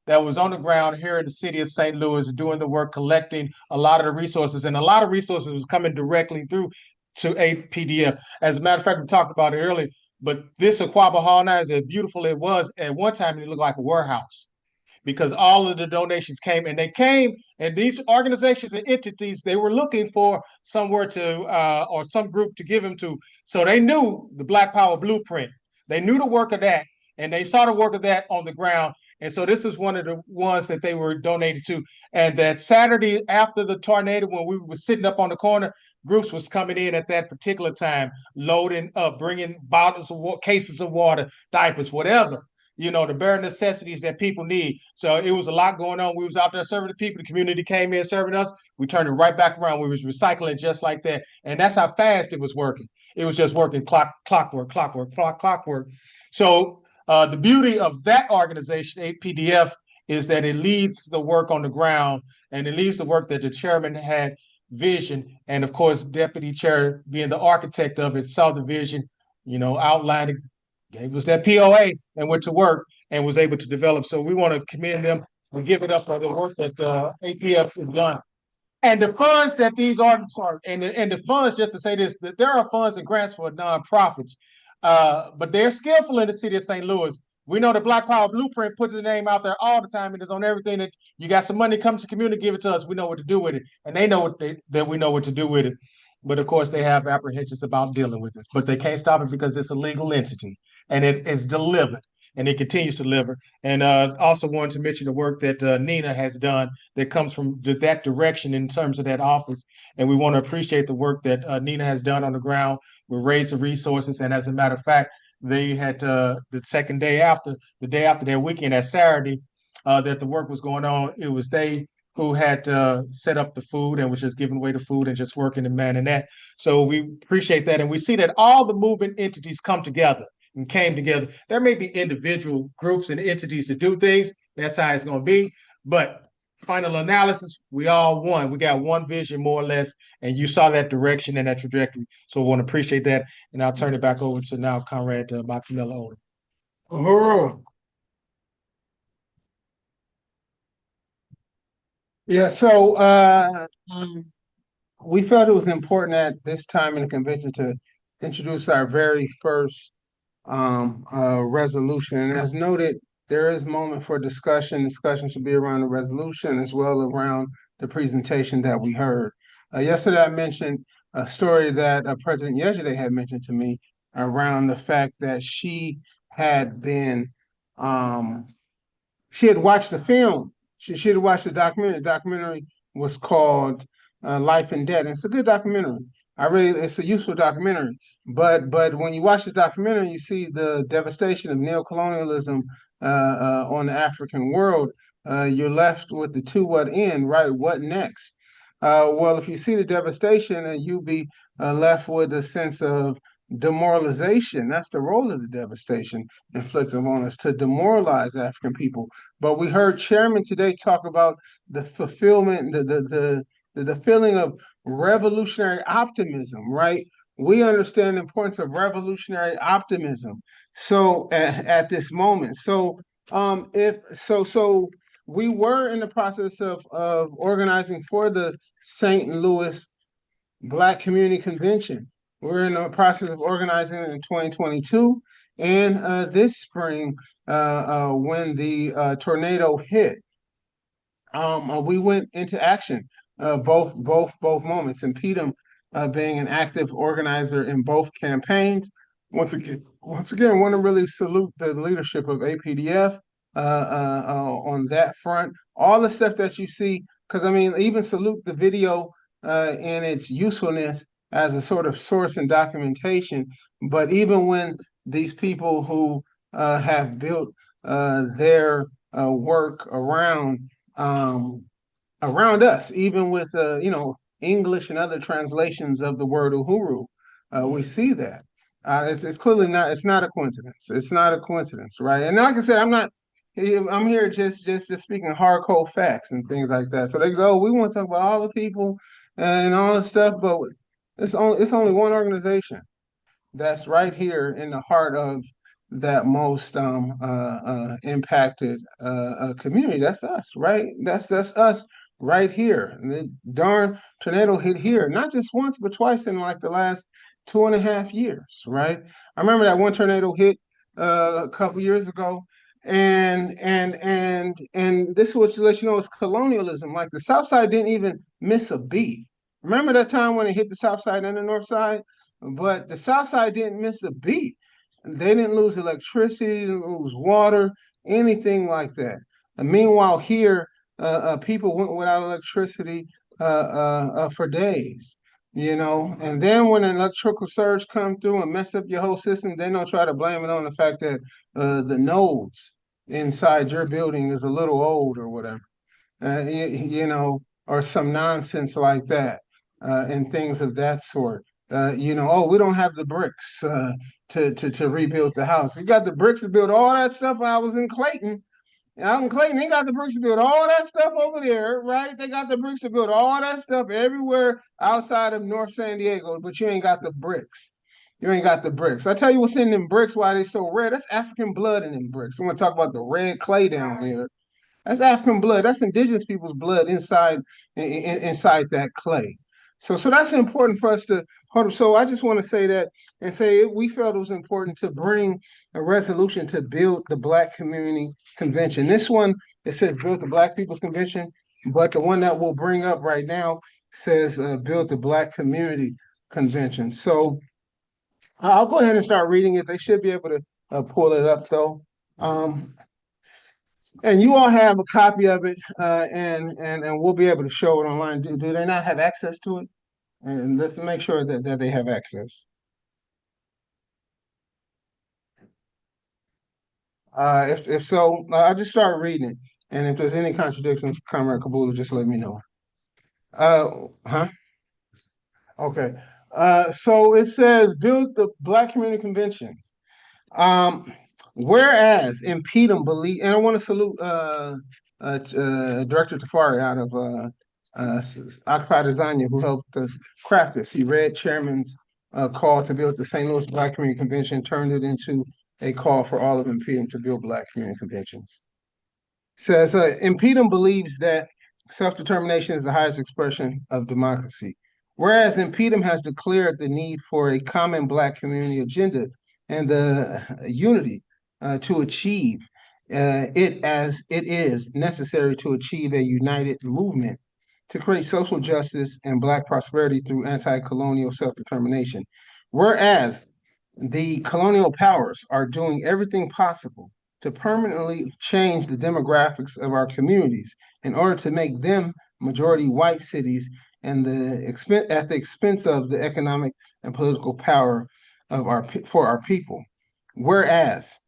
that was on the ground here in the city of St. Louis doing the work, collecting a lot of the resources, and a lot of resources was coming directly through to APDF. As a matter of fact, we talked about it earlier, but this Aquaba Hall now, as beautiful it was, at one time it looked like a warehouse because all of the donations came, and these organizations and entities, they were looking for somewhere to, or some group to give them to. So they knew the Black Power blueprint. They knew the work of that, and they saw the work of that on the ground. And so this is one of the ones that they were donated to. And that Saturday after the tornado, when we were sitting up on the corner, groups was coming in at that particular time, loading up, bringing bottles of water, cases of water, diapers, whatever. the bare necessities that people need. So it was a lot going on. We was out there serving the people. The community came in serving us. We turned it right back around. We was recycling just like that. And that's how fast it was working. It was just working clockwork. So the beauty of that organization, APDF, is that it leads the work on the ground, and it leads the work that the chairman had vision. And of course, deputy chair being the architect of it, saw the vision, outlined it, gave us that POA and went to work and was able to develop. So we want to commend them and give it up for the work that APF has done. And the funds that these artists are, and the funds, just to say this, that there are funds and grants for nonprofits, but they're skillful in the city of St. Louis. We know the Black Power Blueprint puts the name out there all the time. It is on everything that you got some money, come to the community, give it to us. We know what to do with it. And they know that we know what to do with it. But of course, they have apprehensions about dealing with it. But they can't stop it because it's a legal entity and it is delivered and it continues to deliver. And also wanted to mention the work that Nina has done that comes from that direction in terms of that office. And we want to appreciate the work that Nina has done on the ground with raising resources. And as a matter of fact, they had the day after their weekend, that Saturday, that the work was going on, it was they who had set up the food and was just giving away the food and just working and manning that. So we appreciate that. And we see that all the movement entities come together and came together. There may be individual groups and entities to do things. That's how it's going to be. But final analysis, we all won. We got one vision, more or less, and you saw that direction and that trajectory. So I want to appreciate that. And I'll turn it back over to now Conrad Mazzanella. Uhuru. Yeah, so we felt it was important at this time in the convention to introduce our very first resolution. And as noted, there is a moment for discussion. Discussion should be around the resolution as well around the presentation that we heard. Yesterday, I mentioned a story that President Yeshitela had mentioned to me around the fact that she had watched the film. She had watched the documentary. The documentary was called Life and Death. And it's a good documentary. It's a useful documentary. But when you watch the documentary, you see the devastation of neocolonialism on the African world. You're left with the two what end, right? What next? Well, if you see the devastation, you'll be left with a sense of demoralization. That's the role of the devastation inflicted on us, to demoralize African people. But we heard Chairman today talk about the fulfillment, the feeling of revolutionary optimism, right? We understand the importance of revolutionary optimism. So at this moment, so we were in the process of organizing for the St. Louis Black Community Convention. We're in the process of organizing it in 2022. And this spring, when the tornado hit, we went into action, both moments. InPDUM being an active organizer in both campaigns. Once again, want to really salute the leadership of APDF on that front. All the stuff that you see, because even salute the video in its usefulness as a sort of source and documentation. But even when these people who have built their work around us, even with English and other translations of the word Uhuru, we see that. It's clearly not. It's not a coincidence. It's not a coincidence, right? And like I said, I'm here just speaking hard cold facts and things like that. So they go, oh, we want to talk about all the people and all this stuff, but it's only one organization that's right here in the heart of that most impacted community. That's us, right? That's us right here. And the darn tornado hit here, not just once, but twice in like the last 2.5 years, right? I remember that one tornado hit a couple years ago, and this is what to let you know it's colonialism. Like the South Side didn't even miss a beat. Remember that time when it hit the South Side and the North Side? But the South Side didn't miss a beat. They didn't lose electricity, didn't lose water, anything like that. And meanwhile, here, people went without electricity for days. And then when an electrical surge come through and mess up your whole system, then they'll try to blame it on the fact that the nodes inside your building is a little old or whatever, or some nonsense like that, and things of that sort. Oh, we don't have the bricks to rebuild the house. You got the bricks to build all that stuff when I was in Clayton. Out in Clayton, they got the bricks to build all that stuff over there, right? They got the bricks to build all that stuff everywhere outside of North San Diego, but you ain't got the bricks. You ain't got the bricks. I tell you what's in them bricks, why they so rare. That's African blood in them bricks. I'm gonna talk about the red clay down here. That's African blood. That's indigenous people's blood inside that clay. So that's important for us to hold up. So I just want to say that and say we felt it was important to bring a resolution to build the Black Community Convention. This one, it says build the Black People's Convention, but the one that we'll bring up right now says build the Black Community Convention. So I'll go ahead and start reading it. They should be able to pull it up though. And you all have a copy of it, and we'll be able to show it online. Do they not have access to it? And let's make sure that they have access. If so, I'll just start reading it. And if there's any contradictions, Comrade Kabula, just let me know. Okay. So it says, build the Black Community Convention. Whereas InPDUM believe, and I want to salute Director Tafari out of Occupy Designia, who helped us craft this. He read Chairman's call to build the St. Louis Black Community Convention, turned it into a call for all of InPDUM to build Black community conventions. Says InPDUM believes that self-determination is the highest expression of democracy. Whereas InPDUM has declared the need for a common Black community agenda and the unity to achieve it, as it is necessary to achieve a united movement to create social justice and Black prosperity through anti-colonial self-determination. Whereas the colonial powers are doing everything possible to permanently change the demographics of our communities in order to make them majority white cities and at the expense of the economic and political power of for our people. Whereas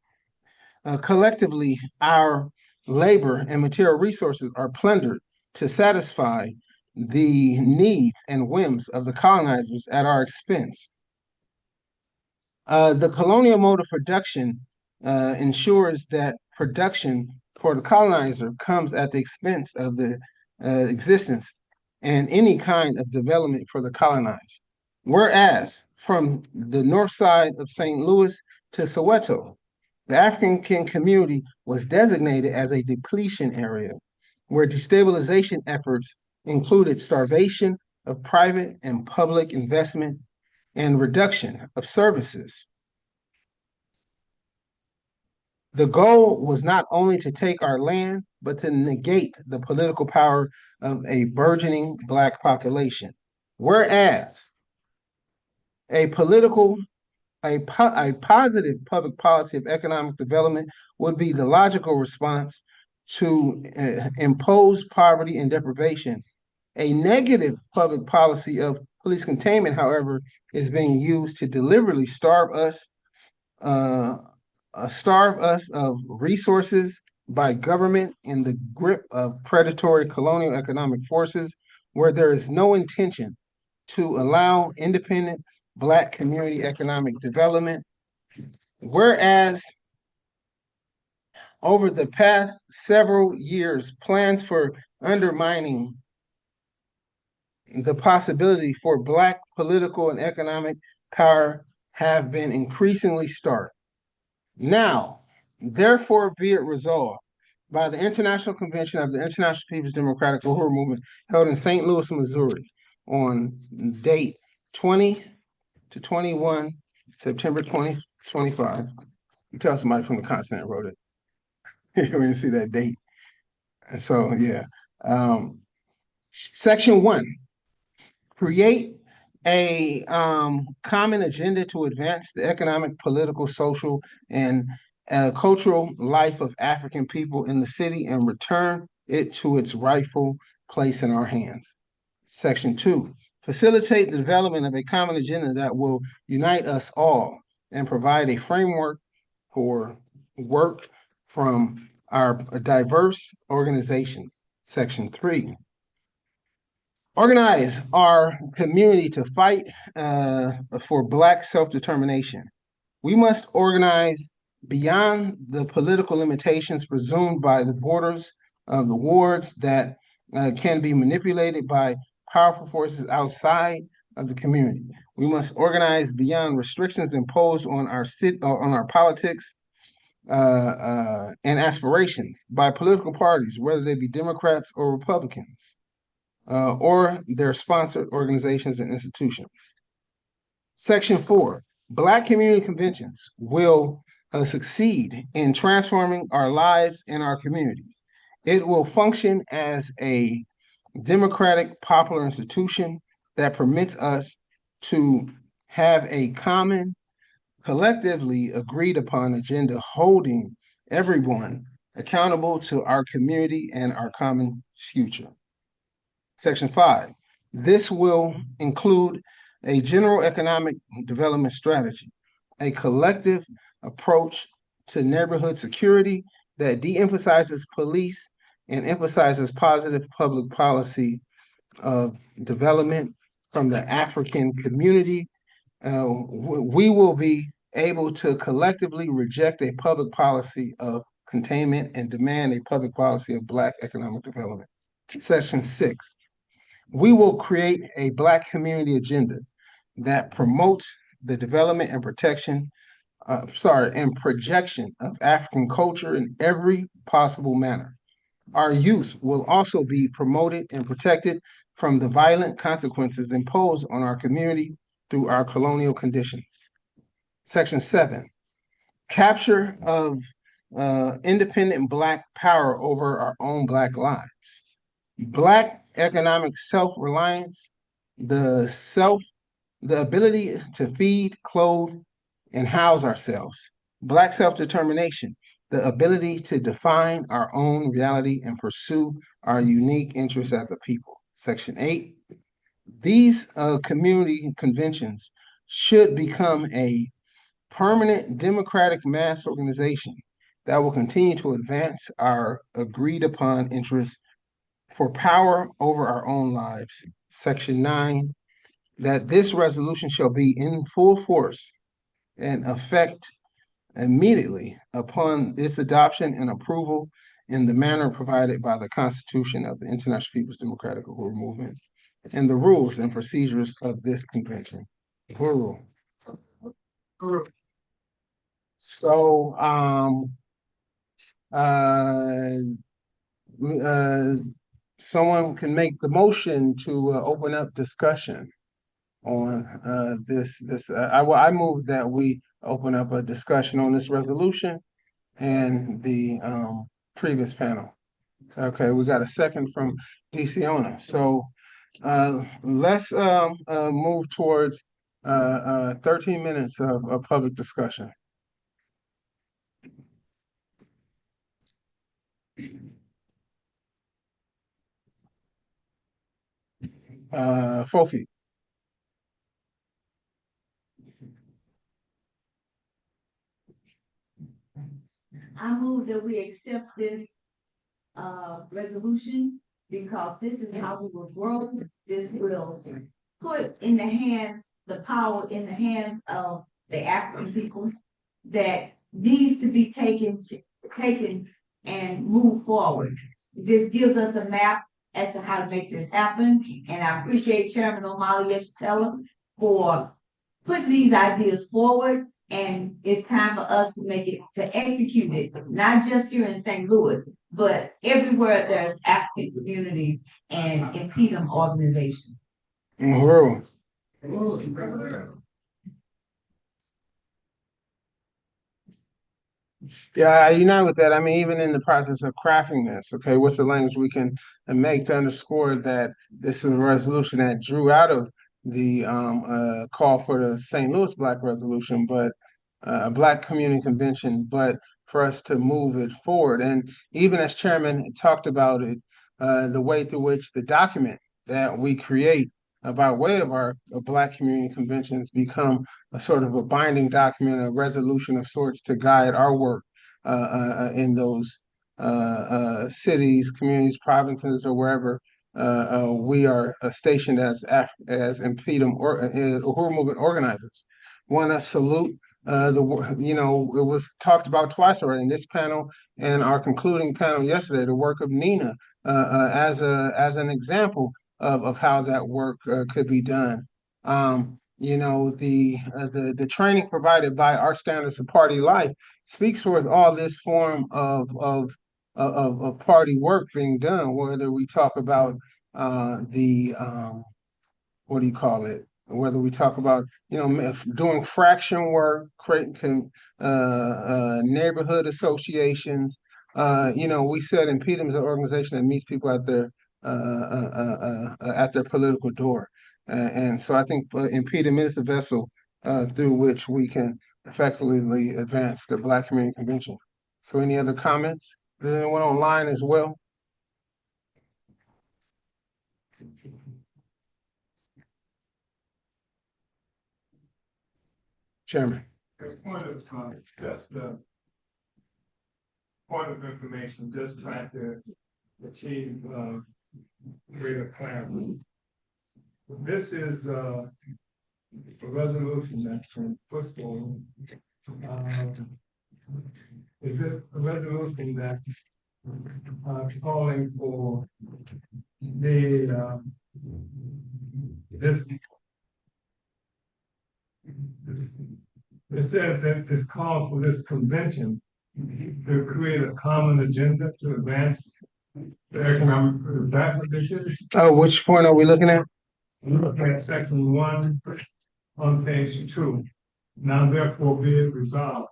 collectively, our labor and material resources are plundered to satisfy the needs and whims of the colonizers at our expense. The colonial mode of production ensures that production for the colonizer comes at the expense of the existence and any kind of development for the colonized. Whereas from the north side of St. Louis to Soweto, the African community was designated as a depletion area where destabilization efforts included starvation of private and public investment and reduction of services. The goal was not only to take our land, but to negate the political power of a burgeoning Black population. Whereas a positive public policy of economic development would be the logical response to impose poverty and deprivation. A negative public policy of police containment, however, is being used to deliberately starve us of resources by government in the grip of predatory colonial economic forces, where there is no intention to allow independent Black community economic development. Whereas over the past several years, plans for undermining the possibility for Black political and economic power have been increasingly stark. Now, therefore be it resolved by the International Convention of the International People's Democratic Uhuru Movement held in St. Louis, Missouri on date 20 to 21, September 2025. You tell somebody from the continent wrote it. You didn't see that date. And so, yeah. Section 1, create a common agenda to advance the economic, political, social, and cultural life of African people in the city and return it to its rightful place in our hands. Section 2, Facilitate the development of a common agenda that will unite us all and provide a framework for work from our diverse organizations. Section 3. Organize our community to fight for Black self-determination. We must organize beyond the political limitations presumed by the borders of the wards that can be manipulated by powerful forces outside of the community. We must organize beyond restrictions imposed on our politics and aspirations by political parties, whether they be Democrats or Republicans, or their sponsored organizations and institutions. Section 4, Black community conventions will succeed in transforming our lives and our community. It will function as a democratic, popular institution that permits us to have a common, collectively agreed upon agenda holding everyone accountable to our community and our common future. Section 5, this will include a general economic development strategy, a collective approach to neighborhood security that de-emphasizes police and emphasizes positive public policy of development from the African community. We will be able to collectively reject a public policy of containment and demand a public policy of Black economic development. Section 6, we will create a Black community agenda that promotes the development and projection of African culture in every possible manner. Our youth will also be promoted and protected from the violent consequences imposed on our community through our colonial conditions. Section 7, capture of independent Black power over our own Black lives. Black economic self-reliance, the ability to feed, clothe, and house ourselves. Black self-determination, the ability to define our own reality and pursue our unique interests as a people. Section 8, these community conventions should become a permanent democratic mass organization that will continue to advance our agreed upon interests for power over our own lives. Section 9, that this resolution shall be in full force and effect immediately upon its adoption and approval in the manner provided by the Constitution of the International People's Democratic Uhuru Movement and the rules and procedures of this convention. Uhuru. So, someone can make the motion to open up discussion on I move that we open up a discussion on this resolution and the previous panel. Okay, we got a second from DCona. So let's move towards 13 minutes of public discussion. Fofi. I move that we accept this resolution because this is how we will grow. This will put in the hands, the power in the hands of the African people that needs to be taken and move forward. This gives us a map as to how to make this happen. And I appreciate Chairman Omali Yeshitela for putting these ideas forward, and it's time for us to execute it, not just here in St. Louis, but everywhere there's African communities and InPDUM organizations. Uhuru. Yeah, I unite with that. I mean, even in the process of crafting this, okay, what's the language we can make to underscore that this is a resolution that drew out of the call for the St. Louis Black Resolution, but a Black Community Convention, but for us to move it forward. And even as Chairman talked about it, the way through which the document that we create by way of our Black community conventions, become a sort of a binding document, a resolution of sorts to guide our work in those cities, communities, provinces, or wherever we are stationed as InPDUM or Uhuru Movement organizers. Want to salute it was talked about twice already in this panel and our concluding panel yesterday, the work of Nina as an example of how that work could be done. The training provided by our Standards of Party Life speaks towards all this form of party work being done, whether we talk about what do you call it? Whether we talk about doing fraction work, creating neighborhood associations. We said InPDUM is an organization that meets people at their political door, and so I think InPDUM is the vessel through which we can effectively advance the Black Community Convention. So, any other comments? Is there anyone online as well? Chairman. Point of information, just trying to achieve greater clarity. This is a resolution that's been put forward. Is it a resolution that's calling for it says that it's called for this convention to create a common agenda to advance the economic, is that what this is? Which point are we looking at? We're looking at section 1 on page 2. Now therefore be it resolved.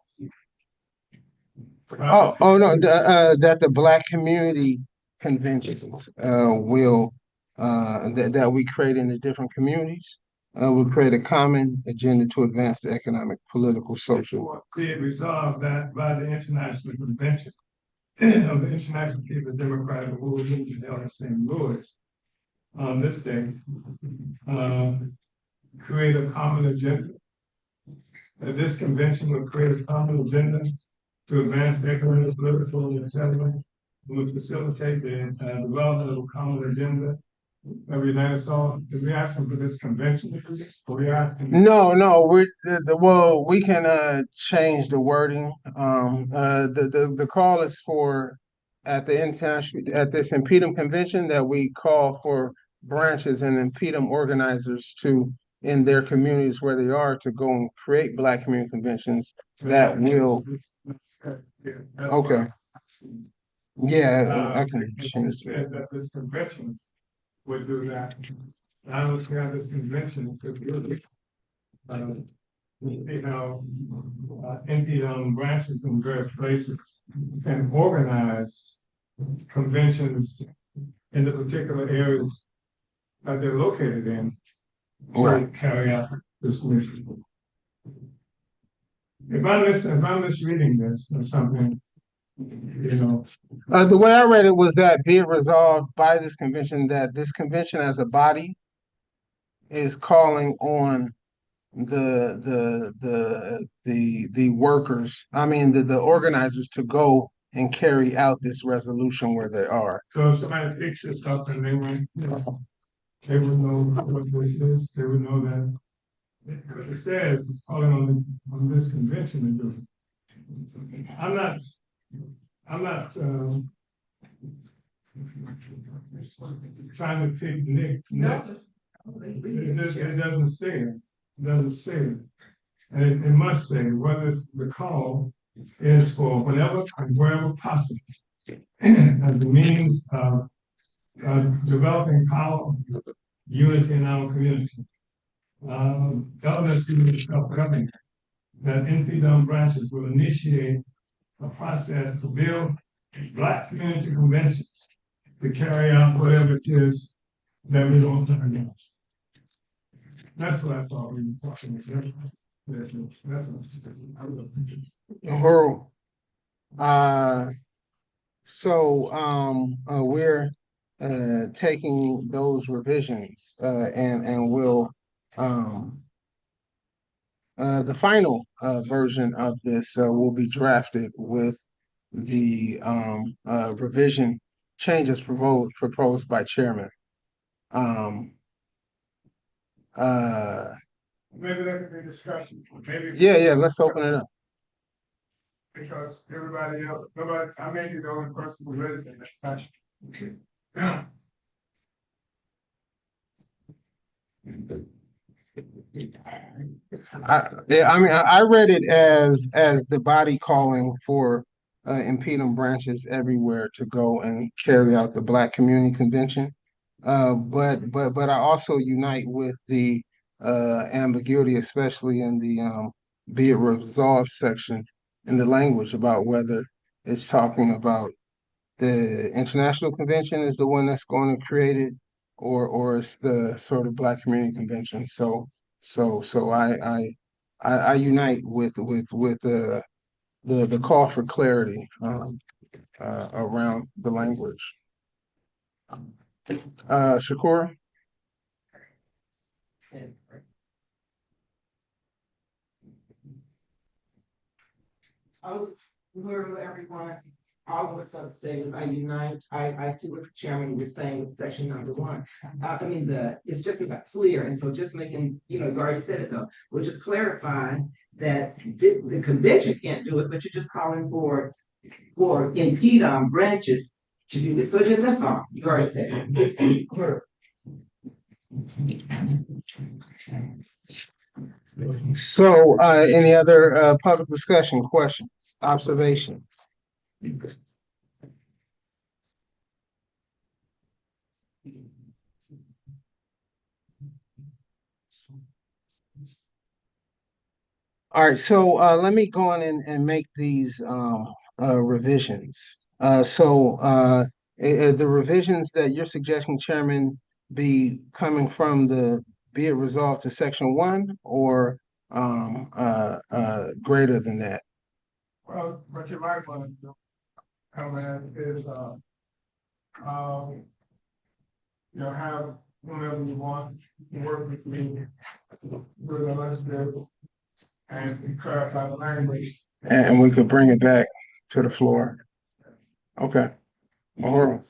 No, that the Black community conventions will that we create in the different communities will create a common agenda to advance the economic, political, social. Be it resolved that by the International Convention of the International People's Democratic Uhuru Movement held in St. Louis on this day, create a common agenda. That this convention will create a common agenda to advance the economic, political, etc. Will facilitate the development of a common agenda. Are we asking for this convention? No, we can change the wording. The call is for at this InPDUM convention that we call for branches and InPDUM organizers to in their communities where they are to go and create Black community conventions that will. Okay. Yeah, I can change it. That this convention would do that. I don't see how this convention could really, InPDUM branches in various places can organize conventions in the particular areas that they're located in to carry out this mission. If I'm misreading this or something, the way I read it was that be it resolved by this convention that this convention as a body is calling on the workers, the organizers to go and carry out this resolution where they are. So if somebody picks this up and they would know what this is, they would know that because it says it's calling on this convention to do it. I'm not trying to pick Nick. It doesn't say it. It doesn't say it. And it must say whether the call is for whenever and wherever possible as a means of developing power, unity in our community. Government self-governing, that InPDUM branches will initiate a process to build Black community conventions to carry out whatever it is that we don't against. That's what I thought we were talking about. That's So we're taking those revisions and will the final version of this will be drafted with the revision changes proposed by Chairman. Maybe there could be discussion. Maybe. Yeah, let's open it up. Because everybody else, I may be the only person who read it in that fashion. I read it as the body calling for InPDUM branches everywhere to go and carry out the Black Community Convention. But I also unite with the ambiguity, especially in the be it resolved section in the language about whether it's talking about the international convention is the one that's going to create it, or it's the sort of Black Community Convention. So I unite with the call for clarity around the language. Shakur? Hello, everyone. All of us have to say is I unite. I see what the chairman was saying with section number 1. It's just about clear. And so just making, you already said it though. We'll just clarify that the convention can't do it, but you're just calling for InPDUM branches to do this. So just, that's all. You already said it. So, any other public discussion, questions, observations? All right, so let me go on and make these revisions. The revisions that you're suggesting, Chairman, be coming from the be it resolved to section 1 or greater than that? Well, what you might want to do, is have whomever you want to work with me with the legislature and clarify the language. And we could bring it back to the floor. Okay. Right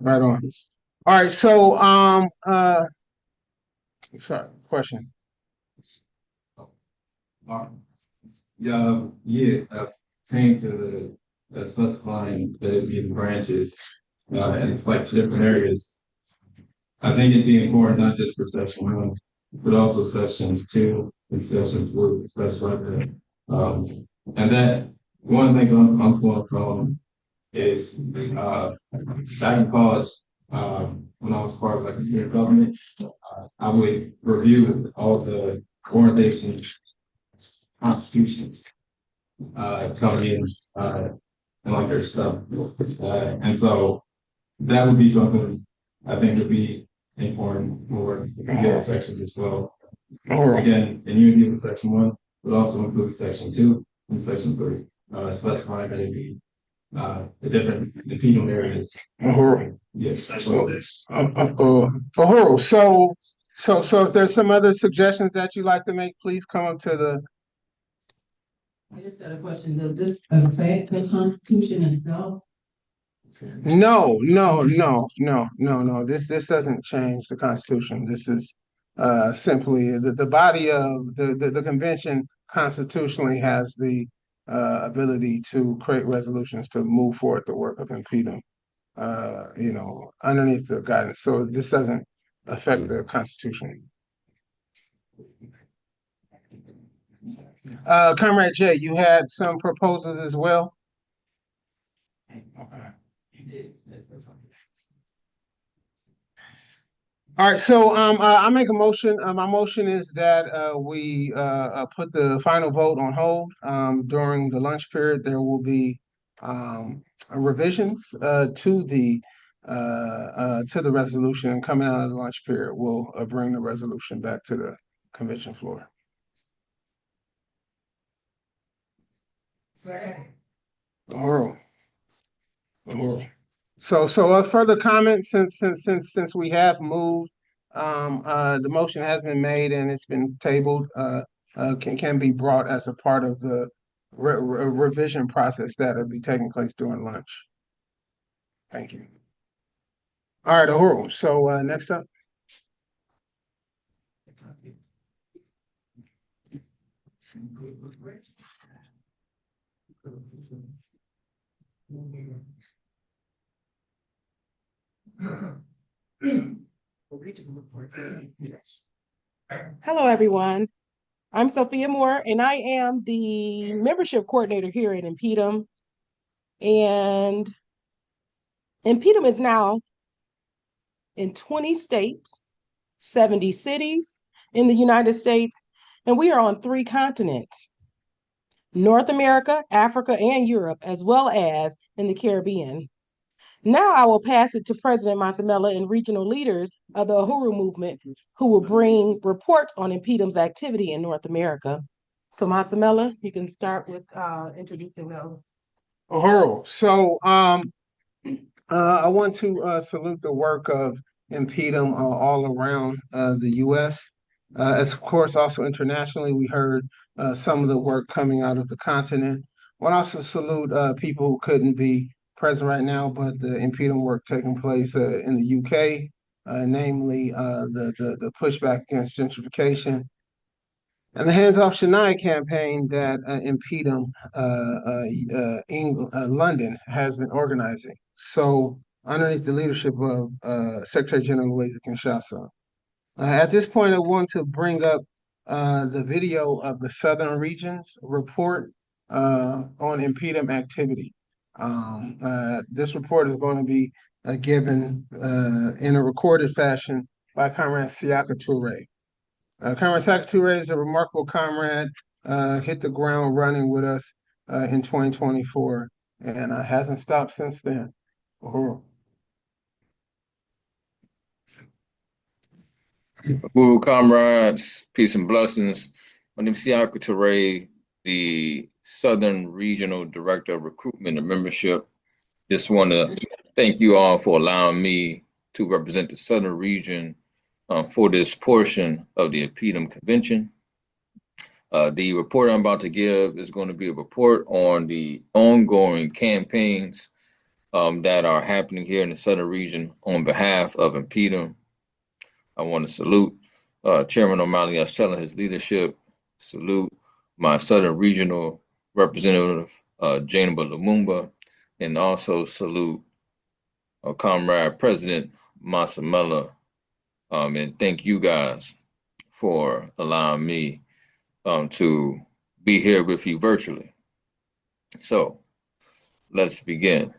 on. All right, so sorry, question. Pertaining to the specifying that it be the branches and like different areas. I think it'd be important not just for section 1, but also sections 2 and sections 3, specify that. And that one of the things I'm pulling from is back in college, when I was part of like a student government, I would review all the organizations, constitutions coming in and like their stuff. And so that would be something I think would be important for the sections as well. Again, in unity with section 1, but also include section 2 and section 3, specifying that it be the different penal areas. Yes. So if there's some other suggestions that you'd like to make, please come up to the. I just had a question. Does this affect the Constitution itself? No. This doesn't change the Constitution. This is simply the body of the convention constitutionally has the ability to create resolutions to move forward the work of InPDUM, underneath the guidance. So this doesn't affect the Constitution. Comrade Jay, you had some proposals as well? All right, so I make a motion. My motion is that we put the final vote on hold. During the lunch period, there will be revisions to the resolution, and coming out of the lunch period, we'll bring the resolution back to the convention floor. Uhuru. So further comments since we have moved, the motion has been made and it's been tabled, can be brought as a part of the revision process that will be taking place during lunch. Thank you. All right, Uhuru. So next up. Hello, everyone. I'm Sophia Moore, and I am the membership coordinator here at InPDUM. And InPDUM is now in 20 states, 70 cities in the United States, and we are on 3 continents: North America, Africa, and Europe, as well as in the Caribbean. Now I will pass it to President Masamela and regional leaders of the Uhuru Movement, who will bring reports on InPDUM's activity in North America. So Masamela, you can start with introducing those. Uhuru. So I want to salute the work of InPDUM all around the U.S. As of course, also internationally, we heard some of the work coming out of the continent. I want to also salute people who couldn't be present right now, but the InPDUM work taking place in the UK, namely the pushback against gentrification and the Hands Off Shania campaign that InPDUM London has been organizing. So underneath the leadership of Secretary General Louisa Kinshasa. At this point, I want to bring up the video of the Southern Regions report on InPDUM activity. This report is going to be given in a recorded fashion by Comrade Siaka Toure. Comrade Siaka Toure is a remarkable comrade, hit the ground running with us in 2024 and hasn't stopped since then. Uhuru. Uhuru comrades, peace and blessings. My name is Siaka Toure, the Southern Regional Director of Recruitment and Membership. Just want to thank you all for allowing me to represent the Southern region for this portion of the InPDUM convention. The report I'm about to give is going to be a report on the ongoing campaigns that are happening here in the Southern region on behalf of InPDUM. I want to salute Chairman Omali Yeshitela, his leadership, salute my Southern Regional Representative, Jainaba Lumumba, and also salute Comrade President Masamela, and thank you guys for allowing me to be here with you virtually. So let's begin.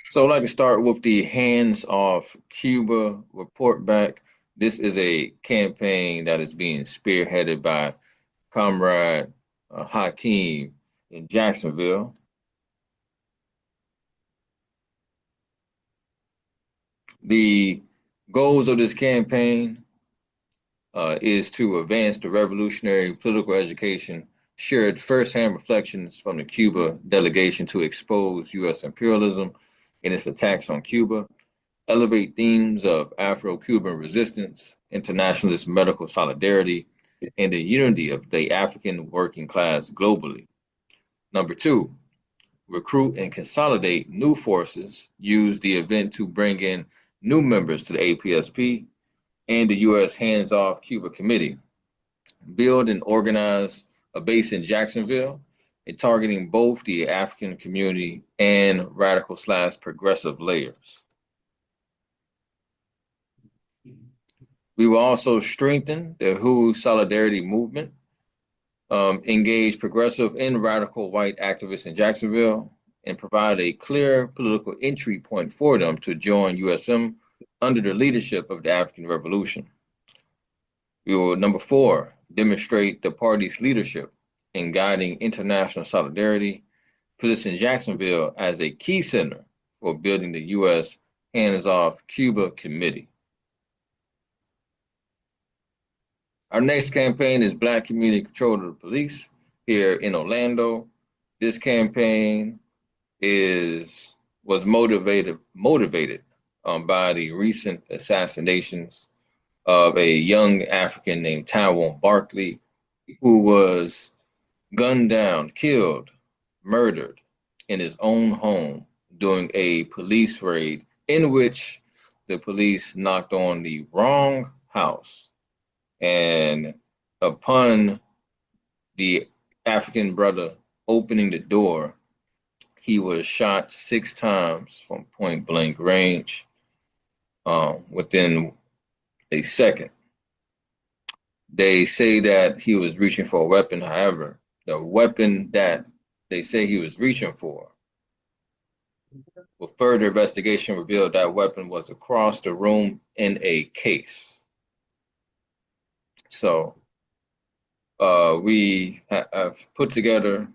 So I'd like to start with the Hands Off Cuba report back. This is a campaign that is being spearheaded by Comrade Hakeem in Jacksonville. The goals of this campaign is to advance the revolutionary political education, shared firsthand reflections from the Cuba delegation to expose U.S. imperialism and its attacks on Cuba, elevate themes of Afro-Cuban resistance, internationalist medical solidarity, and the unity of the African working class globally. Number 2, recruit and consolidate new forces, use the event to bring in new members to the APSP and the U.S. Hands Off Cuba Committee. Build and organize a base in Jacksonville and targeting both the African community and radical/progressive layers. We will also strengthen the Uhuru Solidarity Movement, engage progressive and radical white activists in Jacksonville, and provide a clear political entry point for them to join USM under the leadership of the African Revolution. We will, number 4, demonstrate the party's leadership in guiding international solidarity, position Jacksonville as a key center for building the U.S. Hands Off Cuba Committee. Our next campaign is Black Community Control of the Police here in Orlando. This campaign was motivated by the recent assassinations of a young African named Tyrone Barkley, who was gunned down, killed, murdered in his own home during a police raid in which the police knocked on the wrong house. And upon the African brother opening the door, he was shot 6 times from point blank range within a second. They say that he was reaching for a weapon. However, the weapon that they say he was reaching for, with further investigation revealed that weapon was across the room in a case. So we have put together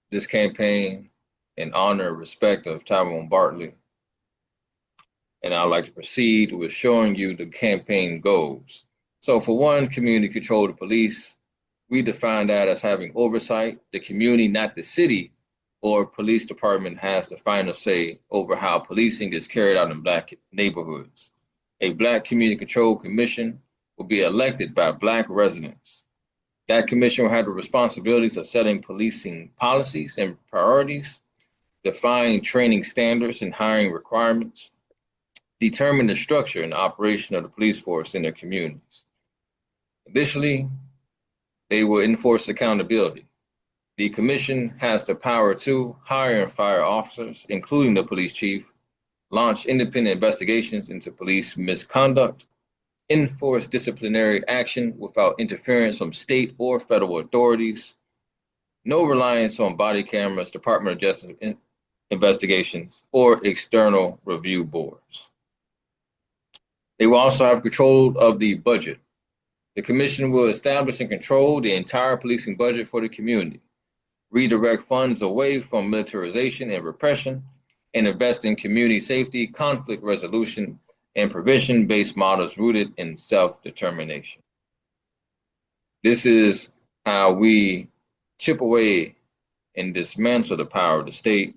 this campaign in honor and respect of Tyrone Barkley. And I'd like to proceed with showing you the campaign goals. So for one, community control of the police, we define that as having oversight. The community, not the city or police department, has the final say over how policing is carried out in Black neighborhoods. A Black Community Control Commission will be elected by Black residents. That commission will have the responsibilities of setting policing policies and priorities, define training standards and hiring requirements, determine the structure and operation of the police force in their communities. Additionally, they will enforce accountability. The commission has the power to hire and fire officers, including the police chief, launch independent investigations into police misconduct, enforce disciplinary action without interference from state or federal authorities, no reliance on body cameras, Department of Justice investigations, or external review boards. They will also have control of the budget. The commission will establish and control the entire policing budget for the community, redirect funds away from militarization and repression, and invest in community safety, conflict resolution, and prevention-based models rooted in self-determination. This is how we chip away and dismantle the power of the state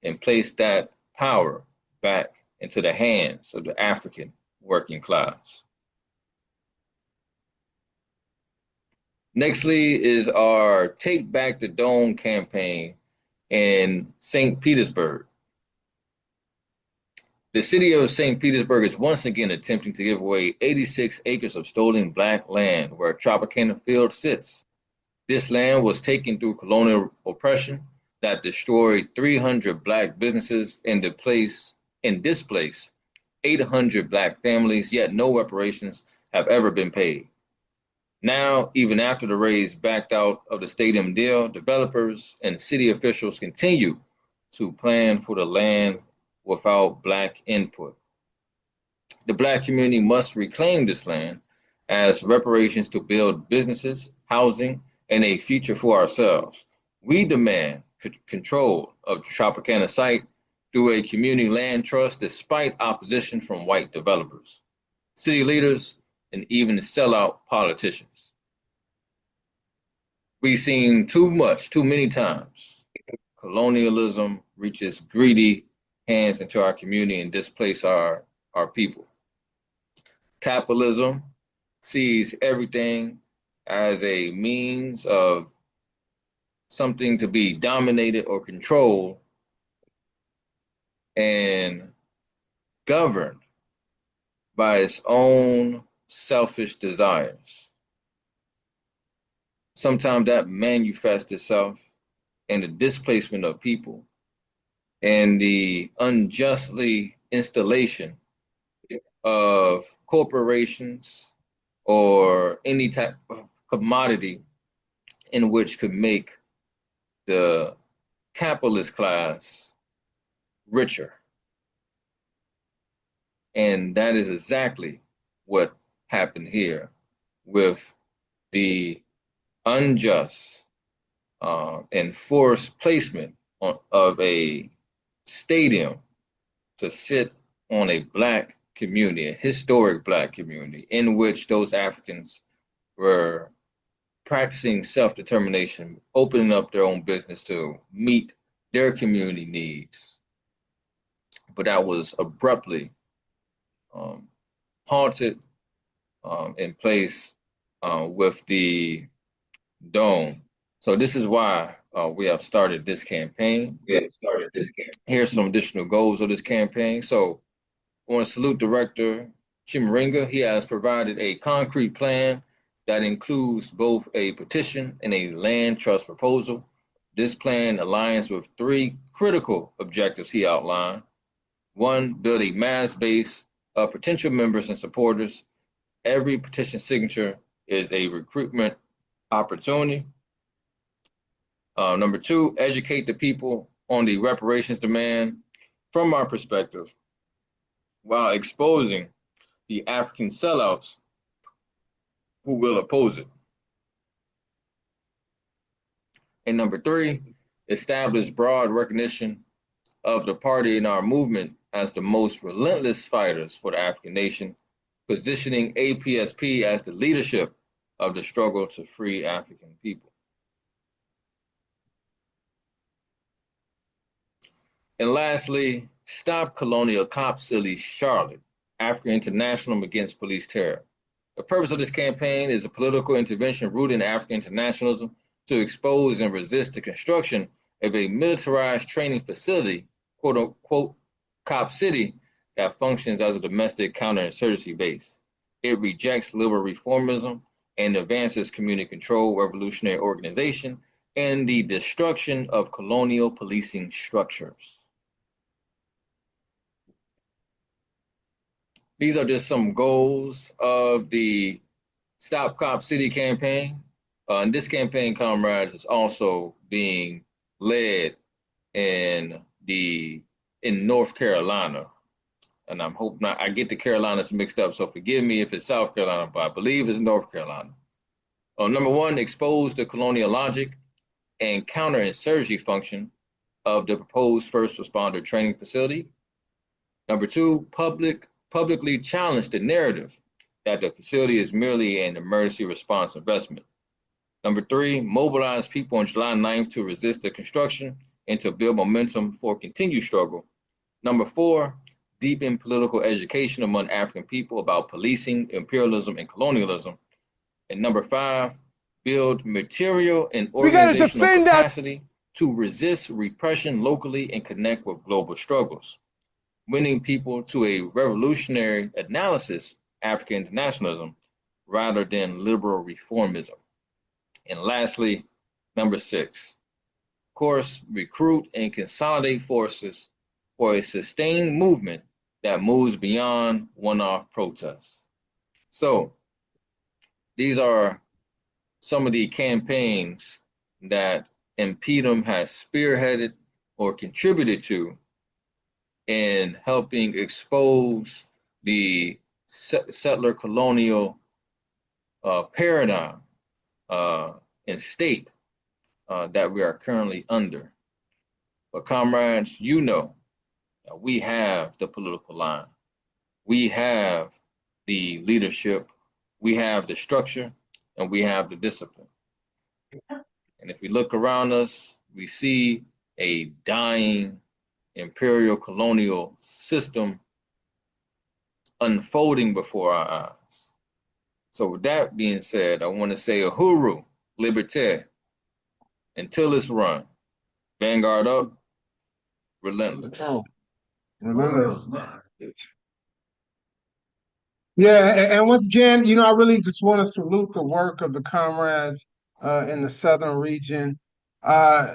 and place that power back into the hands of the African working class. Nextly is our Take Back the Dome campaign in St. Petersburg. The city of St. Petersburg is once again attempting to give away 86 acres of stolen Black land where Tropicana Field sits. This land was taken through colonial oppression that destroyed 300 Black businesses and displaced 800 Black families, yet no reparations have ever been paid. Now, even after the Rays backed out of the stadium deal, developers and city officials continue to plan for the land without Black input. The Black community must reclaim this land as reparations to build businesses, housing, and a future for ourselves. We demand control of the Tropicana site through a community land trust despite opposition from white developers, city leaders, and even sellout politicians. We've seen too many times, colonialism reaches greedy hands into our community and displace our people. Capitalism sees everything as a means of something to be dominated or controlled and governed by its own selfish desires. Sometimes that manifests itself in the displacement of people and the unjustly installation of corporations or any type of commodity in which could make the capitalist class richer. And that is exactly what happened here with the unjust and forced placement of a stadium to sit on a Black community, a historic Black community, in which those Africans were practicing self-determination, opening up their own business to meet their community needs. But that was abruptly halted in place with the dome. So this is why we have started this campaign. Here's some additional goals of this campaign. So I want to salute Director Chimaringa. He has provided a concrete plan that includes both a petition and a land trust proposal. This plan aligns with three critical objectives he outlined. One, build a mass base of potential members and supporters. Every petition signature is a recruitment opportunity. Number two, educate the people on the reparations demand from our perspective, while exposing the African sellouts who will oppose it. And number three, establish broad recognition of the party and our movement as the most relentless fighters for the African nation, positioning APSP as the leadership of the struggle to free African people. And lastly, stop colonial cop silly Charlotte, African International Against Police Terror. The purpose of this campaign is a political intervention rooted in African internationalism to expose and resist the construction of a militarized training facility, quote unquote, Cop City, that functions as a domestic counterinsurgency base. It rejects liberal reformism and advances community control, revolutionary organization, and the destruction of colonial policing structures. These are just some goals of the Stop Cop City campaign. And this campaign, comrades, is also being led in North Carolina. And I'm hoping not, I get the Carolinas mixed up, so forgive me if it's South Carolina, but I believe it's North Carolina. Number one, expose the colonial logic and counterinsurgency function of the proposed first responder training facility. Number two, publicly challenge the narrative that the facility is merely an emergency response investment. Number three, mobilize people on July 9th to resist the construction and to build momentum for continued struggle. Number four, deepen political education among African people about policing, imperialism, and colonialism. And number five, build material and organizational capacity to resist repression locally and connect with global struggles, winning people to a revolutionary analysis, African internationalism, rather than liberal reformism. And lastly, number six, of course, recruit and consolidate forces for a sustained movement that moves beyond one-off protests. So these are some of the campaigns that InPDUM has spearheaded or contributed to in helping expose the settler colonial paradigm and state that we are currently under. But comrades, you know, we have the political line. We have the leadership. We have the structure, and we have the discipline. And if we look around us, we see a dying imperial colonial system unfolding before our eyes. So with that being said, I want to say Uhuru, Liberté, until it's run. Vanguard up, relentless. Oh, relentless. Yeah, and once again, you know, I really just want to salute the work of the comrades in the southern region. The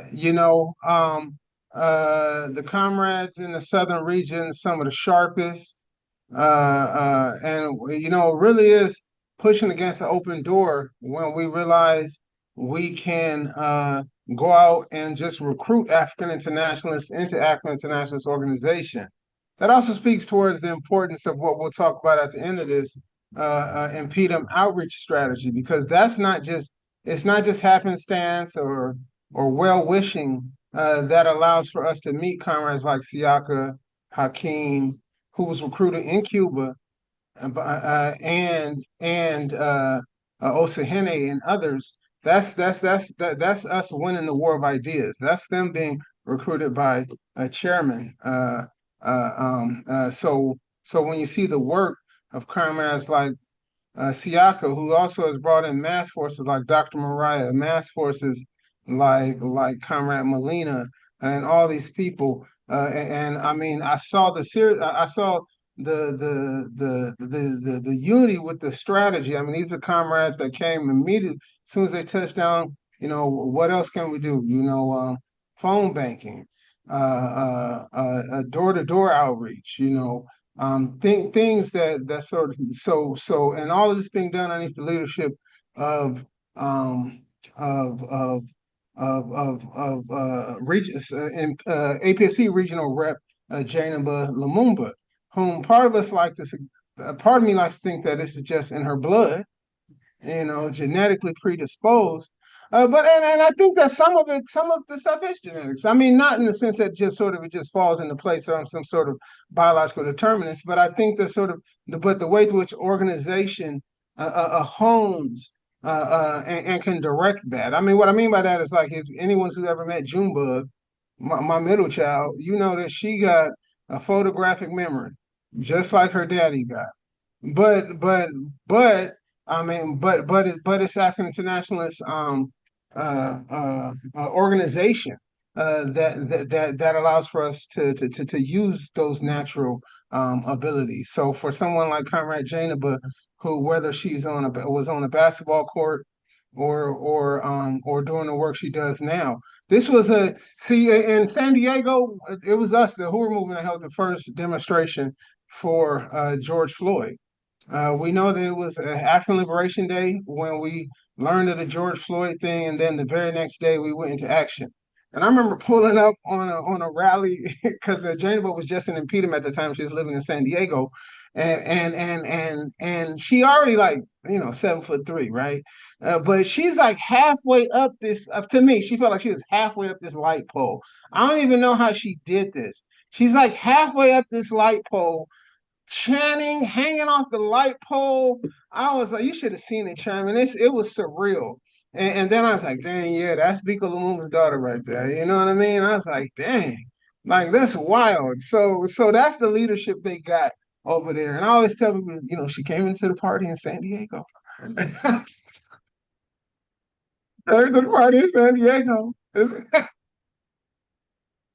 comrades in the southern region, some of the sharpest, and you know, really is pushing against an open door when we realize we can go out and just recruit African internationalists into African internationalist organization. That also speaks towards the importance of what we'll talk about at the end of this InPDUM outreach strategy, because it's not just happenstance or well-wishing that allows for us to meet comrades like Siaka Hakeem, who was recruited in Cuba, and Osahene and others, that's us winning the war of ideas. That's them being recruited by a chairman. So when you see the work of comrades like Siaka, who also has brought in mass forces like Dr. Mariah, mass forces like Comrade Molina, and all these people. And I mean, I saw the series. I saw the unity with the strategy. I mean, these are comrades that came immediately as soon as they touched down. You know, what else can we do? You know, phone banking, door-to-door outreach. You know, things that sort of and all of this being done underneath the leadership of um of of APSP regional rep Janaba Lumumba, whom part of us like to part of me likes to think that this is just in her blood, you know, genetically predisposed. And I think that some of the stuff is genetics. I mean, not in the sense that just sort of it just falls into place on some sort of biological determinants, but I think that but the way to which organization hones and can direct that. I mean, what I mean by that is like if anyone who's ever met Junebug, my middle child, you know that she got a photographic memory, just like her daddy got. But but but I mean but it's African internationalist organization that allows for us to use those natural abilities. So for someone like Comrade Janaba, who whether she's was on a basketball court or doing the work she does now. This was in San Diego, it was us, the Uhuru Movement, that held the first demonstration for George Floyd. We know that it was African Liberation Day when we learned of the George Floyd thing, and then the very next day we went into action. And I remember pulling up on a rally because Janeba was just in InPDUM at the time. She was living in San Diego, and she already like 7'3", right? But she's like halfway up this. To me, she felt like she was halfway up this light pole. I don't even know how she did this. She's like halfway up this light pole chanting, hanging off the light pole. I was like, you should have seen it, Chairman. It was surreal. And then I was like, dang, yeah, that's Biko Lumumba's daughter right there. You know what I mean? I was like, dang, like that's wild. So that's the leadership they got over there. And I always tell people, she came into the party in San Diego. The party in San Diego.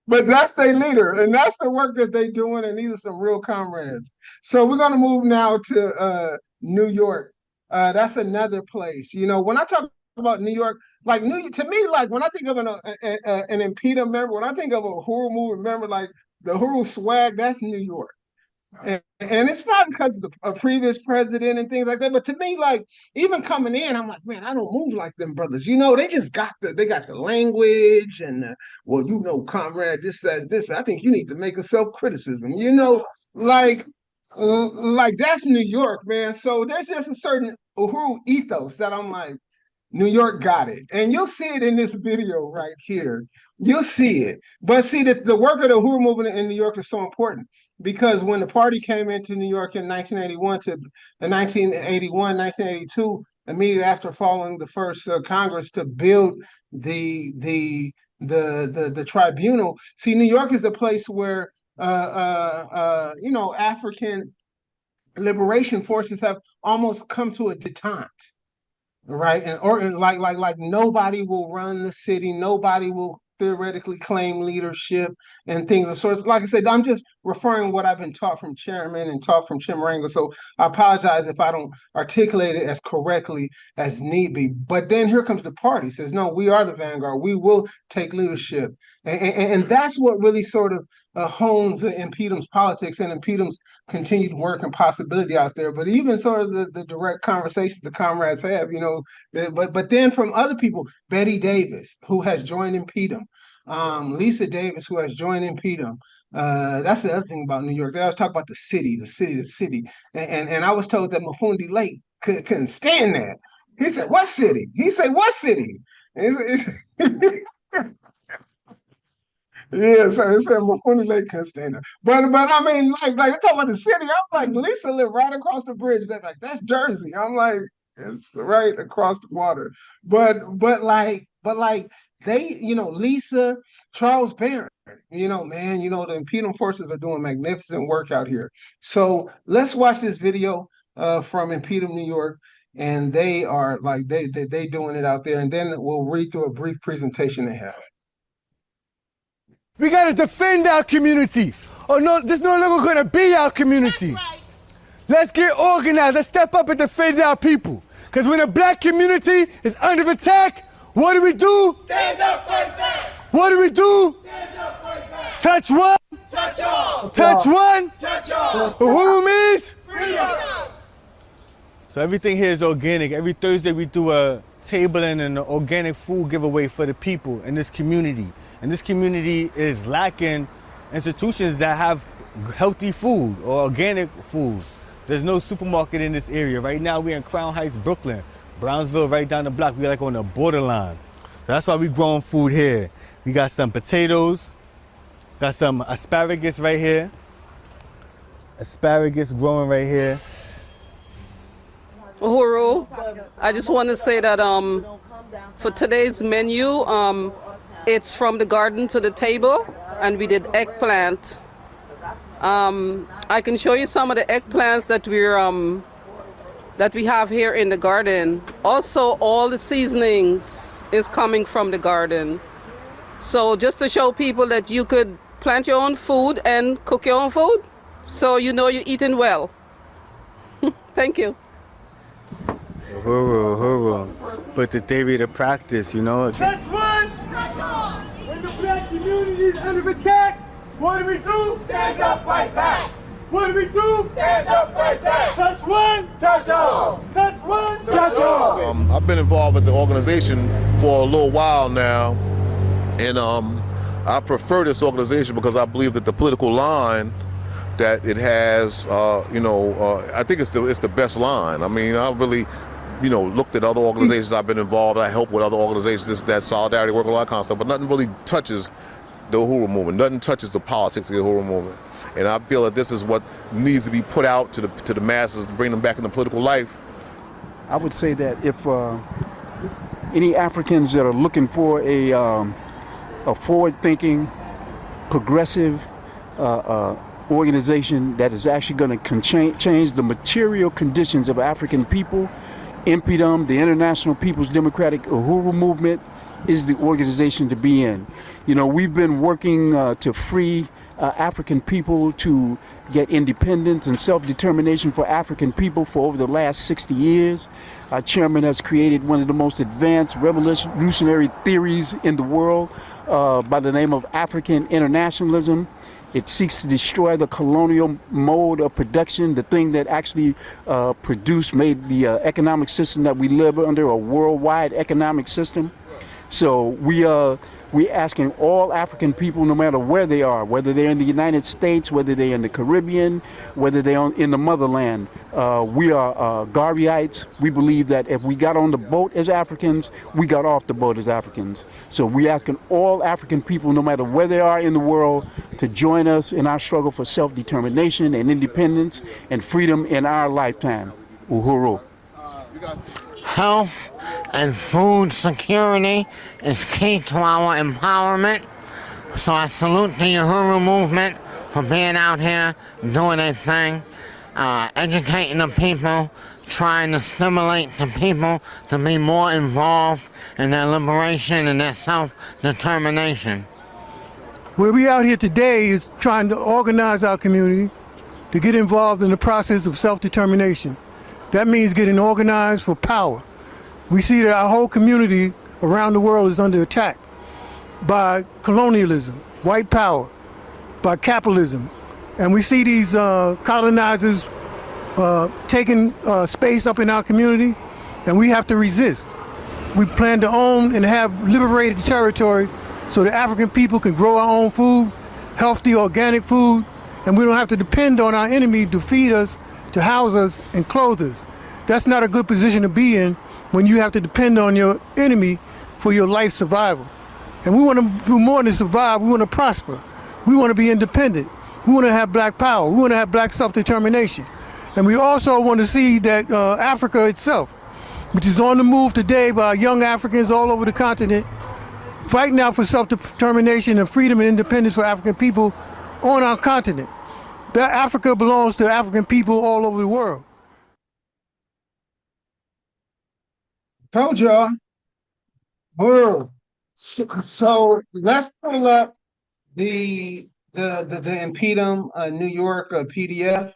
But that's their leader, and that's the work that they're doing, and these are some real comrades. So we're going to move now to New York. That's another place. When I talk about New York, like to me, like when I think of an InPDUM member, when I think of a Uhuru Movement member, like the Uhuru swag, that's New York. And it's probably because of the previous president and things like that. But to me, like even coming in, I'm like, man, I don't move like them brothers. They just got the language and comrade, this, that, this. I think you need to make a self-criticism. Like that's New York, man. So there's just a certain Uhuru ethos that I'm like, New York got it. And you'll see it in this video right here. You'll see it. But see that the work of the Uhuru movement in New York is so important because when the party came into New York in 1982, immediately after following the first Congress to build the tribunal. See, New York is the place where African liberation forces have almost come to a detente. Right. And like nobody will run the city, nobody will theoretically claim leadership and things of sorts. Like I said, I'm just referring what I've been taught from Chairman and taught from Chimarenga. So I apologize if I don't articulate it as correctly as need be. But then here comes the party. Says, no, we are the vanguard. We will take leadership. And that's what really sort of hones InPDUM's politics and InPDUM's continued work and possibility out there. But even sort of the direct conversations the comrades have, but then from other people, Betty Davis, who has joined InPDUM, Lisa Davis, who has joined InPDUM. That's the other thing about New York. They always talk about the city. And I was told that Mafundi Lake couldn't stand that. He said, what city? He said, what city? Yeah, so it said Mafundi Lake couldn't stand that. But I mean, like they talk about the city. I'm like, Lisa lived right across the bridge. They're like, that's Jersey. I'm like, It's right across the water. But like they, Lisa, Charles Barron, man, the InPDUM forces are doing magnificent work out here. So let's watch this video from InPDUM New York, and they are like they doing it out there, and then we'll read through a brief presentation they have. We gotta defend our community. Or no, this no longer gonna be our community. That's right. Let's get organized. Let's step up and defend our people. Because when the black community is under attack, what do we do? Stand up, fight back. What do we do? Stand up, fight back. Touch one. Touch all. Touch one. Touch all. Uhuru means freedom. So everything here is organic. Every Thursday we do a tabling and an organic food giveaway for the people in this community. And this community is lacking institutions that have healthy food or organic food. There's no supermarket in this area. Right now we're in Crown Heights, Brooklyn. Brownsville right down the block. We're like on the borderline. That's why we growing food here. We got some potatoes, got some asparagus right here. Asparagus growing right here. Uhuru, I just want to say that for today's menu, it's from the garden to the table, and we did eggplant. I can show you some of the eggplants that we have here in the garden. Also, all the seasonings is coming from the garden. So just to show people that you could plant your own food and cook your own food, so you know you're eating well. Thank you. Uhuru. Put the theory to practice, That's one! When the black community is under attack, what do we do? Stand up, fight back! What do we do? Stand up, fight back! Touch one, touch all! Touch one, touch all! I've been involved with the organization for a little while now, and I prefer this organization because I believe that the political line that it has, I think it's the best line. I mean, I really, looked at other organizations I've been involved. I help with other organizations, that solidarity work, a lot of kind of stuff, but nothing really touches the Uhuru Movement. Nothing touches the politics of the Uhuru Movement. And I feel that this is what needs to be put out to the masses to bring them back into political life. I would say that if any Africans that are looking for a forward-thinking, progressive organization that is actually going to change the material conditions of African people, InPDUM, the International People's Democratic Uhuru Movement, is the organization to be in. We've been working to free African people, to get independence and self-determination for African people for over the last 60 years. Our chairman has created one of the most advanced revolutionary theories in the world by the name of African internationalism. It seeks to destroy the colonial mode of production, the thing that actually made the economic system that we live under a worldwide economic system. So we're asking all African people, no matter where they are, whether they're in the United States, whether they're in the Caribbean, whether they're in the motherland. We are Garveyites. We believe that if we got on the boat as Africans, we got off the boat as Africans. So we're asking all African people, no matter where they are in the world, to join us in our struggle for self-determination and independence and freedom in our lifetime. Uhuru. Health and food security is key to our empowerment. So I salute the Uhuru Movement for being out here, doing their thing, educating the people, trying to stimulate the people to be more involved in their liberation and their self-determination. Where we out here today is trying to organize our community to get involved in the process of self-determination. That means getting organized for power. We see that our whole community around the world is under attack by colonialism, white power, by capitalism. And we see these colonizers taking space up in our community, and we have to resist. We plan to own and have liberated territory so the African people can grow our own food, healthy organic food, and we don't have to depend on our enemy to feed us, to house us, and clothe us. That's not a good position to be in when you have to depend on your enemy for your life survival. And we want to do more than survive, we want to prosper. We want to be independent. We want to have black power. We want to have black self-determination. And we also want to see that Africa itself which is on the move today by young Africans all over the continent, fighting out for self-determination and freedom and independence for African people on our continent. That Africa belongs to African people all over the world. Told y'all. So let's pull up the InPDUM New York PDF.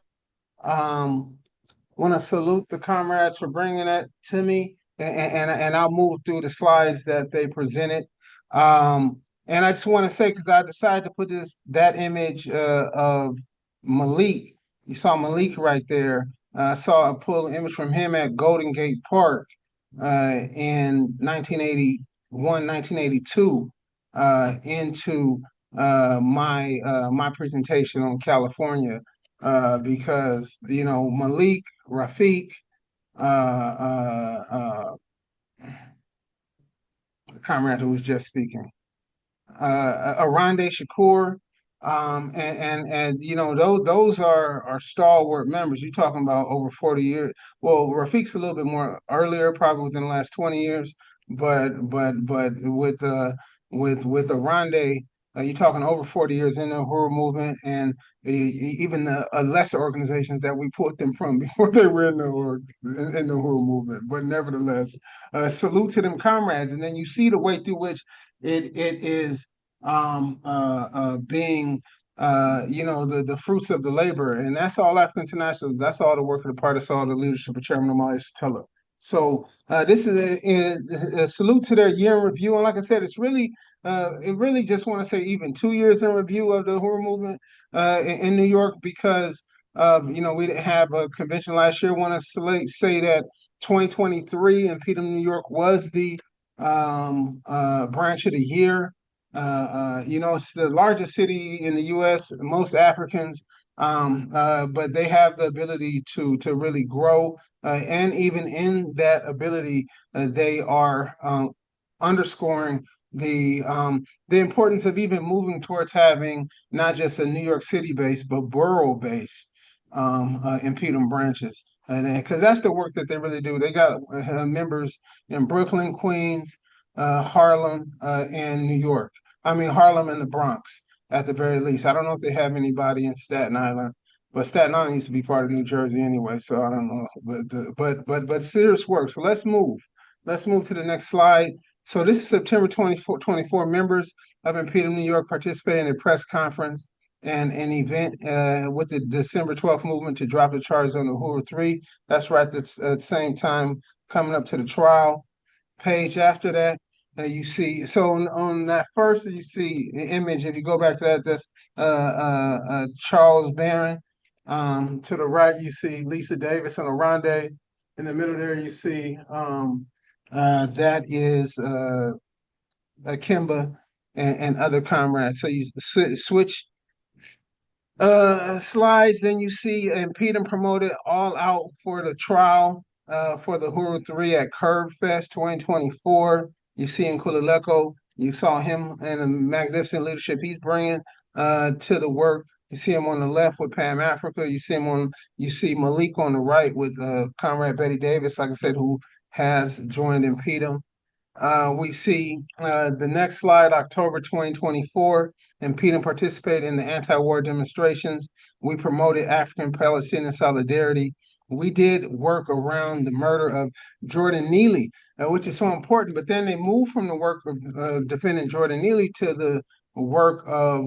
Want to salute the comrades for bringing that to me, and I'll move through the slides that they presented. And I just want to say, because I decided to put that image of Malik. You saw Malik right there. I saw a pull image from him at Golden Gate Park in 1981, 1982 into my presentation on California. Because Malik, Rafiq, the comrade who was just speaking, Arande Shakur, and those are stalwart members. You're talking about over 40 years. Well, Rafiq's a little bit more earlier, probably within the last 20 years, but with Arande, you're talking over 40 years in the Uhuru Movement, and even the lesser organizations that we pulled them from before they were in the Uhuru Movement. But nevertheless, salute to them comrades. And then you see the way through which it is being the fruits of the labor. And that's all African International. That's all the work of the party. That's all the leadership of Chairman Omali Yeshitela. So this is a salute to their year in review. And like I said, it really just want to say even 2 years in review of the Uhuru Movement in New York, because we didn't have a convention last year. I want to say that 2023 InPDUM New York was the branch of the year. It's the largest city in the U.S., most Africans, but they have the ability to really grow. And even in that ability, they are underscoring the importance of even moving towards having not just a New York City base, but borough-based InPDUM branches. And because that's the work that they really do. They got members in Brooklyn, Queens, Harlem, and New York. I mean, Harlem and the Bronx at the very least. I don't know if they have anybody in Staten Island, but Staten Island used to be part of New Jersey anyway, so I don't know. But serious work. So let's move. Let's move to the next slide. So this is September 24 members of InPDUM New York participating in a press conference and an event with the December 12th movement to drop the charges on the Uhuru 3. That's right at the same time coming up to the trial. Page after that, you see, so on that first, you see the image. If you go back to that, that's Charles Barron. To the right, you see Lisa Davis and Arande. In the middle there, you see that is Kimba and other comrades. So you switch slides, then you see InPDUM promoted all out for the trial for the Uhuru 3 at Curb Fest 2024. You see in Kulileko, you saw him and the magnificent leadership he's bringing to the work. You see him on the left with Pan Africa. You see Malik on the right with Comrade Betty Davis, like I said, who has joined InPDUM. We see the next slide, October 2024, InPDUM participated in the anti-war demonstrations. We promoted African-Palestinian solidarity. We did work around the murder of Jordan Neely, which is so important, but then they moved from the work of defending Jordan Neely to the work of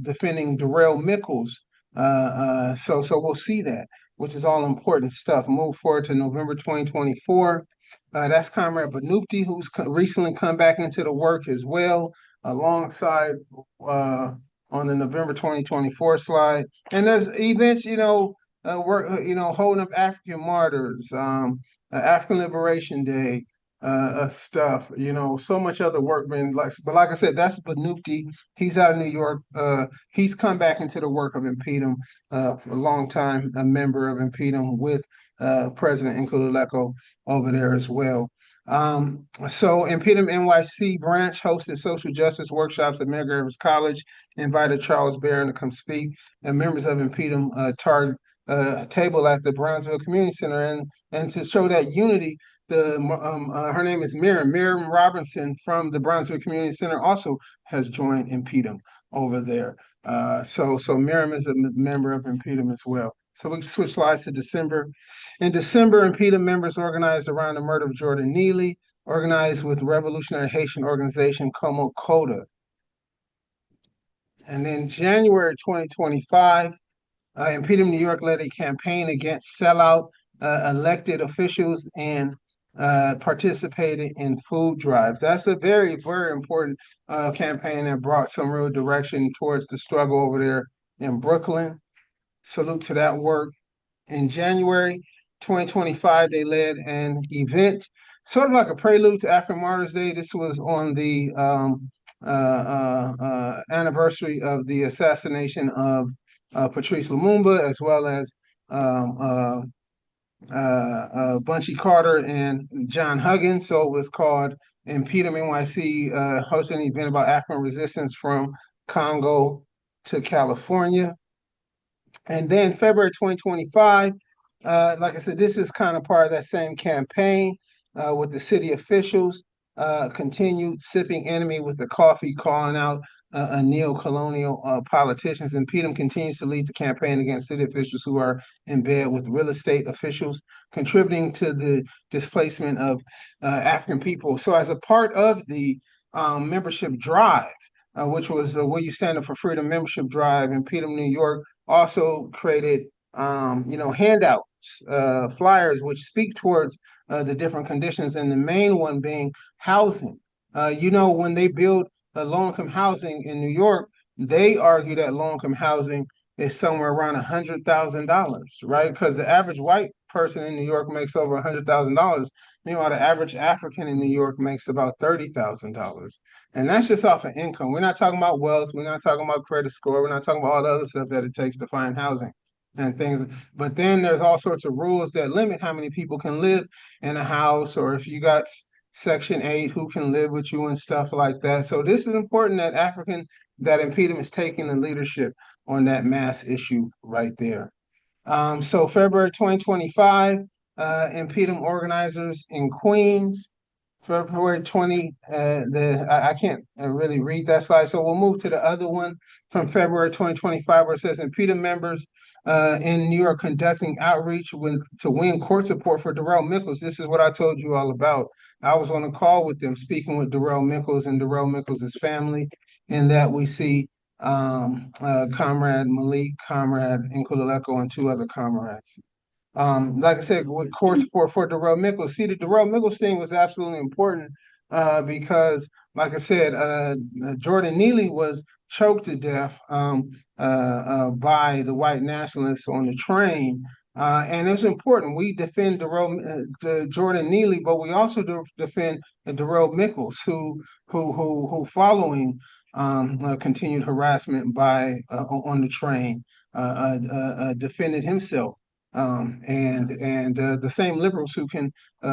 defending Darrell Mickles. So we'll see that, which is all important stuff. Move forward to November 2024. That's Comrade Banupti, who's recently come back into the work as well, alongside on the November 2024 slide. And there's events, work, holding up African martyrs, African Liberation Day, stuff, so much other work been but like I said, that's Banupti. He's out of New York. He's come back into the work of InPDUM for a long time, a member of InPDUM with President Nkululeko over there as well. So InPDUM NYC branch hosted social justice workshops at Medgar Evers College, invited Charles Barron to come speak, and members of InPDUM table at the Brownsville Community Center, and to show that unity, her name is Miriam Robinson from the Brownsville Community Center also has joined InPDUM over there. So Miriam is a member of InPDUM as well. So we switch slides to December. In December, InPDUM members organized around the murder of Jordan Neely, organized with Revolutionary Haitian organization Como Coda. And then January 2025, InPDUM New York led a campaign against sellout elected officials and participated in food drives. That's a very, very important campaign that brought some real direction towards the struggle over there in Brooklyn. Salute to that work. In January 2025, they led an event, sort of like a prelude to African Martyrs Day. This was on the anniversary of the assassination of Patrice Lumumba, as well as Bunchy Carter and John Huggins. So it was called InPDUM NYC, hosting an event about African resistance from Congo to California. And then February 2025, like I said, this is kind of part of that same campaign with the city officials, continued sipping enemy with the coffee, calling out neo-colonial politicians. And InPDUM continues to lead the campaign against city officials who are in bed with real estate officials, contributing to the displacement of African people. So as a part of the membership drive, which was Will You Stand Up for Freedom membership drive, InPDUM New York also created handouts, flyers, which speak towards the different conditions, and the main one being housing. When they build low-income housing in New York, they argue that low-income housing is somewhere around $100,000, right? Because the average white person in New York makes over $100,000. Meanwhile, the average African in New York makes about $30,000. And that's just off of income. We're not talking about wealth. We're not talking about credit score. We're not talking about all the other stuff that it takes to find housing and things. But then there's all sorts of rules that limit how many people can live in a house, or if you got Section 8, who can live with you and stuff like that. So this is important that InPDUM is taking the leadership on that mass issue right there. So February 2025, InPDUM organizers in Queens. February 20, I can't really read that slide, so we'll move to the other one from February 2025, where it says InPDUM members in New York conducting outreach to win court support for Darrell Mickles. This is what I told you all about. I was on a call with them, speaking with Darrell Mickles and Darrell Mickles' family, and that we see Comrade Malik, Comrade Nkululeko, and two other comrades. Like I said, with court support for Darrell Mickles. See, the Darrell Mickles thing was absolutely important because, like I said, Jordan Neely was choked to death by the white nationalists on the train. And it's important. We defend Jordan Neely, but we also defend Darrell Mickles, who following continued harassment on the train, defended himself. The same liberals who can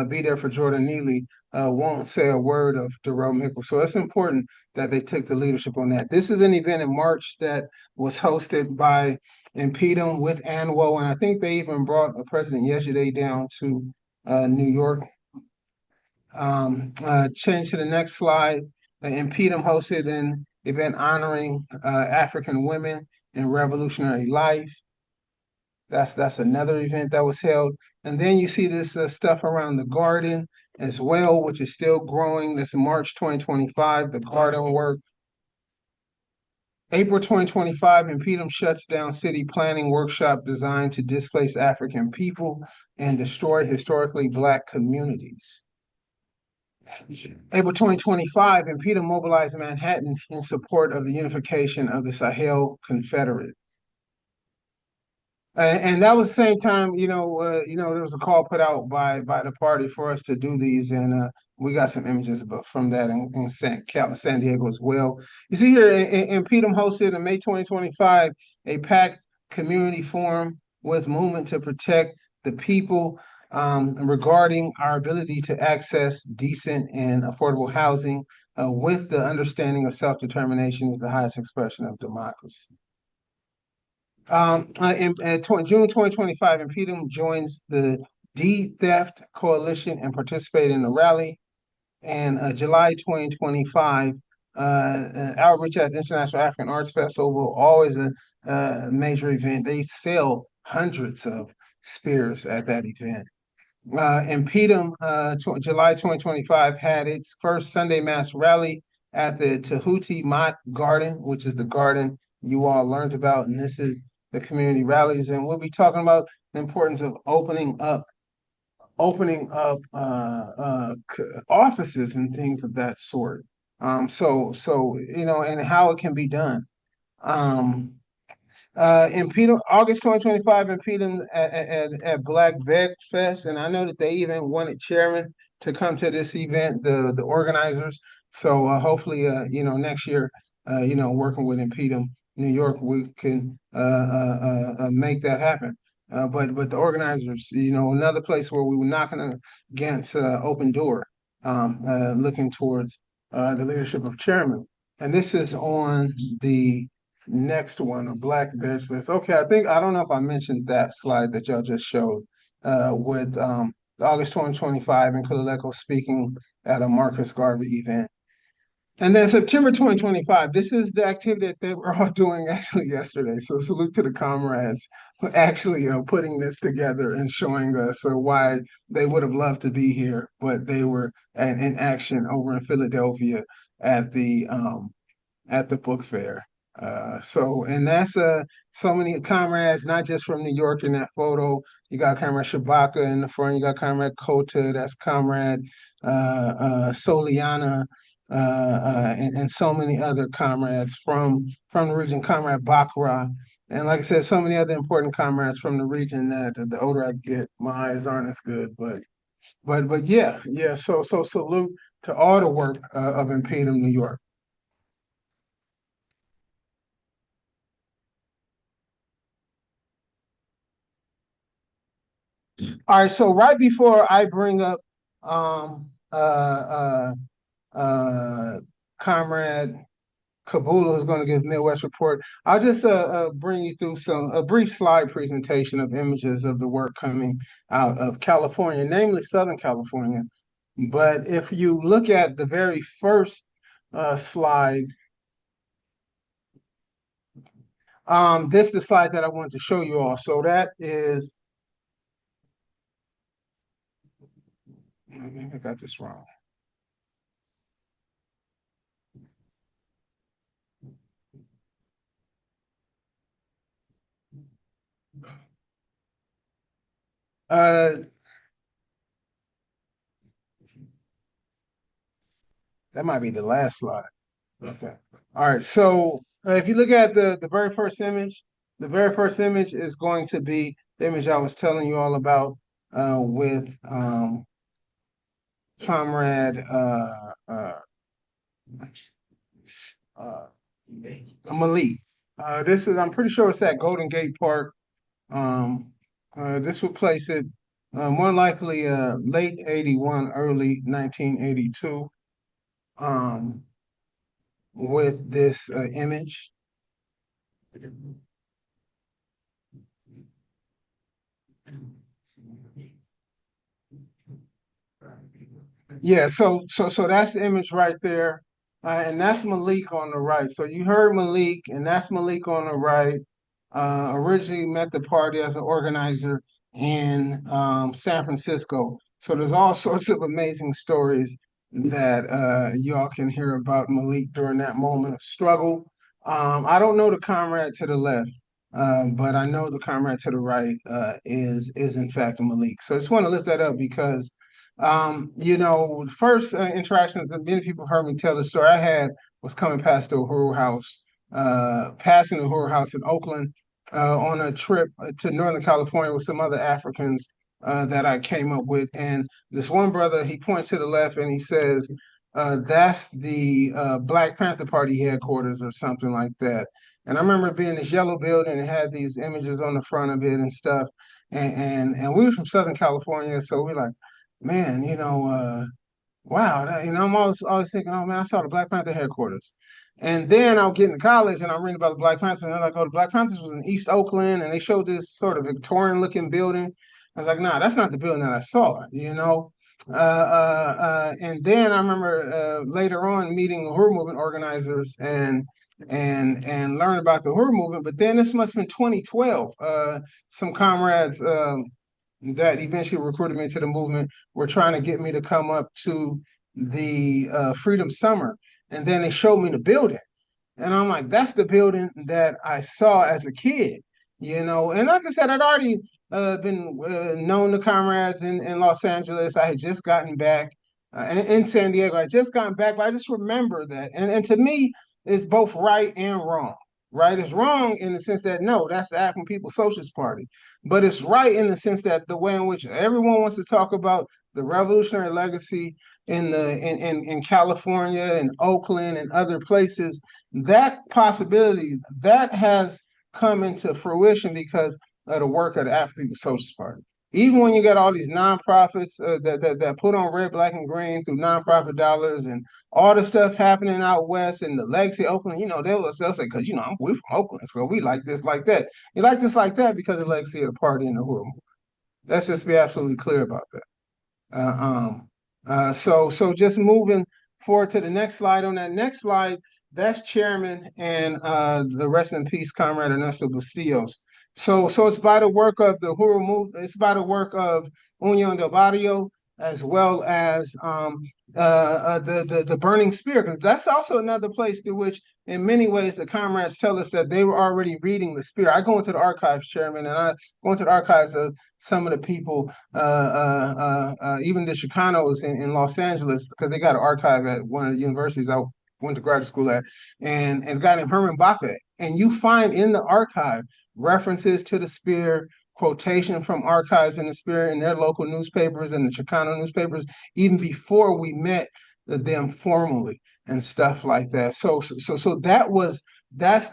be there for Jordan Neely won't say a word of Darrell Mickles. So it's important that they took the leadership on that. This is an event in March that was hosted by InPDUM with ANWO, and I think they even brought President Yeshitela down to New York. Change to the next slide. InPDUM hosted an event honoring African women in revolutionary life. That's another event that was held. And then you see this stuff around the garden as well, which is still growing. That's March 2025, the garden work. April 2025, InPDUM shuts down city planning workshop designed to displace African people and destroy historically Black communities. April 2025, InPDUM mobilized Manhattan in support of the unification of the Sahel Confederate. And that was the same time, there was a call put out by the party for us to do these, and we got some images from that in San Diego as well. You see here, InPDUM hosted in May 2025 a packed community forum with Movement to Protect the People regarding our ability to access decent and affordable housing with the understanding of self-determination is the highest expression of democracy. June 2025, InPDUM joins the D-Theft Coalition and participated in the rally. And July 2025, outreach at the International African Arts Festival, always a major event. They sell hundreds of spears at that event. InPDUM, July 2025, had its first Sunday Mass rally at the Tahuti Mott Garden, which is the garden you all learned about. And this is the community rallies. And we'll be talking about the importance of opening up offices and things of that sort. So and how it can be done. InPDUM, August 2025, InPDUM at Black Veg Fest, and I know that they even wanted Chairman to come to this event, the organizers. So hopefully, next year, working with InPDUM New York, we can make that happen. But the organizers, another place where we were knocking against open door, looking towards the leadership of Chairman. And this is on the next one, a Black Veg Fest. Okay, I don't know if I mentioned that slide that y'all just showed with August 2025 in Kulileko speaking at a Marcus Garvey event. And then September 2025, this is the activity that they were all doing actually yesterday. So salute to the comrades for actually putting this together and showing us why they would have loved to be here, but they were in action over in Philadelphia at the book fair. And that's so many comrades, not just from New York in that photo. You got Comrade Shabaka in the front, you got Comrade Kota, that's Comrade Soliana, and so many other comrades from the region, Comrade Bakra. And like I said, so many other important comrades from the region that the older I get, my eyes aren't as good. But yeah. So salute to all the work of InPDUM New York. All right, so right before I bring up Comrade Kabula, who's going to give Midwest Report, I'll just bring you through a brief slide presentation of images of the work coming out of California, namely Southern California. But if you look at the very first slide, this is the slide that I want to show you all. So that is, maybe I got this wrong. That might be the last slide. Okay. All right. So if you look at the very first image, the very first image is going to be the image I was telling you all about with Comrade Malik. I'm pretty sure it's at Golden Gate Park. This would place it more likely late 81, early 1982 with this image. Yeah, so that's the image right there. And that's Malik on the right. So you heard Malik, and that's Malik on the right. Originally met the party as an organizer in San Francisco. So there's all sorts of amazing stories that y'all can hear about Malik during that moment of struggle. I don't know the comrade to the left, but I know the comrade to the right is in fact Malik. So I just want to lift that up because first interactions that many people heard me tell the story I had was coming past the Uhuru House, passing the Uhuru House in Oakland on a trip to Northern California with some other Africans that I came up with. And this one brother, he points to the left and he says, that's the Black Panther Party headquarters or something like that. And I remember being this yellow building and it had these images on the front of it and stuff. And we were from Southern California, so we're like, man, wow, I'm always thinking, oh man, I saw the Black Panther headquarters. And then I'll get into college and I'm reading about the Black Panthers, and they're like, oh, the Black Panthers was in East Oakland, and they showed this sort of Victorian looking building. I was like, nah, that's not the building that I saw, and then I remember later on meeting Uhuru Movement organizers and learn about the Uhuru Movement. But then this must have been 2012. Some comrades that eventually recruited me into the movement were trying to get me to come up to the Freedom Summer. And then they showed me the building. And I'm like, that's the building that I saw as a kid, And like I said, I'd already been known to comrades in Los Angeles. I had just gotten back in San Diego. I had just gotten back, but I just remember that. And to me, it's both right and wrong. Right is wrong in the sense that, no, that's the African People's Socialist Party. But it's right in the sense that the way in which everyone wants to talk about the revolutionary legacy in California and Oakland and other places, that possibility, that has come into fruition because of the work of the African People's Socialist Party. Even when you got all these nonprofits that put on red, black, and green through nonprofit dollars and all the stuff happening out west and the legacy of Oakland, they'll say, because, we're from Oakland, so we like this, like that. You like this, like that because of the legacy of the party and the Uhuru Movement. Let's just be absolutely clear about that. So just moving forward to the next slide. On that next slide, that's Chairman and the rest in peace, Comrade Ernesto Bustillos. So it's by the work of the Uhuru Movement. It's by the work of Unión del Barrio, as well as the Burning Spear, because that's also another place through which, in many ways, the comrades tell us that they were already reading the Spear. I go into the archives, Chairman, and I go into the archives of some of the people, even the Chicanos in Los Angeles, because they got an archive at one of the universities I went to graduate school at, and a guy named Herman Baca. And you find in the archive references to the Spear, quotation from archives in the Spear in their local newspapers and the Chicano newspapers, even before we met them formally and stuff like that. So that's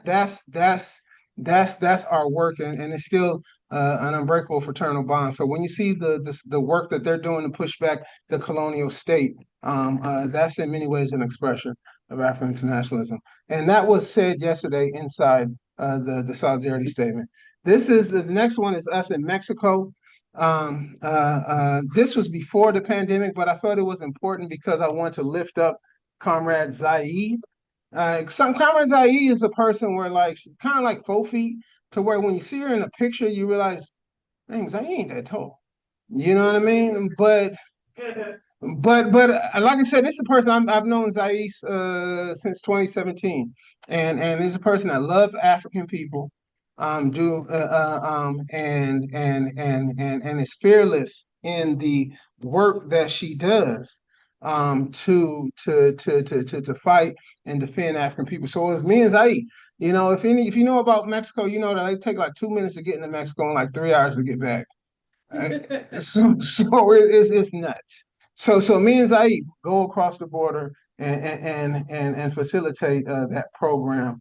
our work, and it's still an unbreakable fraternal bond. So when you see the work that they're doing to push back the colonial state, that's in many ways an expression of African internationalism. And that was said yesterday inside the solidarity statement. This is the next one is us in Mexico. This was before the pandemic, but I felt it was important because I want to lift up Comrade Zaid. Comrade Zaid is a person where kind of like Fofi, to where when you see her in a picture, you realize, dang, Zaid ain't that tall. You know what I mean? But like I said, this is a person I've known Zaid since 2017, and is a person that loves African people, and is fearless in the work that she does to fight and defend African people. So it's me and Zaid. If you know about Mexico, you know that it take like 2 minutes to get into Mexico and like 3 hours to get back. So it's nuts. So me and Zaid go across the border and facilitate that program.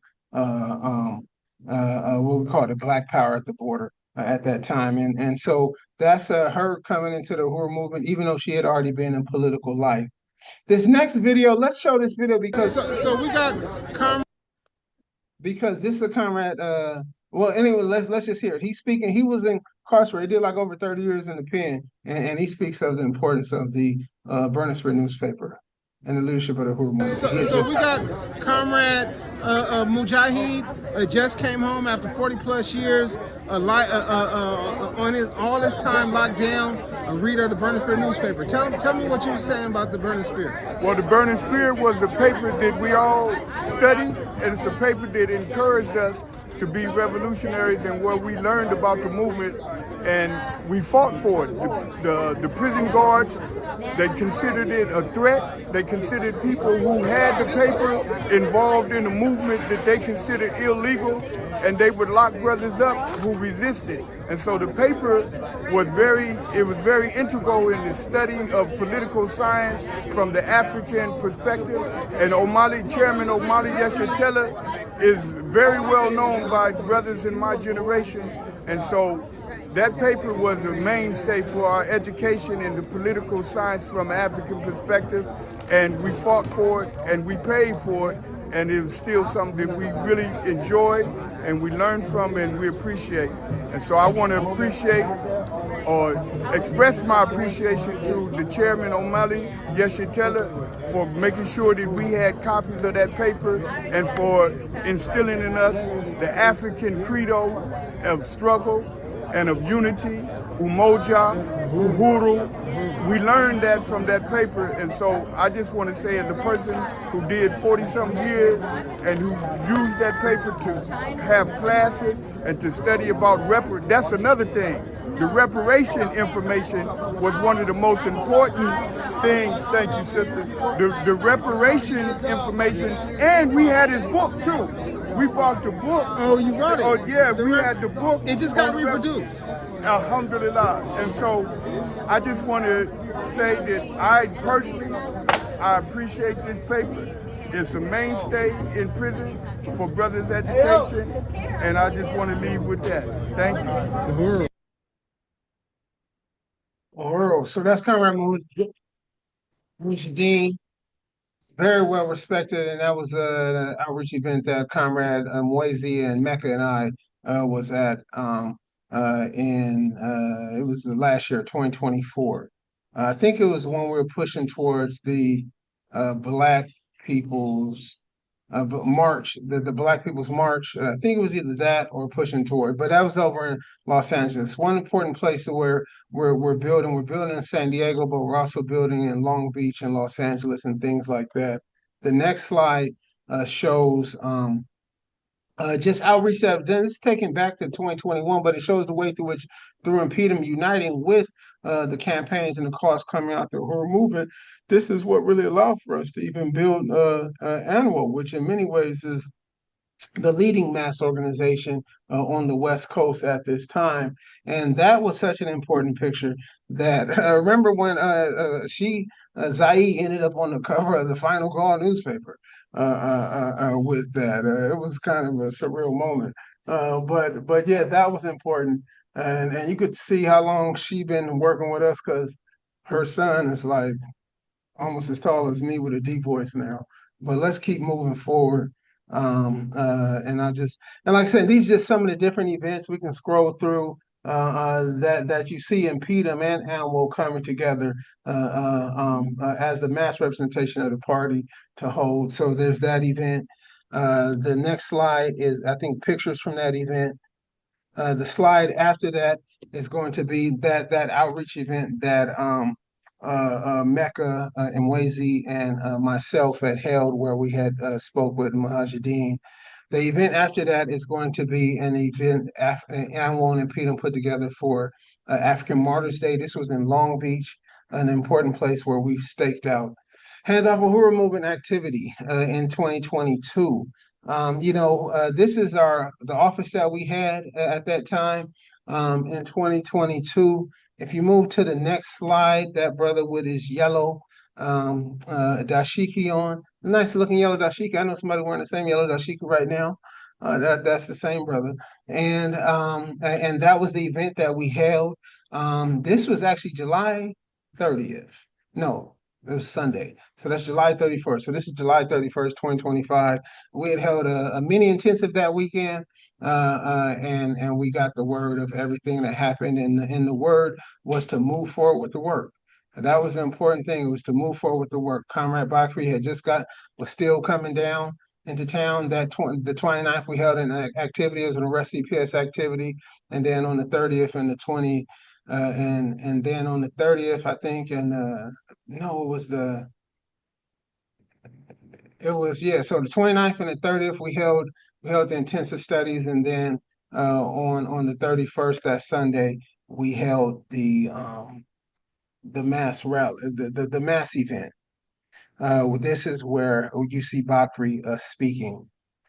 What we call the Black Power at the border at that time, and so that's her coming into the Uhuru Movement, even though she had already been in political life. This next video, let's show this video because so we got because this is a comrade. Well, anyway, let's just hear it. He's speaking. He was incarcerated. He did like over 30 years in the pen, and he speaks of the importance of the Burning Spear newspaper and the leadership of the Uhuru Movement. So we got Comrade Mujahid, just came home after 40 plus years, on all his time locked down, a reader of the Burning Spear newspaper. Tell me what you were saying about the Burning Spear. Well, the Burning Spear was a paper that we all studied, and it's a paper that encouraged us to be revolutionaries and where we learned about the movement and we fought for it. The prison guards, they considered it a threat. They considered people who had the paper involved in a movement that they considered illegal, and they would lock brothers up who resisted. And so the paper was very integral in the study of political science from the African perspective. And Chairman Omali Yeshitela is very well known by brothers in my generation. And so that paper was a mainstay for our education in the political science from an African perspective, and we fought for it and we paid for it, and it was still something that we really enjoyed and we learned from and we appreciate. And so I want to appreciate or express my appreciation to the Chairman Omali Yeshitela for making sure that we had copies of that paper and for instilling in us the African credo of struggle and of unity, umoja, uhuru. We learned that from that paper, and so I just want to say, as a person who did 40-some years and who used that paper to have classes and to study about that's another thing. The reparation information was one of the most important things. Thank you, sister. The reparation information, and we had his book too. We bought the book. Oh, you brought it? Oh, yeah, we had the book. It just got reproduced. Alhamdulillah. And so I just want to say that I personally, I appreciate this paper. It's a mainstay in prison for brothers' education, and I just want to leave with that. Thank you. Uhuru. So that's Comrade Mujahideen, very well respected, and that was an outreach event that Comrade Mwezi and Mecca and I was at it was the last year, 2024. I think it was when we were pushing towards the Black People's march, the Black People's March. I think it was either that or pushing toward, but that was over in Los Angeles. One important place where we're building. We're building in San Diego, but we're also building in Long Beach and Los Angeles and things like that. The next slide shows just outreach that I've done. This is taken back to 2021, but it shows the way through which, through InPDUM uniting with the campaigns and the cause coming out the Uhuru Movement, this is what really allowed for us to even build Annual, which in many ways is the leading mass organization on the West Coast at this time. And that was such an important picture that I remember when Zai ended up on the cover of the Final Call newspaper with that. It was kind of a surreal moment. But yeah, that was important. And you could see how long she been working with us, because her son is like almost as tall as me with a deep voice now. But let's keep moving forward. And like I said, these are just some of the different events we can scroll through that you see InPDUM and AMWO coming together as the mass representation of the party to hold. So there's that event. The next slide is, I think, pictures from that event. The slide after that is going to be that outreach event that Mecca and Mwezi and myself had held, where we had spoke with Mujahideen. The event after that is going to be an event AMWO and InPDUM put together for African Martyrs Day. This was in Long Beach, an important place where we've staked out Hands Off Uhuru Movement activity in 2022. This is the office that we had at that time in 2022. If you move to the next slide, that brother with his yellow dashiki on, a nice looking yellow dashiki. I know somebody wearing the same yellow dashiki right now. That's the same brother. And that was the event that we held. This was actually July 30th. No, it was Sunday. So that's July 31st. So this is July 31st, 2025. We had held a mini intensive that weekend. And we got the word of everything that happened, and the word was to move forward with the work. And that was the important thing. It was to move forward with the work. Comrade Bakri was still coming down into town. The 29th we held an activity. It was an arrest CPS activity, and then on the 30th and the 20th, and then on the 30th, I think, so the 29th and the 30th we held the intensive studies, and then on the 31st, that Sunday, we held the mass rally, the mass event. This is where you see Bakri speaking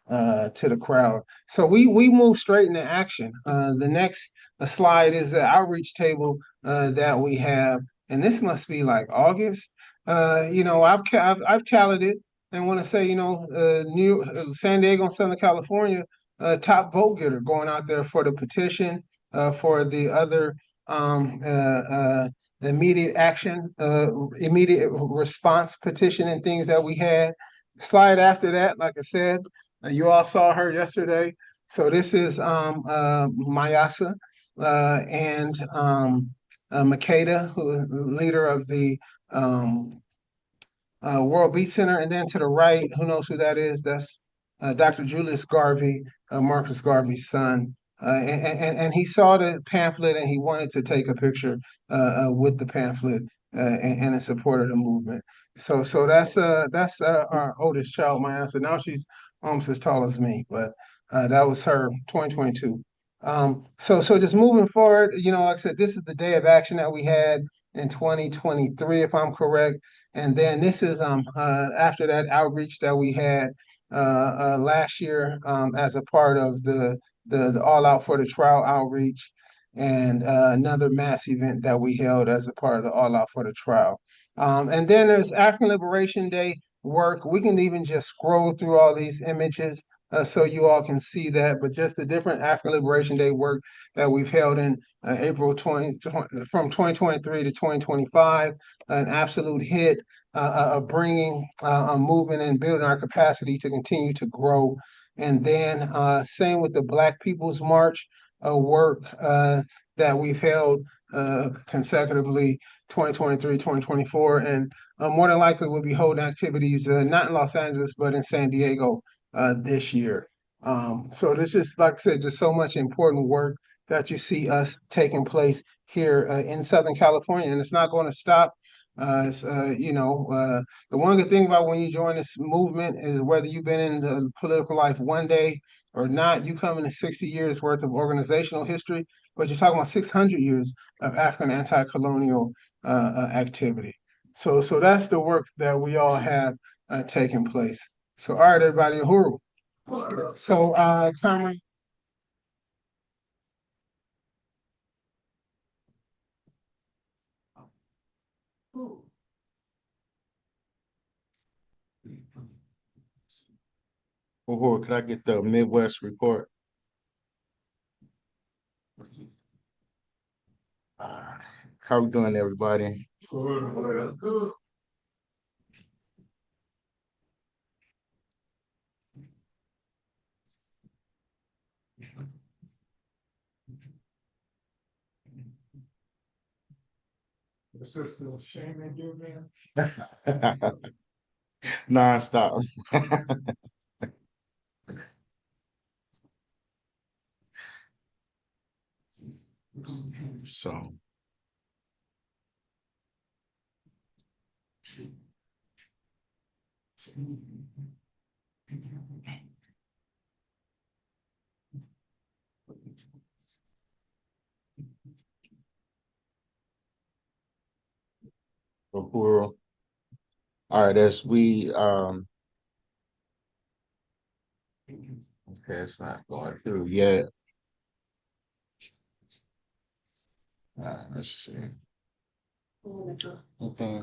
to the crowd. So we move straight into action. The next slide is the outreach table that we have, and this must be like August. I've tallied it, and want to say, San Diego and Southern California, top vote getter going out there for the petition. for the other immediate action, immediate response petition and things that we had. Slide after that, like I said, you all saw her yesterday. So this is Mayasa and Makeda, who is the leader of the World Beat Center. And then to the right, who knows who that is? That's Dr. Julius Garvey, Marcus Garvey's son. And he saw the pamphlet and he wanted to take a picture with the pamphlet and in support of the movement. So that's our oldest child, Maya. So now she's almost as tall as me, but that was her 2022. So just moving forward, like I said, this is the day of action that we had in 2023, if I'm correct. And then this is after that outreach that we had last year as a part of the All Out for the Trial outreach, and another mass event that we held as a part of the All Out for the Trial. And then there's African Liberation Day work. We can even just scroll through all these images so you all can see that, but just the different African Liberation Day work that we've held in April from 2023 to 2025, an absolute hit of bringing a movement and building our capacity to continue to grow. And then same with the Black People's March work that we've held consecutively 2023, 2024, and more than likely we'll be holding activities not in Los Angeles, but in San Diego this year. So this is, like I said, just so much important work that you see us taking place here in Southern California, and it's not going to stop. The one good thing about when you join this movement is whether you've been in the political life one day or not, you come into 60 years worth of organizational history, but you're talking about 600 years of African anti-colonial activity. So that's the work that we all have taking place. So, all right, everybody, Uhuru. So, Cameron. Uhuru, could I get the Midwest report? How we doing, everybody? The sister shaming you, man. Non-stop. So. Uhuru. All right, as we okay, it's not going through yet. Let's see. Okay.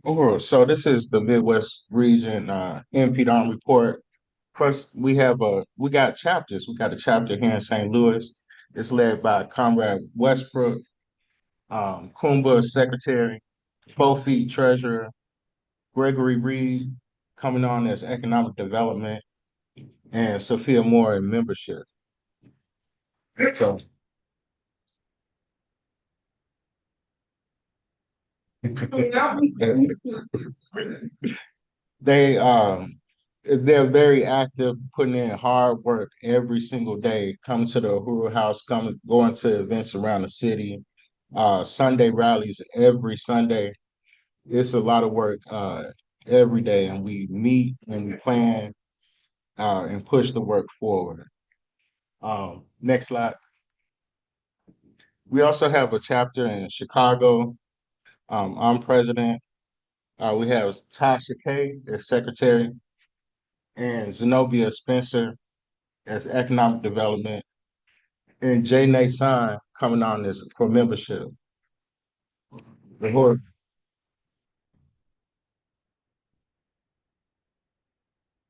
Overall, so this is the Midwest region InPDUM report. First, we got chapters. We got a chapter here in St. Louis. It's led by Comrade Westbrook, Kumba, secretary, Kofi, treasurer, Gregory Reed, coming on as economic development, and Sophia Moore in membership. So they're very active, putting in hard work every single day, coming to the Uhuru House, going to events around the city, Sunday rallies every Sunday. It's a lot of work every day, and we meet and we plan and push the work forward. Next slide. We also have a chapter in Chicago. I'm president. We have Tasha K as secretary, and Zenobia Spencer as economic development, and Jay Nason coming on as for membership. The whole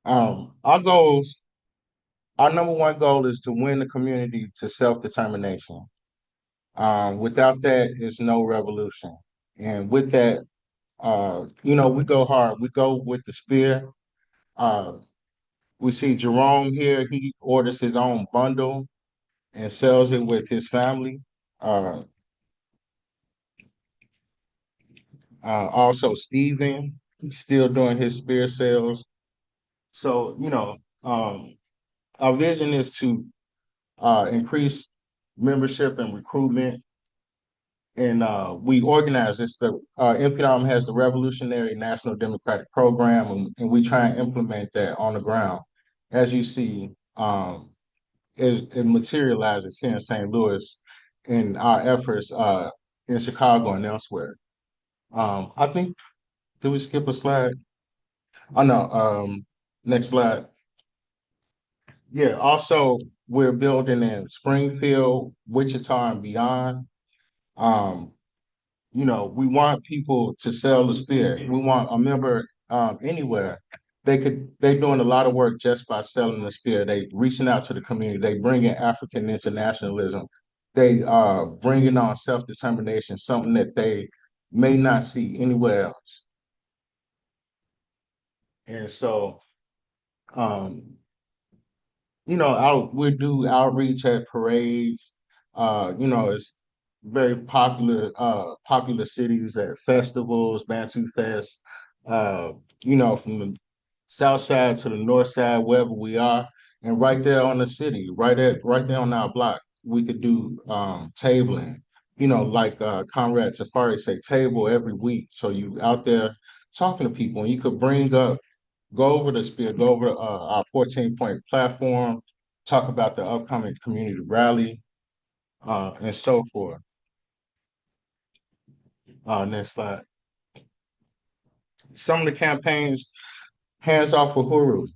our goals, our number one goal is to win the community to self-determination. Without that, it's no revolution. And with that, we go hard. We go with the spear. Uh, we see Jerome here. He orders his own bundle and sells it with his family. Uh, also, Stephen, he's still doing his spear sales. So, our vision is to increase membership and recruitment. And we organize this. The InPDUM has the Revolutionary National Democratic Program, and we try and implement that on the ground. As you see, it materializes here in St. Louis in our efforts in Chicago and elsewhere. I think, did we skip a slide? Oh no, next slide. Yeah, also we're building in Springfield, Wichita, and beyond. Um, we want people to sell the spirit. We want a member anywhere. They're doing a lot of work just by selling the spirit. They reaching out to the community. They bringing African internationalism. They bringing on self-determination, something that they may not see anywhere else. And so, um, we do outreach at parades. It's very popular cities at festivals, Bantu Fest. Uh, from the south side to the north side, wherever we are, and right there on the city, right there on our block, we could do tabling. Like Conrad Safari say, table every week. So you out there talking to people, and you could go over the spear, go over our 14-point platform, talk about the upcoming community rally, and so forth. Next slide. Some of the campaigns, hands off Uhuru.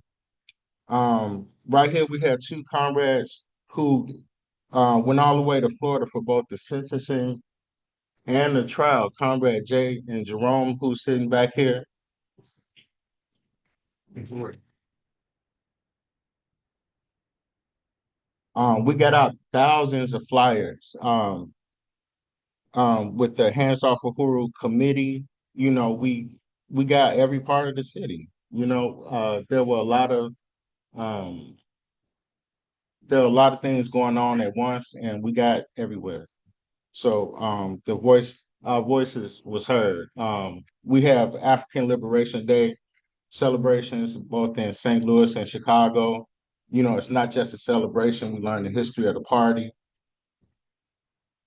Right here, we had two comrades who went all the way to Florida for both the sentencing and the trial. Comrade Jay and Jerome, who's sitting back here. We got out thousands of flyers with the Hands Off Uhuru committee. We got every part of the city. There were a lot of things going on at once, and we got everywhere. So our voices was heard. We have African Liberation Day celebrations both in St. Louis and Chicago. It's not just a celebration. We learn the history of the party.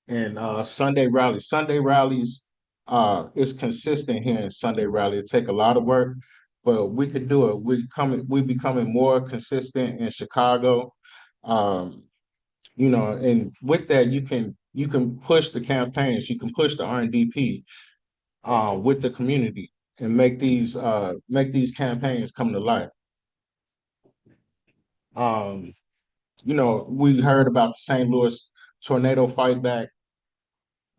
And Sunday rallies. Sunday rallies is consistent here in Sunday rally. It take a lot of work, but we could do it. We becoming more consistent in Chicago. And with that you can push the campaigns, you can push the RNDP with the community and make these campaigns come to life. We heard about the St. Louis tornado fight back.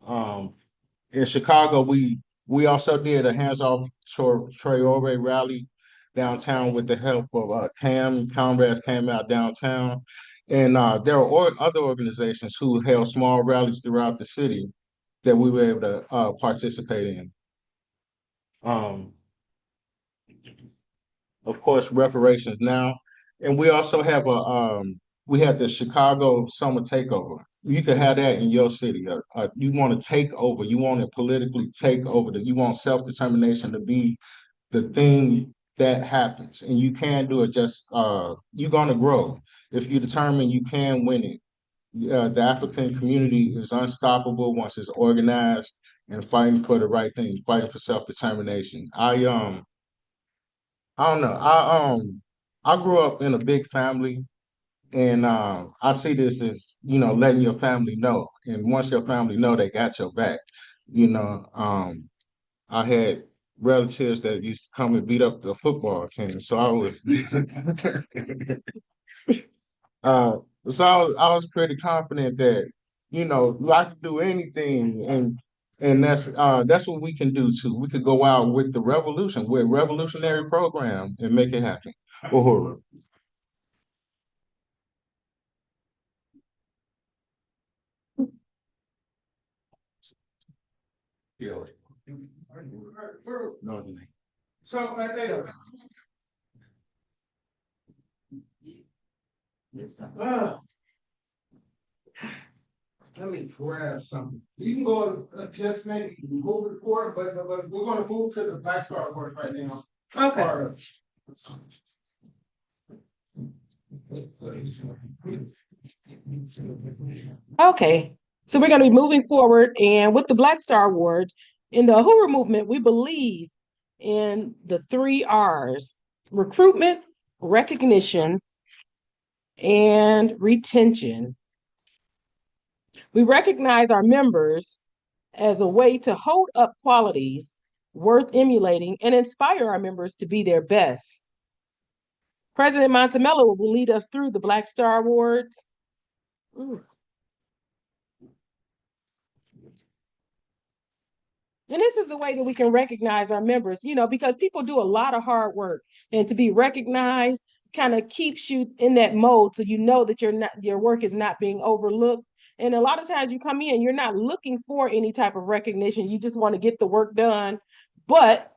In Chicago, we also did a hands-off Traore rally downtown with the help of Cam. Comrades came out downtown. And there are other organizations who held small rallies throughout the city that we were able to participate in. Of course, reparations now. And we also have we had the Chicago Summer Takeover. You could have that in your city. You want to take over. You want to politically take over. You want self-determination to be the thing that happens. And you can do it just, you're going to grow. If you determine you can win it. The African community is unstoppable once it's organized and fighting for the right thing, fighting for self-determination. I don't know. I grew up in a big family, and I see this as letting your family know, and once your family know, they got your back. I had relatives that used to come and beat up the football team. So I was uh I was pretty confident that, I could do anything, and that's what we can do too. We could go out with the revolution, with a revolutionary program and make it happen. Uhuru. So, let me grab something. You can go just maybe move it forward, but we're going to move to the Black Star Award right now. Okay. Okay, so we're going to be moving forward, and with the Black Star Awards, in the Uhuru Movement, we believe in the 3 R's: recruitment, recognition, and retention. We recognize our members as a way to hold up qualities worth emulating and inspire our members to be their best. President Mansamela will lead us through the Black Star Awards. Ooh. And this is a way that we can recognize our members, because people do a lot of hard work, and to be recognized kind of keeps you in that mode, so you know that your work is not being overlooked. And a lot of times you come in, you're not looking for any type of recognition. You just want to get the work done. But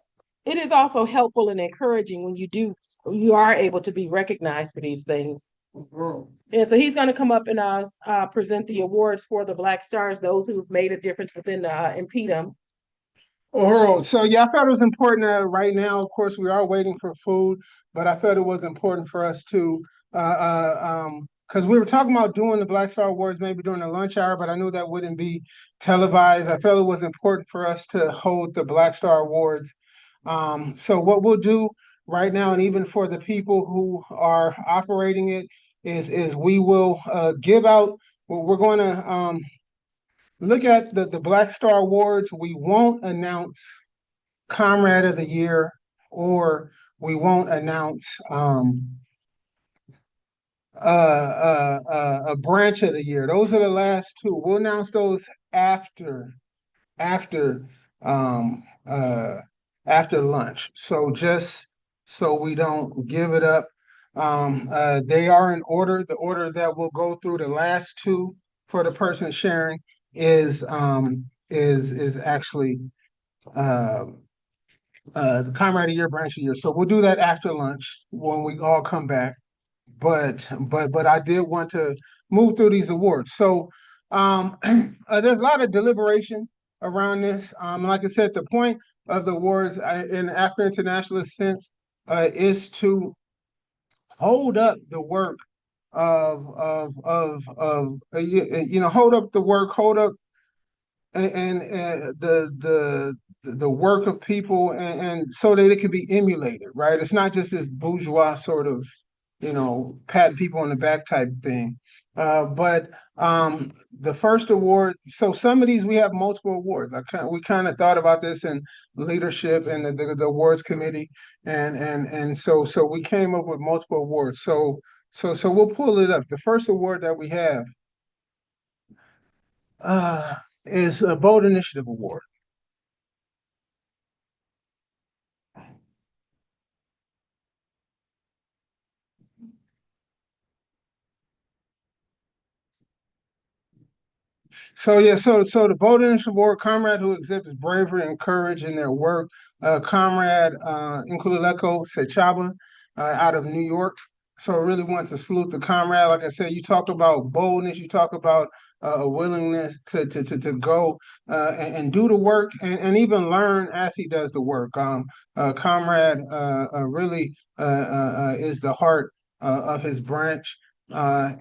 it is also helpful and encouraging when you are able to be recognized for these things. And so he's going to come up and present the awards for the Black Stars, those who've made a difference within InPDUM. So yeah, I felt it was important right now. Of course, we are waiting for food, but I felt it was important for us to, because we were talking about doing the Black Star Awards maybe during the lunch hour, but I knew that wouldn't be televised. I felt it was important for us to hold the Black Star Awards. So what we'll do right now, and even for the people who are operating it, is we will give out. We're going to look at the Black Star Awards. We won't announce Comrade of the Year, or we won't announce a branch of the year. Those are the last two. We'll announce those after um, after lunch. So just so we don't give it up. They are in order. The order that we'll go through, the last two for the person sharing is actually the Comrade of the Year, Branch of the Year. So we'll do that after lunch when we all come back. But I did want to move through these awards. So there's a lot of deliberation around this. Like I said, the point of the awards in African internationalist sense is to hold up the work of hold up the work, hold up and the work of people, and so that it can be emulated, right? It's not just this bourgeois sort of, patting people on the back type thing. But the first award, so some of these we have multiple awards. We kind of thought about this in leadership and the awards committee, and so we came up with multiple awards. So we'll pull it up. The first award that we have is a Bold Initiative Award. So yeah, so the Bold Initiative Award, comrade who exhibits bravery and courage in their work, comrade Nkululeko Sechaba out of New York. So I really want to salute the comrade. Like I said, you talk about boldness, you talk about a willingness to go and do the work and even learn as he does the work. Comrade really is the heart of his branch. So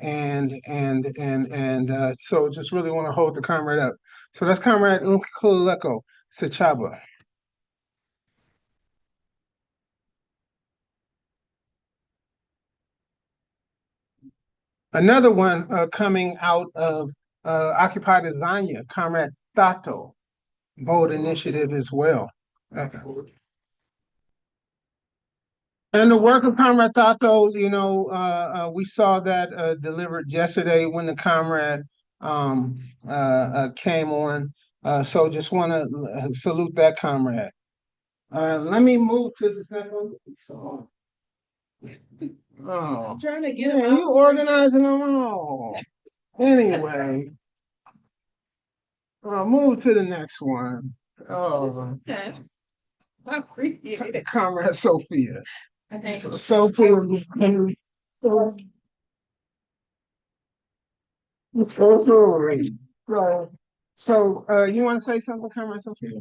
just really want to hold the comrade up. So that's Comrade Nkululeko Sechaba. Another one coming out of Occupy Designia, Comrade Thato, Bold Initiative as well. Okay. And the work of Comrade Tato, we saw that delivered yesterday when the comrade came on. So just want to salute that comrade. Let me move to the second. So, I'm trying to get yeah, them out. you organizing them all. Anyway, move to the next one. Oh, Okay. I appreciate it. Comrade Sophia. Okay. Sophia. So, you want to say something, Comrade Sophia?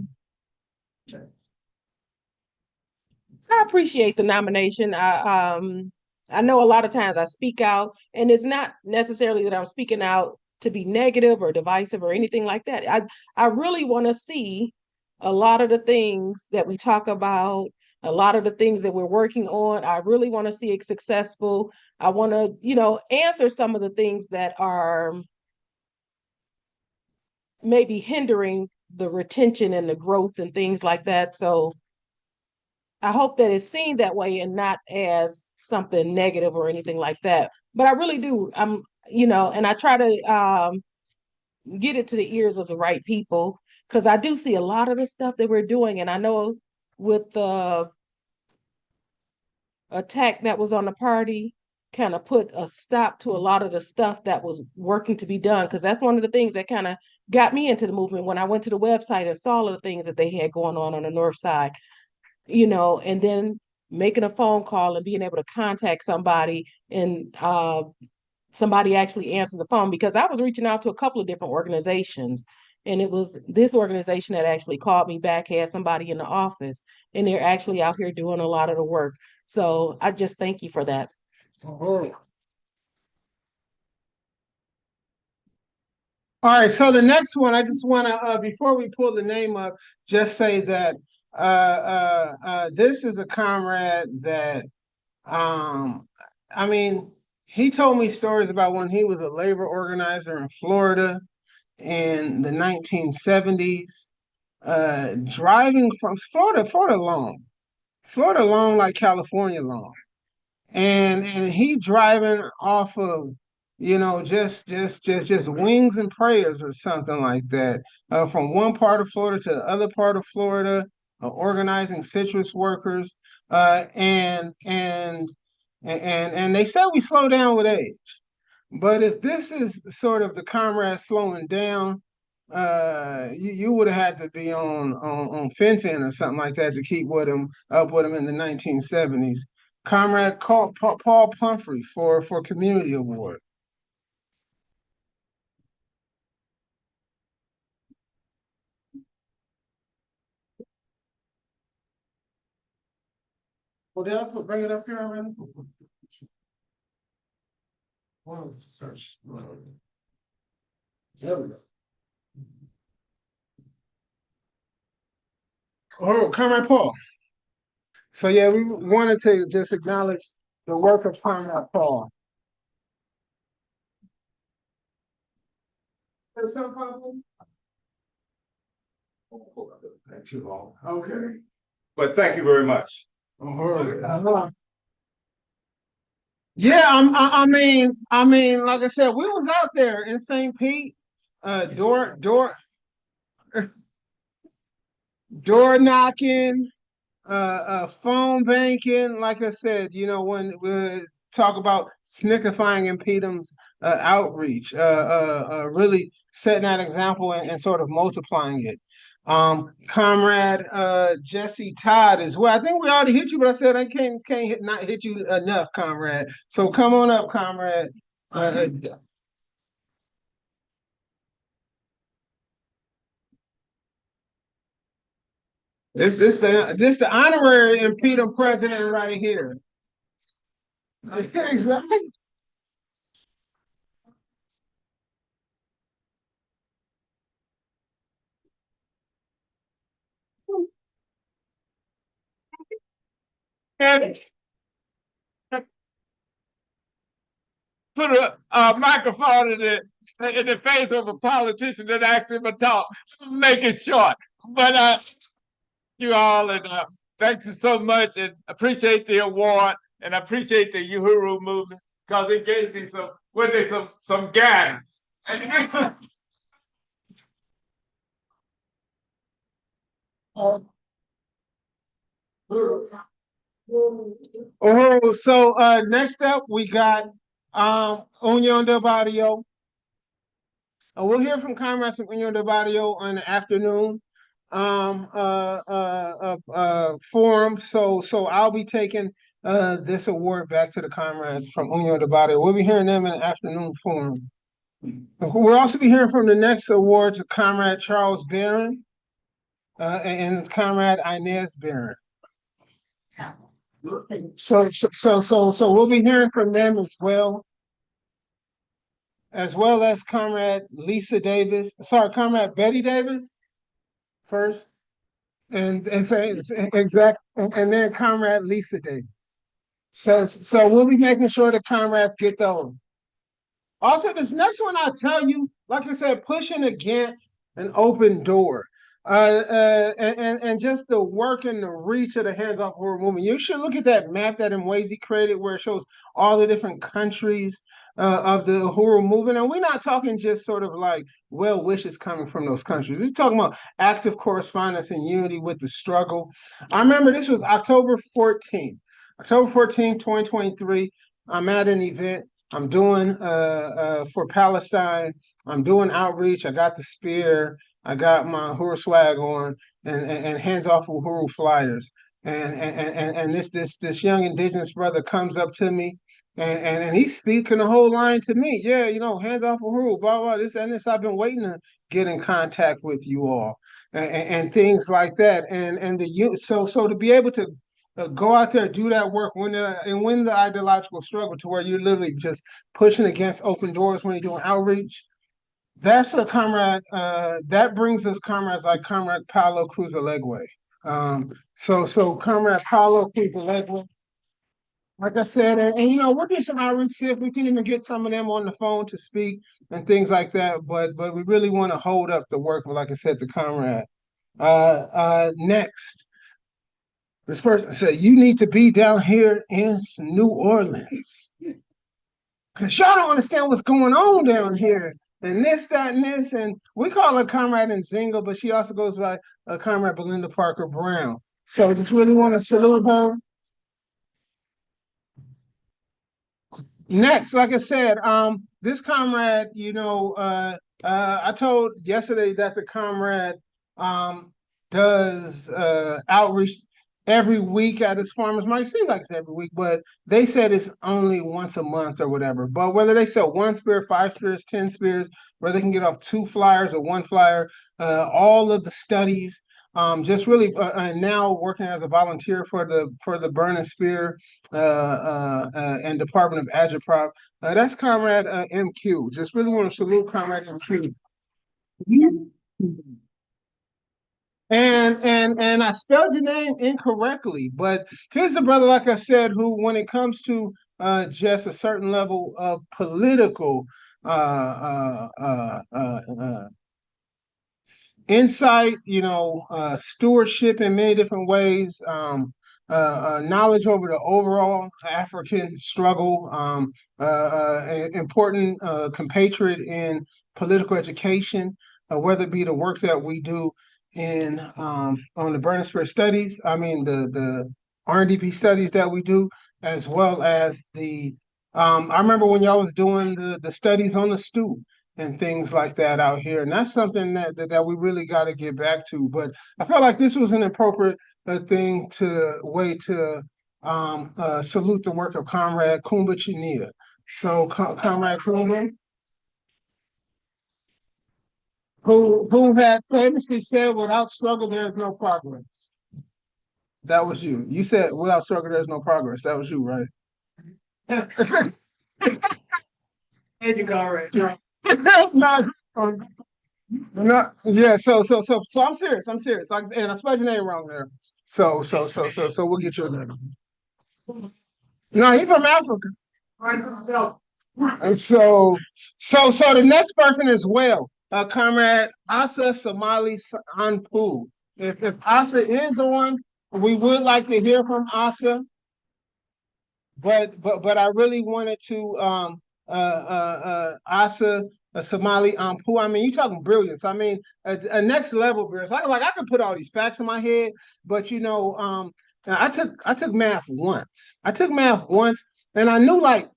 I appreciate the nomination. I know a lot of times I speak out, and it's not necessarily that I'm speaking out to be negative or divisive or anything like that. I really want to see a lot of the things that we talk about, a lot of the things that we're working on. I really want to see it successful. I want to, answer some of the things that are maybe hindering the retention and the growth and things like that. So I hope that it's seen that way and not as something negative or anything like that. But I really do. And I try to get it to the ears of the right people, because I do see a lot of the stuff that we're doing. And I know with the attack that was on the party, kind of put a stop to a lot of the stuff that was working to be done. Because that's one of the things that kind of got me into the movement when I went to the website and saw all of the things that they had going on the north side. And then making a phone call and being able to contact somebody, and somebody actually answered the phone, because I was reaching out to a couple of different organizations, and it was this organization that actually called me back, had somebody in the office, and they're actually out here doing a lot of the work. So I just thank you for that. All right, so the next one, I just want to, before we pull the name up, just say that this is a comrade that, he told me stories about when he was a labor organizer in Florida in the 1970s, driving from Florida long like California long. And he driving off of just wings and prayers or something like that, from one part of Florida to the other part of Florida, organizing citrus workers, and they said we slow down with age. But if this is sort of the comrade slowing down, you would have had to be on Fin or something like that to keep with him up with him in the 1970s. Comrade Paul Pumphrey for Community Award. Well, did I bring it up here already? Search. There we go. Oh, Comrade Paul. So yeah, we wanted to just acknowledge the work of Comrade Paul. There's some problem? Not too long. Okay. But thank you very much. Yeah, like I said, we was out there in St. Pete, door knocking, phone banking. Like I said, when we talk about snickifying InPDUM's outreach, really setting that example and sort of multiplying it. Comrade Jesse Todd as well. I think we already hit you, but I said I can't not hit you enough, comrade. So come on up, comrade. This the honorary InPDUM president right here. Exactly. And put a microphone in the face of a politician that asks him to talk. Make it short. But you all, and thank you so much, and appreciate the award, and I appreciate the Uhuru Movement because it gave me some guidance. Oh, so next up we got Union del Barrio. We'll hear from comrades from Union del Barrio in the afternoon forum. So I'll be taking this award back to the comrades from Union del Barrio. We'll be hearing them in the afternoon forum. We'll also be hearing from the next award to Comrade Charles Barron and Comrade Inez Barron. So we'll be hearing from them as well as Comrade Lisa Davis. Sorry, Comrade Betty Davis first, and say exact, and then Comrade Lisa Davis. So we'll be making sure the comrades get those. Also, this next one, I'll tell you, like I said, pushing against an open door. And just the work and the reach of the hands-off Uhuru movement. You should look at that map that Mwezi created where it shows all the different countries of the Uhuru movement. And we're not talking just sort of like well wishes coming from those countries. We're talking about active correspondence and unity with the struggle. I remember this was October 14th. October 14th, 2023. I'm at an event. I'm doing for Palestine. I'm doing outreach. I got the spear. I got my Uhuru swag on and hands off Uhuru flyers. And this young indigenous brother comes up to me and he's speaking the whole line to me. Yeah, hands off Uhuru, blah, blah, this and this. I've been waiting to get in contact with you all and things like that. So to be able to go out there, do that work win the ideological struggle to where you're literally just pushing against open doors when you're doing outreach. That's a comrade, that brings us comrades like Comrade Paulo Cruz-Alegwe. So Comrade Paulo Cruz-Alegwe, like I said, and we'll do some outreach, see if we can even get some of them on the phone to speak and things like that. But we really want to hold up the work of, like I said, the comrade. Next, this person said, you need to be down here in New Orleans. Because y'all don't understand what's going on down here. And this, that, and this. And we call her Comrade Nzinga, but she also goes by Comrade Belinda Parker Brown. So just really want to salute her. Next, like I said, this comrade, I told yesterday that the comrade does outreach every week at his farmer's market. It seems like it's every week, but they said it's only once a month or whatever. But whether they sell 1 spear, 5 spears, 10 spears, whether they can get off 2 flyers or 1 flyer, all of the studies, just really now working as a volunteer for the Burn and Spear and Department of Agitprop. That's Comrade MQ. Just really want to salute Comrade MQ. And I spelled your name incorrectly, but here's a brother, like I said, who, when it comes to just a certain level of political insight, stewardship in many different ways, knowledge over the overall African struggle, important compatriot in political education, whether it be the work that we do in on the Burn and Spear studies, the RNDP studies that we do, as well as I remember when y'all was doing the studies on the stoop and things like that out here. And that's something that we really got to get back to. But I felt like this was an appropriate way to salute the work of Comrade Kumba Chinia. So Comrade Kumba, who had famously said, without struggle, there's no progress. That was you. You said, without struggle, there's no progress. That was you, right? And you Comrade. No, yeah. So I'm serious. Like, and I spelled your name wrong there. So we'll get you a name. No, he's from Africa. And so the next person as well, Comrade Asa Somali Anpu. if Asa is on, we would like to hear from Asa. But I really wanted to Asa Somali Ampu. I mean, you talking brilliance. I mean, a next level brilliance. I could put all these facts in my head, but I took math once. I took math once, and I knew like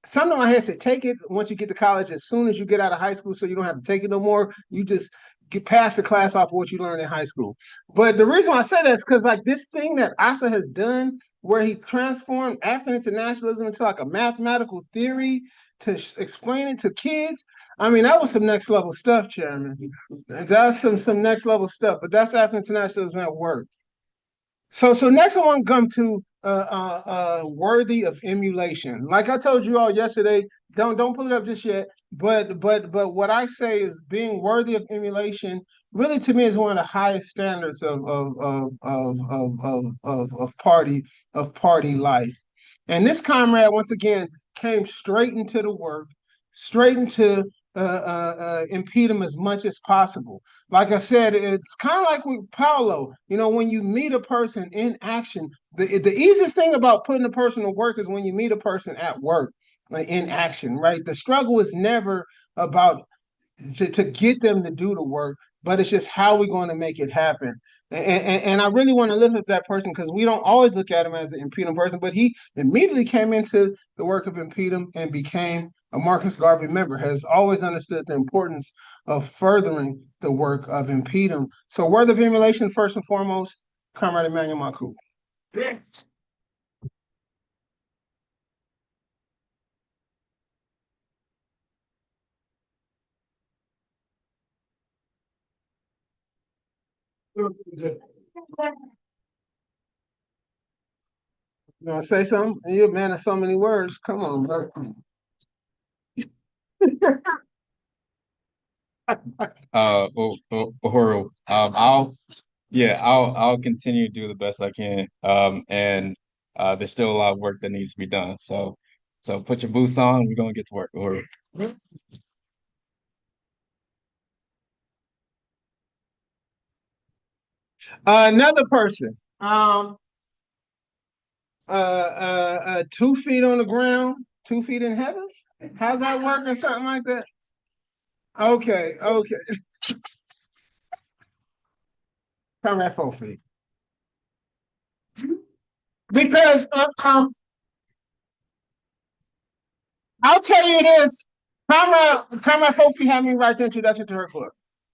something in my head said take it once you get to college as soon as you get out of high school, so you don't have to take it no more. You just get past the class off of what you learned in high school. But the reason why I say that is because like this thing that Asa has done, where he transformed African internationalism into like a mathematical theory to explain it to kids. I mean, that was some next level stuff, Chairman. That's some next level stuff. But that's African internationalism at work. So next I want to come to worthy of emulation. Like I told you all yesterday, don't pull it up just yet. But what I say is being worthy of emulation really to me is one of the highest standards of party life. And this comrade once again came straight into the work, straight into impede them as much as possible. Like I said, it's kind of like with Paulo. When you meet a person in action, the easiest thing about putting a person to work is when you meet a person at work, like in action, right? The struggle is never about to get them to do the work, but it's just how we're going to make it happen. And I really want to lift up that person because we don't always look at him as an impedum person, but he immediately came into the work of impedum and became a Marcus Garvey member, has always understood the importance of furthering the work of impedum. So word of emulation, first and foremost, Comrade Emmanuel Maku. You want to say something? You're a man of so many words. Come on, brother. Uhuru, I'll continue to do the best I can. And there's still a lot of work that needs to be done. So put your boots on. We're gonna get to work, Uhuru. Another person. 2 feet on the ground, 2 feet in heaven. How's that work or something like that? Okay. Come at 4 feet. Because I'll tell you this, Comrade 4 feet had me write the introduction to her book.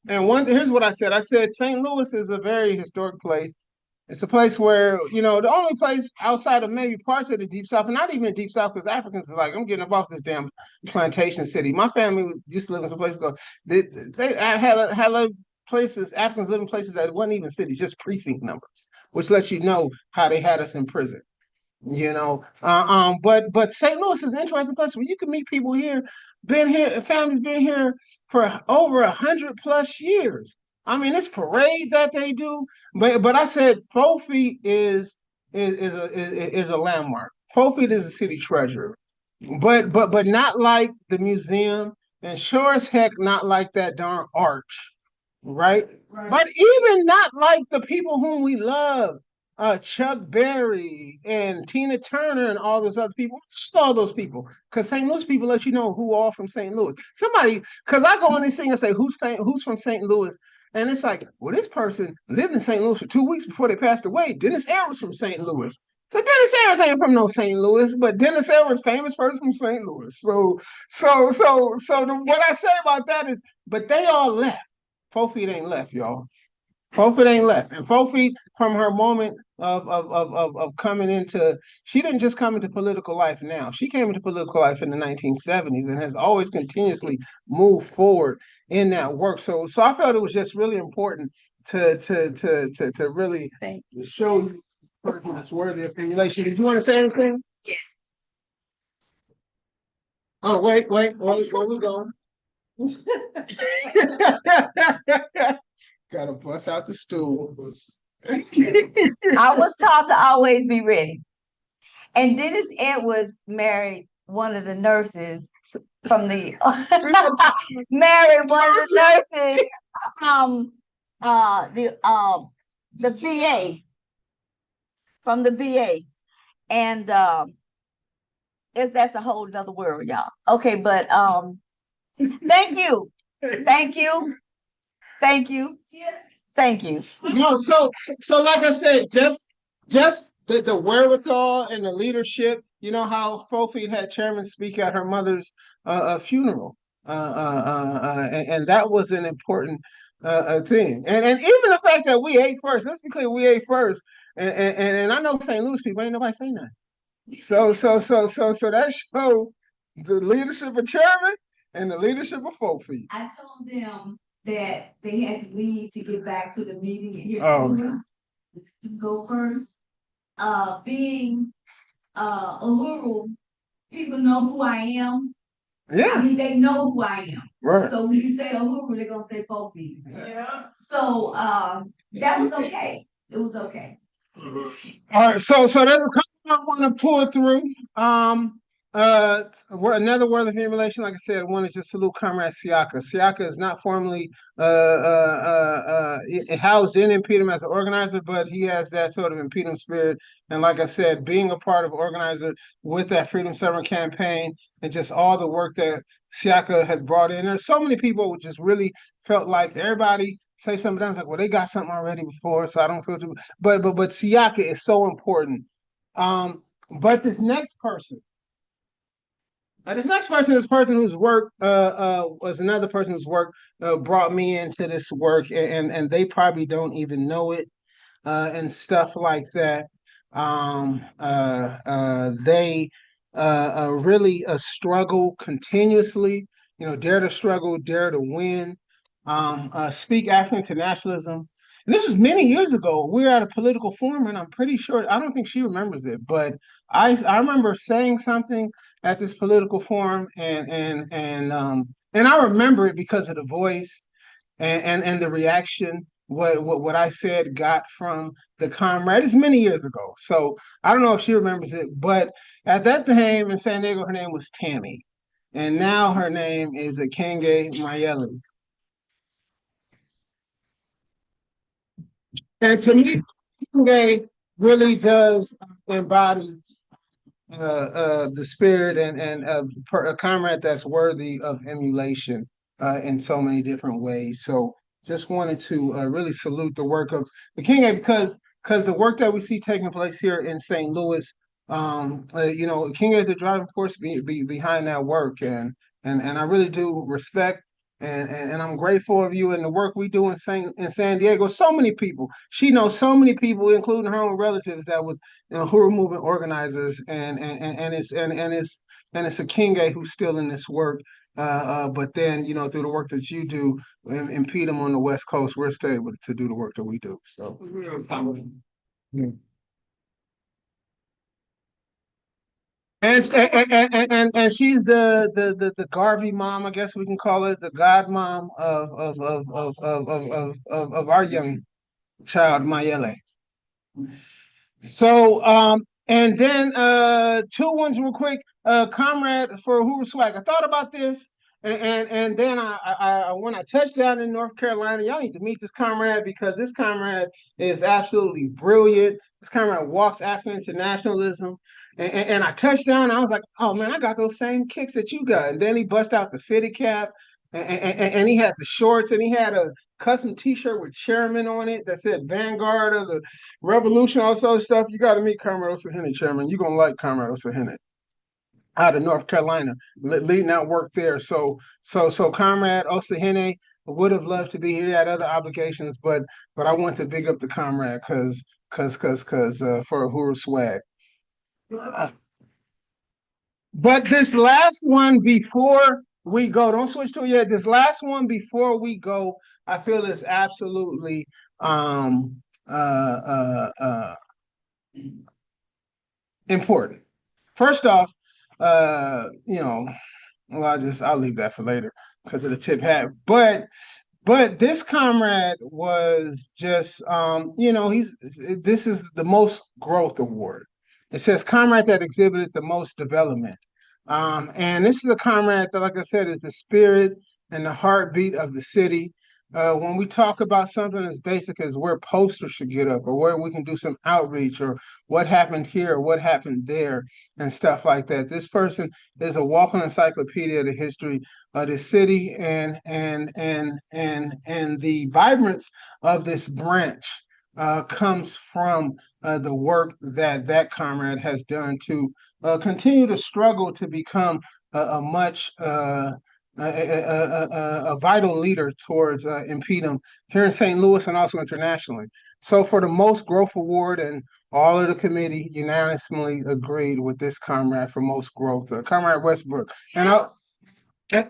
And here's what I said. I said St. Louis is a very historic place. It's a place where, the only place outside of maybe parts of the Deep South, and not even the Deep South, because Africans is like, I'm getting up off this damn plantation city. My family used to live in some places. They had places, Africans live in places that wasn't even cities, just precinct numbers, which lets you know how they had us in prison. But St. Louis is an interesting place where you can meet people families been here for over 100+ years. I mean, this parade that they do, but I said 4 feet is a landmark. 4 feet is a city treasure, but not like the museum, and sure as heck not like that darn arch, right? But even not like the people whom we love, Chuck Berry and Tina Turner and all those other people. Just all those people, because St. Louis people let you know who all from St. Louis. Because I go on this thing and say who's from St. Louis. And it's like, well, this person lived in St. Louis for 2 weeks before they passed away. Dennis Eyre was from St. Louis. So Dennis Eyre ain't from no St. Louis, but Dennis Eyre was a famous person from St. Louis. So what I say about that is, but they all left. 4 feet ain't left, y'all. 4 feet ain't left. And 4 feet from her moment of coming into, she didn't just come into political life now. She came into political life in the 1970s and has always continuously moved forward in that work. So I felt it was just really important to really show you person that's worthy of emulation. Did you want to say anything? Yeah. Oh, wait, where we going? Gotta bust out the stool. I was taught to always be ready. And Dennis Edwards married one of the nurses from the married one of the nurses the VA, from the VA. And that's a whole nother world, y'all. Okay, but thank you. Thank you. Thank you. Thank you. No, so like I said, just the wherewithal and the leadership. You know how Fofi had Chairman speak at her mother's funeral, and that was an important thing. And even the fact that we ate first. Let's be clear, we ate first. And I know St. Louis people ain't nobody saying nothing. So that showed the leadership of Chairman and the leadership of Fofi. I told them that they had to leave to get back to the meeting and hear Oh. go first. Being Uhuru, people know who I am. Yeah. I mean, they know who I am. Right. So when you say Uhuru, they're gonna say Fofi. Yeah. So that was okay. It was okay. All right, so there's a couple I want to pull through. Another word of emulation, like I said, I want to just salute Comrade Siaka. Siaka is not formally housed in InPDUM as an organizer, but he has that sort of InPDUM spirit. And like I said, being a part of organizer with that Freedom Summer campaign and just all the work that Siaka has brought in. There's so many people who just really felt like everybody say something else like, well, they got something already before, so I don't feel too. But Siaka is so important. But this next person is a person whose work was another person whose work brought me into this work, and they probably don't even know it, and stuff like that. They really struggle continuously. You know, dare to struggle, dare to win. Speak African Internationalism. And this was many years ago. We were at a political forum, and I'm pretty sure, I don't think she remembers it, but I remember saying something at this political forum, and I remember it because of the voice and the reaction. What I said got from the comrade. It's many years ago, so I don't know if she remembers it. But at that time in San Diego, her name was Tammy, and now her name is Akenge Mayele. And to me, Akenge really does embody the spirit and a comrade that's worthy of emulation in so many different ways. So just wanted to really salute the work of the King because the work that we see taking place here in St. Louis, you know, King is the driving force behind that work, and I really do respect. And I'm grateful of you and the work we do in San Diego. So many people. She knows so many people, including her own relatives, that was Uhuru Movement organizers, and it's a Kinge who's still in this work. But then, you know, through the work that you do in InPDUM on the West Coast, we're still able to do the work that we do. So. Yeah. And she's the Garvey mom, I guess we can call it, the god mom of our young child, Mayele. So and then two ones real quick. Comrade for Uhuru Swag. I thought about this, and then I when I touched down in North Carolina, y'all need to meet this comrade because this comrade is absolutely brilliant. This comrade walks African internationalism. And I touched down, and I was like, oh man, I got those same kicks that you got. And then he bust out the fitted cap, and he had the shorts, and he had a custom T-shirt with Chairman on it that said Vanguard of the Revolution, all this other stuff. You got to meet Comrade Osahene, Chairman. You're gonna like Comrade Osahene out of North Carolina, leading that work there. So Comrade Osahene would have loved to be here. He had other obligations, but I want to big up the comrade because for Uhuru Swag. But this last one before we go, don't switch to it yet. This last one before we go, I feel is absolutely important. First off, you know, well, I'll leave that for later because of the tip hat. But this comrade was just you know, this is the most growth award. It says comrade that exhibited the most development. And this is a comrade that, like I said, is the spirit and the heartbeat of the city. when we talk about something as basic as where posters should get up or where we can do some outreach or what happened here or what happened there and stuff like that. This person is a walking encyclopedia of the history of the city and the vibrance of this branch comes from the work that that comrade has done to continue to struggle to become a much a vital leader towards InPDUM here in St. Louis and also internationally. So for the most growth award, and all of the committee unanimously agreed with this comrade for most growth, Comrade Westbrook. And the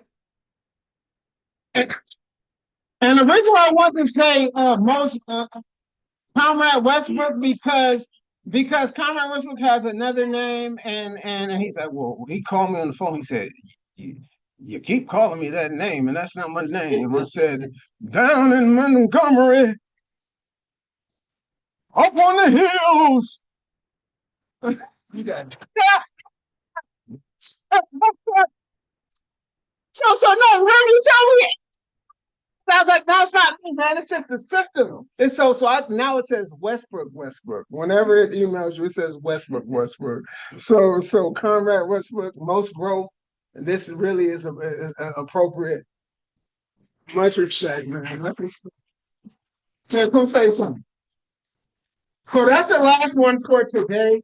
reason why I want to say most Comrade Westbrook because Comrade Westbrook has another name, and he said, well, he called me on the phone. He said, you keep calling me that name, and that's not my name. I said, down in Montgomery, up on the hills. You got so no, remember you tell me. I was like, no, it's not me, man. It's just the system. It's now it says Westbrook. Whenever it emails you, it says Westbrook. So Comrade Westbrook, most growth. This really is appropriate. Much respect, man. So come say something. So that's the last one for today.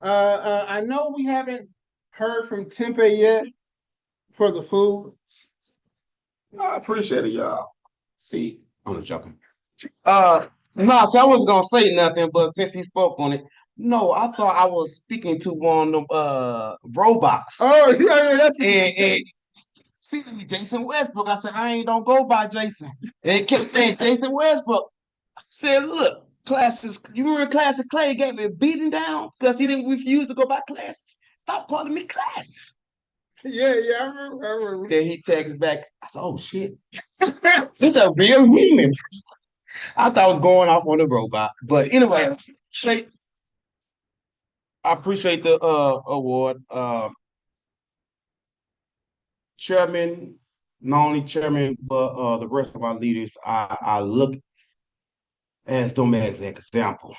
I know we haven't heard from Tempe yet for the food. I appreciate it, y'all. See, I'm just joking. No, so I wasn't gonna say nothing, but since he spoke on it, no, I thought I was speaking to one of them robots. Oh, yeah, that's what and see me, Jason Westbrook. I said, don't go by Jason. And it kept saying Jason Westbrook. I said, look, classes, you remember Classic Clay gave me a beating down because he didn't refuse to go by classes. Stop calling me classes. Yeah, I remember. Then he texts back. I said, oh shit. This a real human. I thought I was going off on the robot. But anyway, I appreciate the award. Chairman, not only chairman, but the rest of our leaders, I look as them as an example.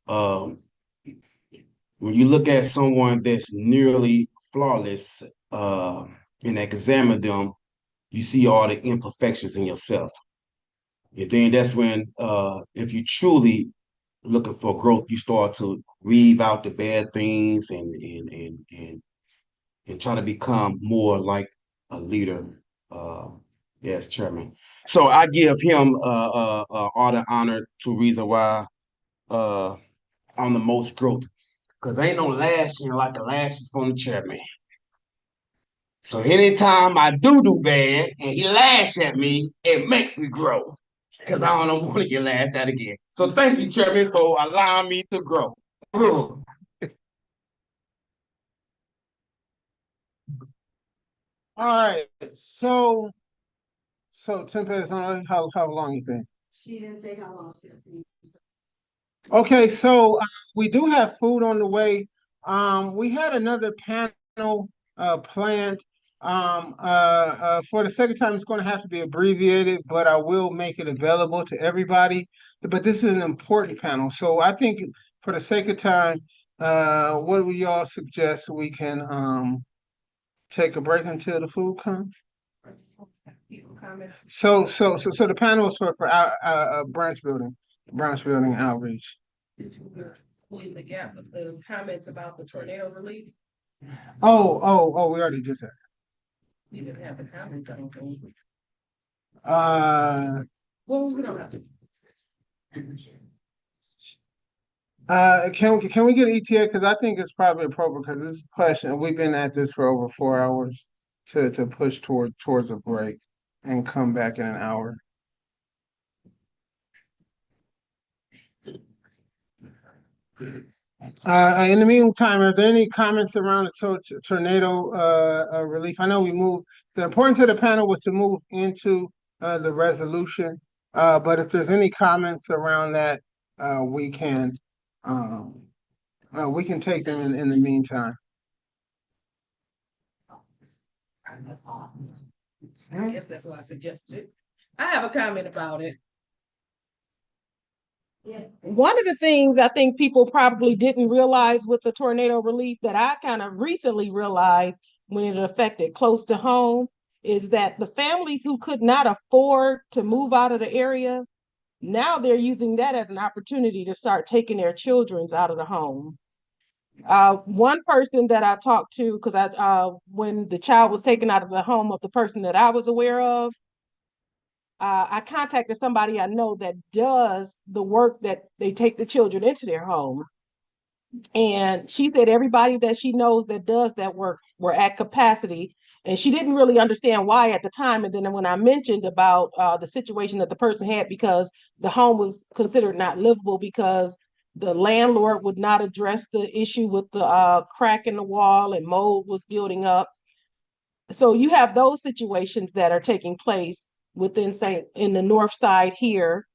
When you look at someone that's nearly flawless and examine them, you see all the imperfections in yourself. And then that's when, if you truly looking for growth, you start to weed out the bad things and try to become more like a leader. Yes, chairman. So I give him all the honor to reason why I'm the most growth. Because ain't no lashing like a lashes from the chairman. So anytime I do bad and he lash at me, it makes me grow. Because I don't want to get lashed at again. So thank you, Chairman, for allowing me to grow. All right. So Tempe, how long you think? She didn't say how long. Okay, so we do have food on the way. We had another panel planned. For the second time, it's going to have to be abbreviated, but I will make it available to everybody. But this is an important panel, so I think for the sake of time, what do we all suggest we can take a break until the food comes? So the panel is for our branch building outreach. In the gap of the comments about the tornado relief. Oh, we already did that. You didn't have the comments, I don't think. Well, we don't have to. Can we get ETA? Because I think it's probably appropriate because this question, we've been at this for over 4 hours to push towards a break and come back in an hour. In the meantime, are there any comments around the tornado relief? I know we moved. The importance of the panel was to move into the resolution, but if there's any comments around that, we can take them in the meantime. I guess that's what I suggested. I have a comment about it. One of the things I think people probably didn't realize with the tornado relief that I kind of recently realized when it affected close to home is that the families who could not afford to move out of the area, now they're using that as an opportunity to start taking their children out of the home. One person that I talked to, because when the child was taken out of the home of the person that I was aware of, I contacted somebody I know that does the work that they take the children into their homes. And she said everybody that she knows that does that work were at capacity. And she didn't really understand why at the time. And then when I mentioned about the situation that the person had, because the home was considered not livable because the landlord would not address the issue with the crack in the wall and mold was building up. So you have those situations that are taking place within in the north side here.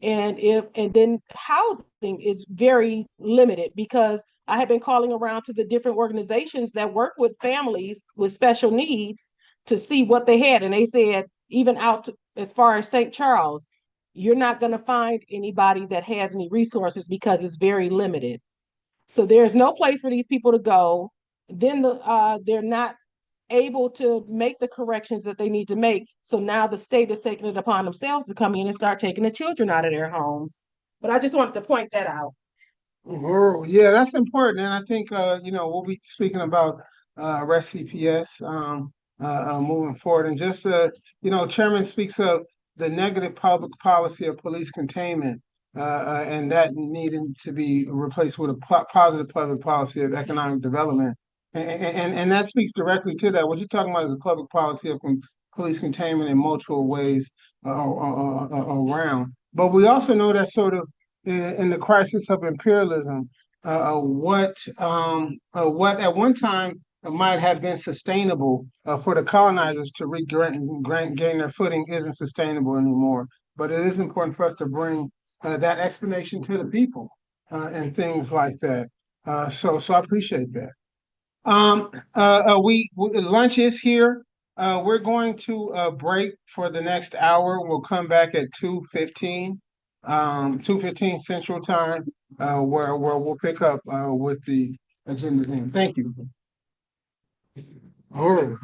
And then housing is very limited because I have been calling around to the different organizations that work with families with special needs to see what they had. And they said, even out to, as far as St. Charles, you're not going to find anybody that has any resources because it's very limited. So there's no place for these people to go. Then they're not able to make the corrections that they need to make. So now the state is taking it upon themselves to come in and start taking the children out of their homes. But I just wanted to point that out. Yeah, that's important. And I think, we'll be speaking about REST CPS moving forward. And just, Chairman speaks of the negative public policy of police containment and that needing to be replaced with a positive public policy of economic development. And that speaks directly to that. What you're talking about is the public policy of police containment in multiple ways around. But we also know that sort of in the crisis of imperialism, what at one time might have been sustainable for the colonizers to gain their footing isn't sustainable anymore. But it is important for us to bring that explanation to the people and things like that. So I appreciate that. Lunch is here. We're going to break for the next hour. We'll come back at 2:15, 2:15 Central Time, where we'll pick up with the agenda things. Thank you. Oh.